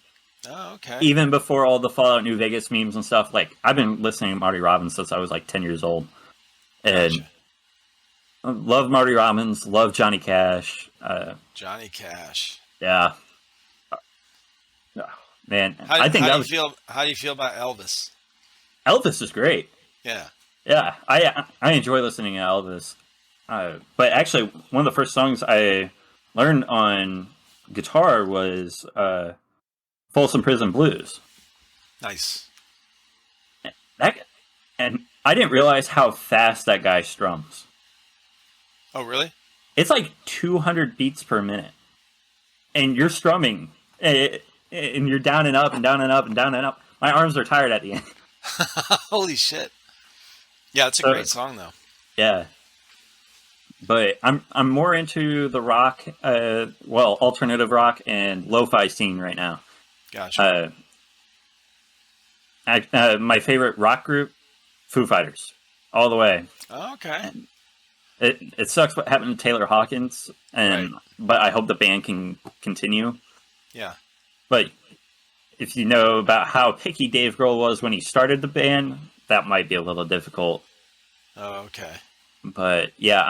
Oh, okay. Even before all the Fallout New Vegas memes and stuff, like I've been listening to Marty Robbins since I was like 10 years old, and Gotcha. love Marty Robbins, love Johnny Cash. Johnny Cash. Yeah, oh, man, How do you feel? How do you feel about Elvis? Elvis is great. Yeah. Yeah, I enjoy listening to Elvis. But actually, one of the first songs I learned on guitar was Folsom Prison Blues. Nice. That, and I didn't realize how fast that guy strums. Oh, really? It's like 200 beats per minute, and you're strumming, and you're down and up and down and up and down and up. My arms are tired at the end. Holy shit. Yeah, it's a great song though. Yeah. But I'm more into the rock, alternative rock and lo-fi scene right now. Gotcha. My favorite rock group, Foo Fighters, all the way. Oh, okay. It sucks what happened to Taylor Hawkins, but I hope the band can continue. Yeah. But if you know about how picky Dave Grohl was when he started the band, that might be a little difficult. Oh, okay. But yeah,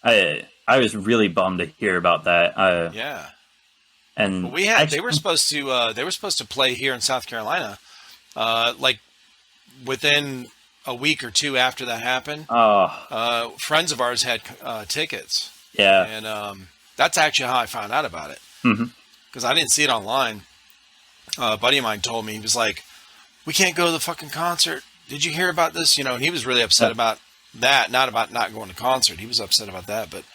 I was really bummed to hear about that. Yeah. And well, they were supposed to play here in South Carolina, like within a week or two after that happened. Friends of ours had tickets. Yeah. And that's actually how I found out about it. Mm-hmm. Because I didn't see it online. A buddy of mine told me, he was like, "We can't go to the fucking concert. Did you hear about this?" You know, and he was really upset about that, not about not going to concert. He was upset about that, but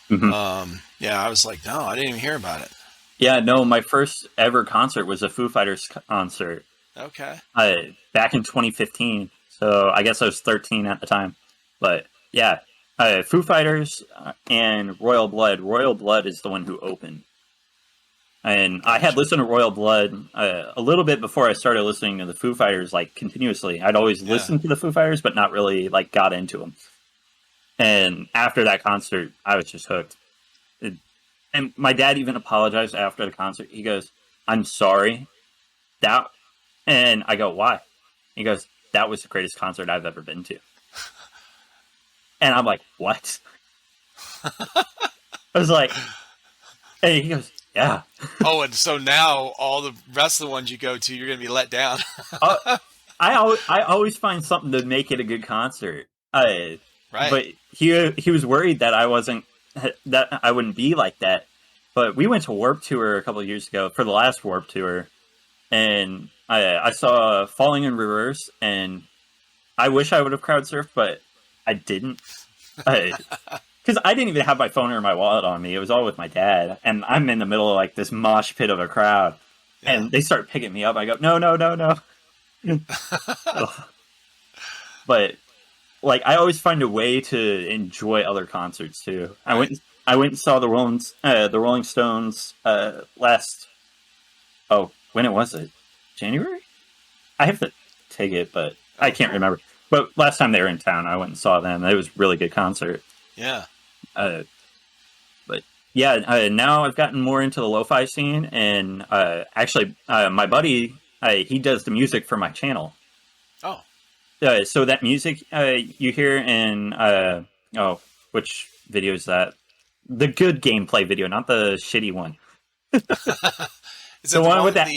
yeah, I was like, no, I didn't even hear about it. Yeah, no, my first ever concert was a Foo Fighters concert. Okay. Back in 2015. So I guess I was 13 at the time. But yeah, Foo Fighters and Royal Blood. Royal Blood is the one who opened. And I had listened to Royal Blood a little bit before I started listening to the Foo Fighters, like, continuously. I'd always listened to the Foo Fighters, but not really, like, got into them. And after that concert, I was just hooked. And my dad even apologized after the concert. He goes, "I'm sorry." And I go, "Why?" He goes, "That was the greatest concert I've ever been to." And I'm like, "What?" I was like, and he goes, "Yeah." Oh, and so now all the rest of the ones you go to, you're going to be let down. I always find something to make it a good concert. Right. But he was worried that I wouldn't be like that. But we went to Warped Tour a couple of years ago for the last Warped Tour, and I saw Falling in Reverse, and I wish I would have crowd surfed, but I didn't. Because I didn't even have my phone or my wallet on me. It was all with my dad. And I'm in the middle of like this mosh pit of a crowd. Yeah. And they start picking me up. I go, no. But like, I always find a way to enjoy other concerts too. Right. I went and saw the Rolling Stones when was it? January? I have to take it, but I can't remember. But last time they were in town, I went and saw them. It was a really good concert. Yeah. But yeah, now I've gotten more into the lo-fi scene, and actually, my buddy, he does the music for my channel. Oh. So that music you hear in which video is that? The good gameplay video, not the shitty one. Is it the one with that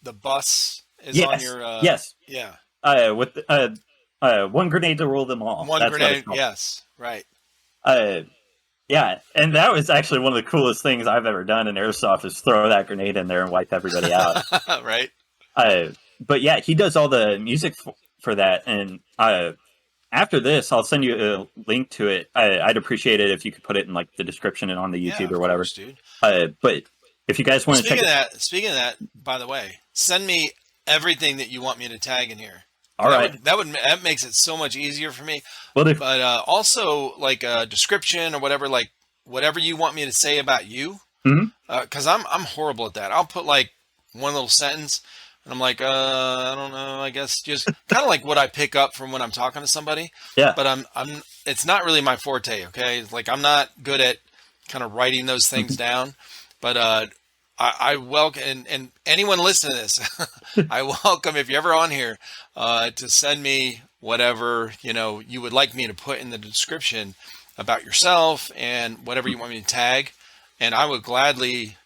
the bus is on your? Yes. Yeah. With one grenade to rule them all. One grenade. Yes. Right. Yeah, and that was actually one of the coolest things I've ever done in Airsoft, is throw that grenade in there and wipe everybody out. Right. But yeah, he does all the music for that, and after this, I'll send you a link to it. I'd appreciate it if you could put it in like the description and on the YouTube or whatever. Course, dude. But if you guys want to Speaking of that, by the way, send me everything that you want me to tag in here. All right. That makes it so much easier for me. Well, if, But also like a description or whatever, like whatever you want me to say about you, Mhm. because I'm horrible at that. I'll put like one little sentence, and I'm like, I don't know. I guess just kind of like what I pick up from when I'm talking to somebody. yeah. But I'm. It's not really my forte. Okay, like I'm not good at kind of writing those things down. But I welcome and anyone listening to this, I welcome if you're ever on here to send me whatever you would like me to put in the description about yourself and whatever you want me to tag, and I would gladly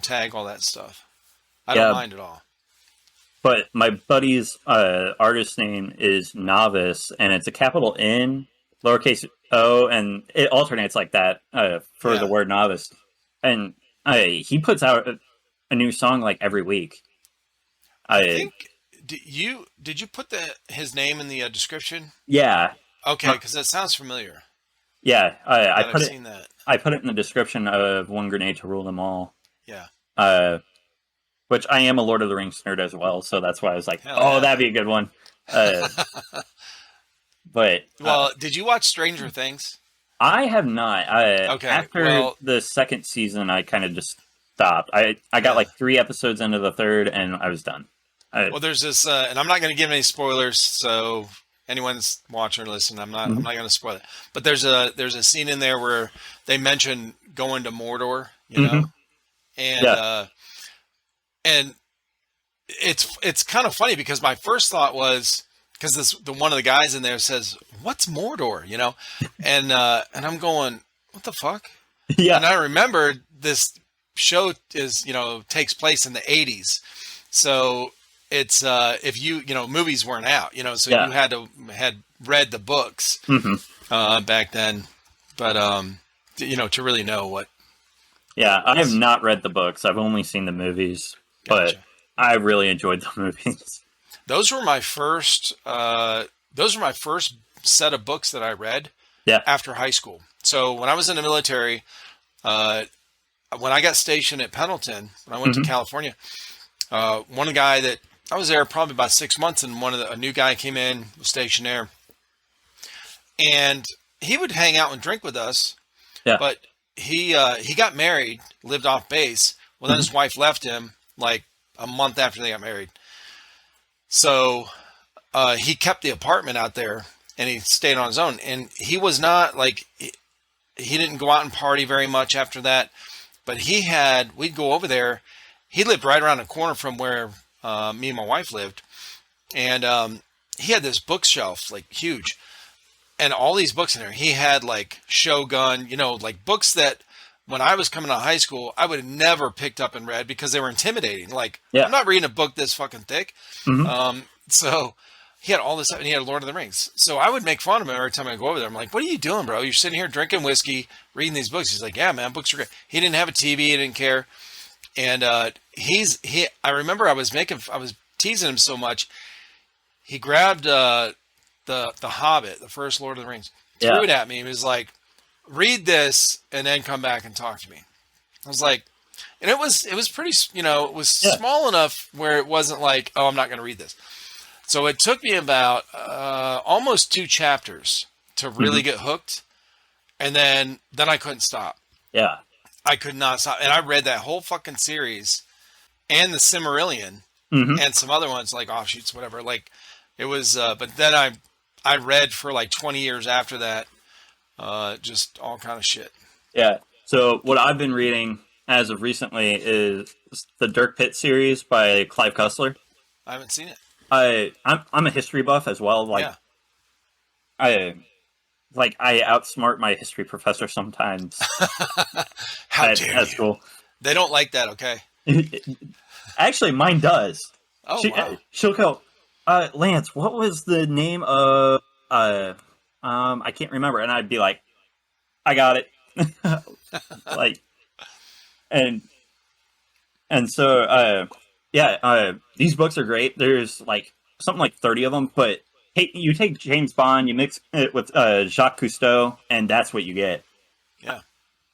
tag all that stuff. I don't Yeah. mind at all. But my buddy's artist name is NoViCe, and it's a capital N, lowercase o, and it alternates like that for the word novice. And he puts out a new song like every week. I think did you put his name in the description? Yeah. Okay, because that sounds familiar. Yeah, I put I've it. seen that. I put it in the description of One Grenade to Rule Them All. Yeah. Which I am a Lord of the Rings nerd as well, so that's why I was like, Hell oh, yeah. that'd be a good one. But well, did you watch Stranger Things? I have not. Okay. After the second season, I kind of just stopped. I got like 3 episodes into the third, and I was done. Well, there's this, and I'm not going to give any spoilers, so anyone's watching or listening, I'm not going to spoil it. But there's a scene in there where they mention going to Mordor, know, and it's kind of funny because my first thought was because one of the guys in there says, "What's Mordor?" and I'm going, "What the fuck?" Yeah. And I remembered this show takes place in the 80s, so it's if movies weren't out, so you had read the books back then, but to really know what. Yeah, I have not read the books. I've only seen the movies, but I really enjoyed the movies. Those were my first. Those were my first set of books that I read. Yeah. After high school. So when I was in the military, when I got stationed at Pendleton, when I went to California, one guy that I was there probably about 6 months, and a new guy came in, was stationed there, and he would hang out and drink with us. Yeah. But he got married, lived off base. Well, then his wife left him like a month after they got married. So he kept the apartment out there, and he stayed on his own. And he was not like he didn't go out and party very much after that. But we'd go over there. He lived right around the corner from where me and my wife lived, and he had this bookshelf like huge. And all these books in there, he had like Shogun, like books that when I was coming out of high school, I would have never picked up and read because they were intimidating. Like, I'm not reading a book this fucking thick. So he had all this stuff, and he had Lord of the Rings. So I would make fun of him every time I go over there. I'm like, what are you doing, bro? You're sitting here drinking whiskey, reading these books. He's like, yeah, man, books are great. He didn't have a TV. He didn't care. And I remember I was teasing him so much. He grabbed the Hobbit, the first Lord of the Rings, threw it at me. He was like, read this and then come back and talk to me. I was like, and it was pretty, it was small enough where it wasn't like, oh, I'm not going to read this. So it took me about almost 2 chapters to really get hooked. And then I couldn't stop. Yeah. I could not stop. And I read that whole fucking series and the Silmarillion and some other ones like offshoots, whatever. Like it was, but then I read for like 20 years after that, just all kind of shit. Yeah. So what I've been reading as of recently is the Dirk Pitt series by Clive Cussler. I haven't seen it. I'm a history buff as well. Like, I outsmart my history professor sometimes. How dare you? At school. They don't like that, okay? Actually, mine does. Oh, wow. She'll go, Lance, what was the name of, I can't remember. And I'd be like, I got it. Like, and so, these books are great. There's like something like 30 of them, but hey, you take James Bond, you mix it with Jacques Cousteau, and that's what you get. Yeah.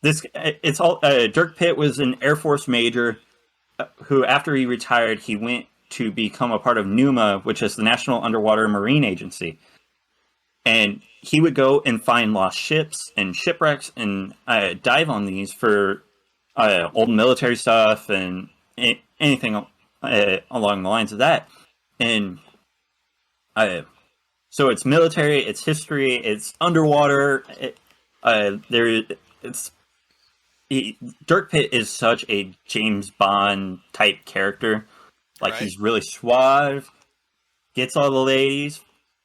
Dirk Pitt was an Air Force major who, after he retired, he went to become a part of NUMA, which is the National Underwater Marine Agency. And he would go and find lost ships and shipwrecks and dive on these for old military stuff and anything along the lines of that. And so it's military, it's history, it's underwater. Dirk Pitt is such a James Bond type character. Like, he's really suave, gets all the ladies,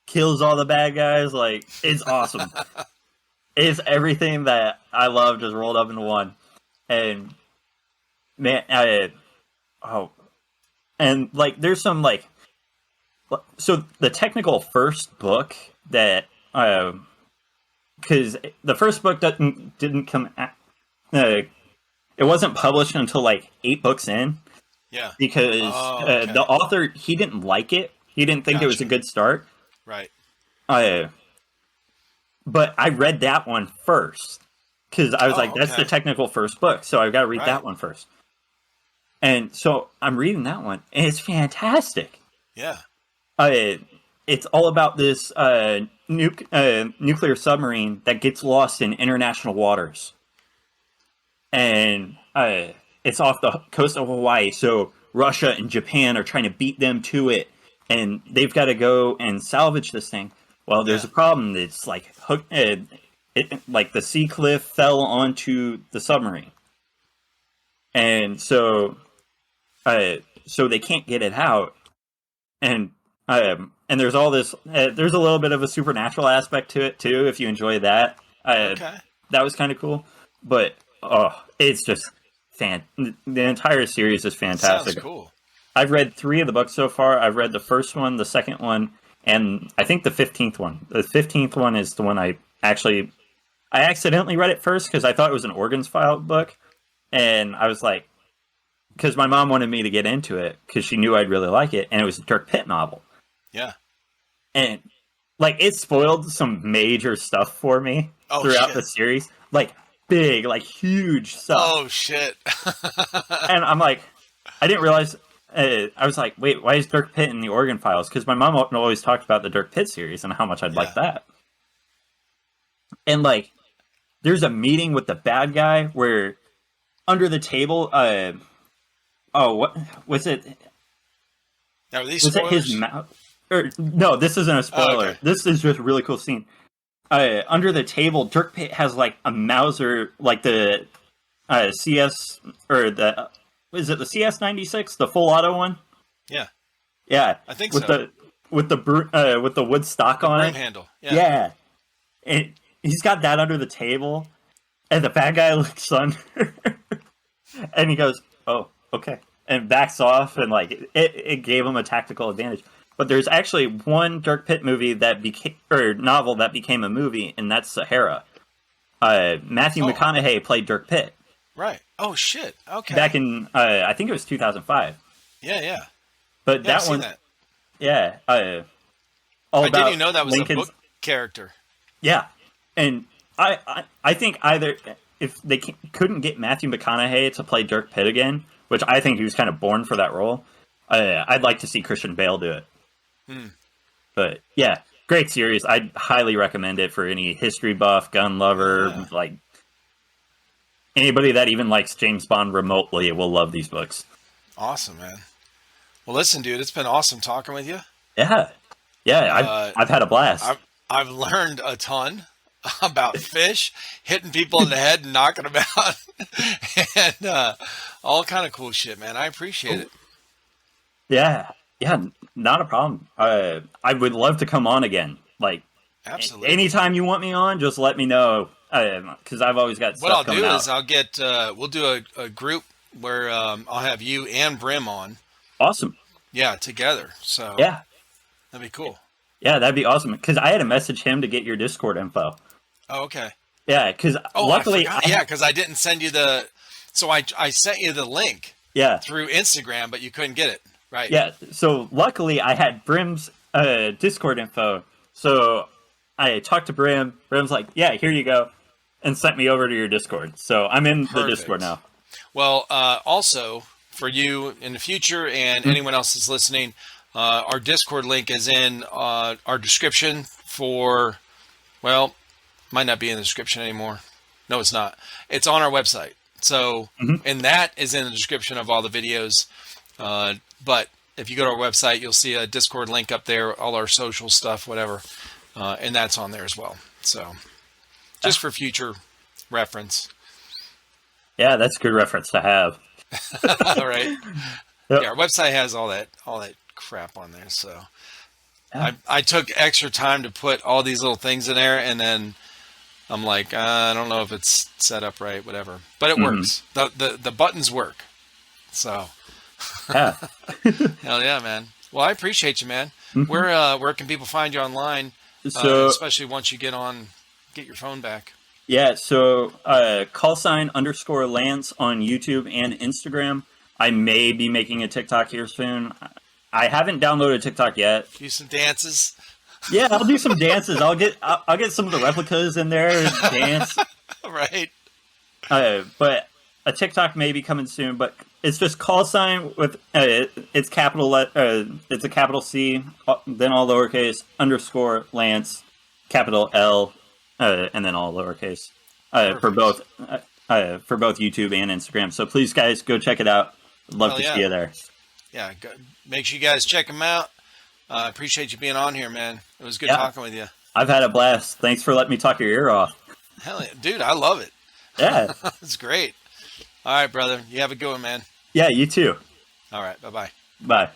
kills all the bad guys. Like, it's awesome. It's everything that I love just rolled up into one. And man, and like, there's some like, so the technical first book that, because the first book didn't come out, it wasn't published until like 8 books in. Yeah. Because the author, he didn't like it. He didn't think it was a good start. Right. But I read that one first. Because I was like, that's the technical first book. So I've got to read that one first. And so I'm reading that one. And it's fantastic. Yeah. It's all about this nuclear submarine that gets lost in international waters. And it's off the coast of Hawaii. So Russia and Japan are trying to beat them to it. And they've got to go and salvage this thing. Well, there's a problem. It's like like the sea cliff fell onto the submarine. And so they can't get it out. And there's all this, there's a little bit of a supernatural aspect to it too, if you enjoy that. That was kind of cool. But, it's just the entire series is fantastic. Sounds cool. I've read 3 of the books so far. I've read the first one, the second one, and I think the 15th one. The 15th one is the one I accidentally read it first because I thought it was an organs file book. And I was like, because my mom wanted me to get into it because she knew I'd really like it. And it was a Dirk Pitt novel. Yeah. And like, it spoiled some major stuff for me throughout the series. Like, big, like huge stuff. Oh, shit. And I'm like, I didn't realize... I was like, wait, why is Dirk Pitt in the Organ Files? Because my mom always talked about the Dirk Pitt series and how much I'd like that. And, like, there's a meeting with the bad guy where under the table, what was it? Now, are these was spoilers? it his mouth? No, this isn't a spoiler. Oh, okay. This is just a really cool scene. Under the table, Dirk Pitt has, like, a Mauser, like the CS, or the... Is it the CS96, the full auto one? Yeah. Yeah. I think so. With the wood stock on it. Handle. Yeah. And he's got that under the table, and the bad guy looks under, and he goes, "Oh, okay," and backs off, and like it gave him a tactical advantage. But there's actually one Dirk Pitt movie that novel that became a movie, and that's Sahara. Matthew McConaughey played Dirk Pitt. Right. Oh, shit. Okay. Back in, I think it was 2005. Yeah. But yeah, that one, that. Yeah. I didn't even know that was Lincoln's... a book character. Yeah. And I think either, if they couldn't get Matthew McConaughey to play Dirk Pitt again, which I think he was kind of born for that role, I'd like to see Christian Bale do it. But, yeah, great series. I'd highly recommend it for any history buff, gun lover, like... Anybody that even likes James Bond remotely will love these books. Awesome, man. Well, listen, dude, it's been awesome talking with you. Yeah. I've had a blast. I've learned a ton about fish, hitting people in the head and knocking them out, and all kind of cool shit, man. I appreciate it. Yeah, not a problem. I would love to come on again. Like, absolutely. Anytime you want me on, just let me know. Because I've always got stuff coming out. What I'll do is we'll do a group where I'll have you and Brim on. Awesome. Yeah, together. So yeah, that'd be cool. Yeah, that'd be awesome. Because I had to message him to get your Discord info. Oh, okay. Yeah, because luckily, because I didn't send you so I sent you the link. Yeah. Through Instagram, but you couldn't get it. Right. Yeah. So luckily, I had Brim's Discord info. So I talked to Brim. Brim's like, "Yeah, here you go." And sent me over to your Discord. So I'm in the Discord now. Well, also, for you in the future and anyone else that's listening, our Discord link is in our description for, well, might not be in the description anymore. No, it's not. It's on our website. So, and that is in the description of all the videos. But if you go to our website, you'll see a Discord link up there, all our social stuff, whatever. And that's on there as well. So just for future reference. Yeah, that's a good reference to have. All right. Yep. Yeah, our website has all that crap on there. So I took extra time to put all these little things in there, and then I'm like, I don't know if it's set up right, whatever. But it works. The buttons work. So yeah. Hell yeah, man. Well, I appreciate you, man. Where can people find you online? Especially once you get your phone back. Yeah, so Callsign _Lance on YouTube and Instagram. I may be making a TikTok here soon. I haven't downloaded TikTok yet. Do some dances. Yeah, I'll do some dances. I'll get some of the replicas in there and dance. Right. But a TikTok may be coming soon. But it's just Callsign with it's it's a capital C, then all lowercase _Lance, capital L. And then all lowercase for both YouTube and Instagram. So please, guys, go check it out. Love to see you there. Yeah, make sure you guys check them out. I appreciate you being on here, man. It was good talking with you. I've had a blast. Thanks for letting me talk your ear off. Hell yeah, dude, I love it. Yeah, it's great. All right, brother. You have a good one, man. Yeah, you too. All right, bye-bye. Bye.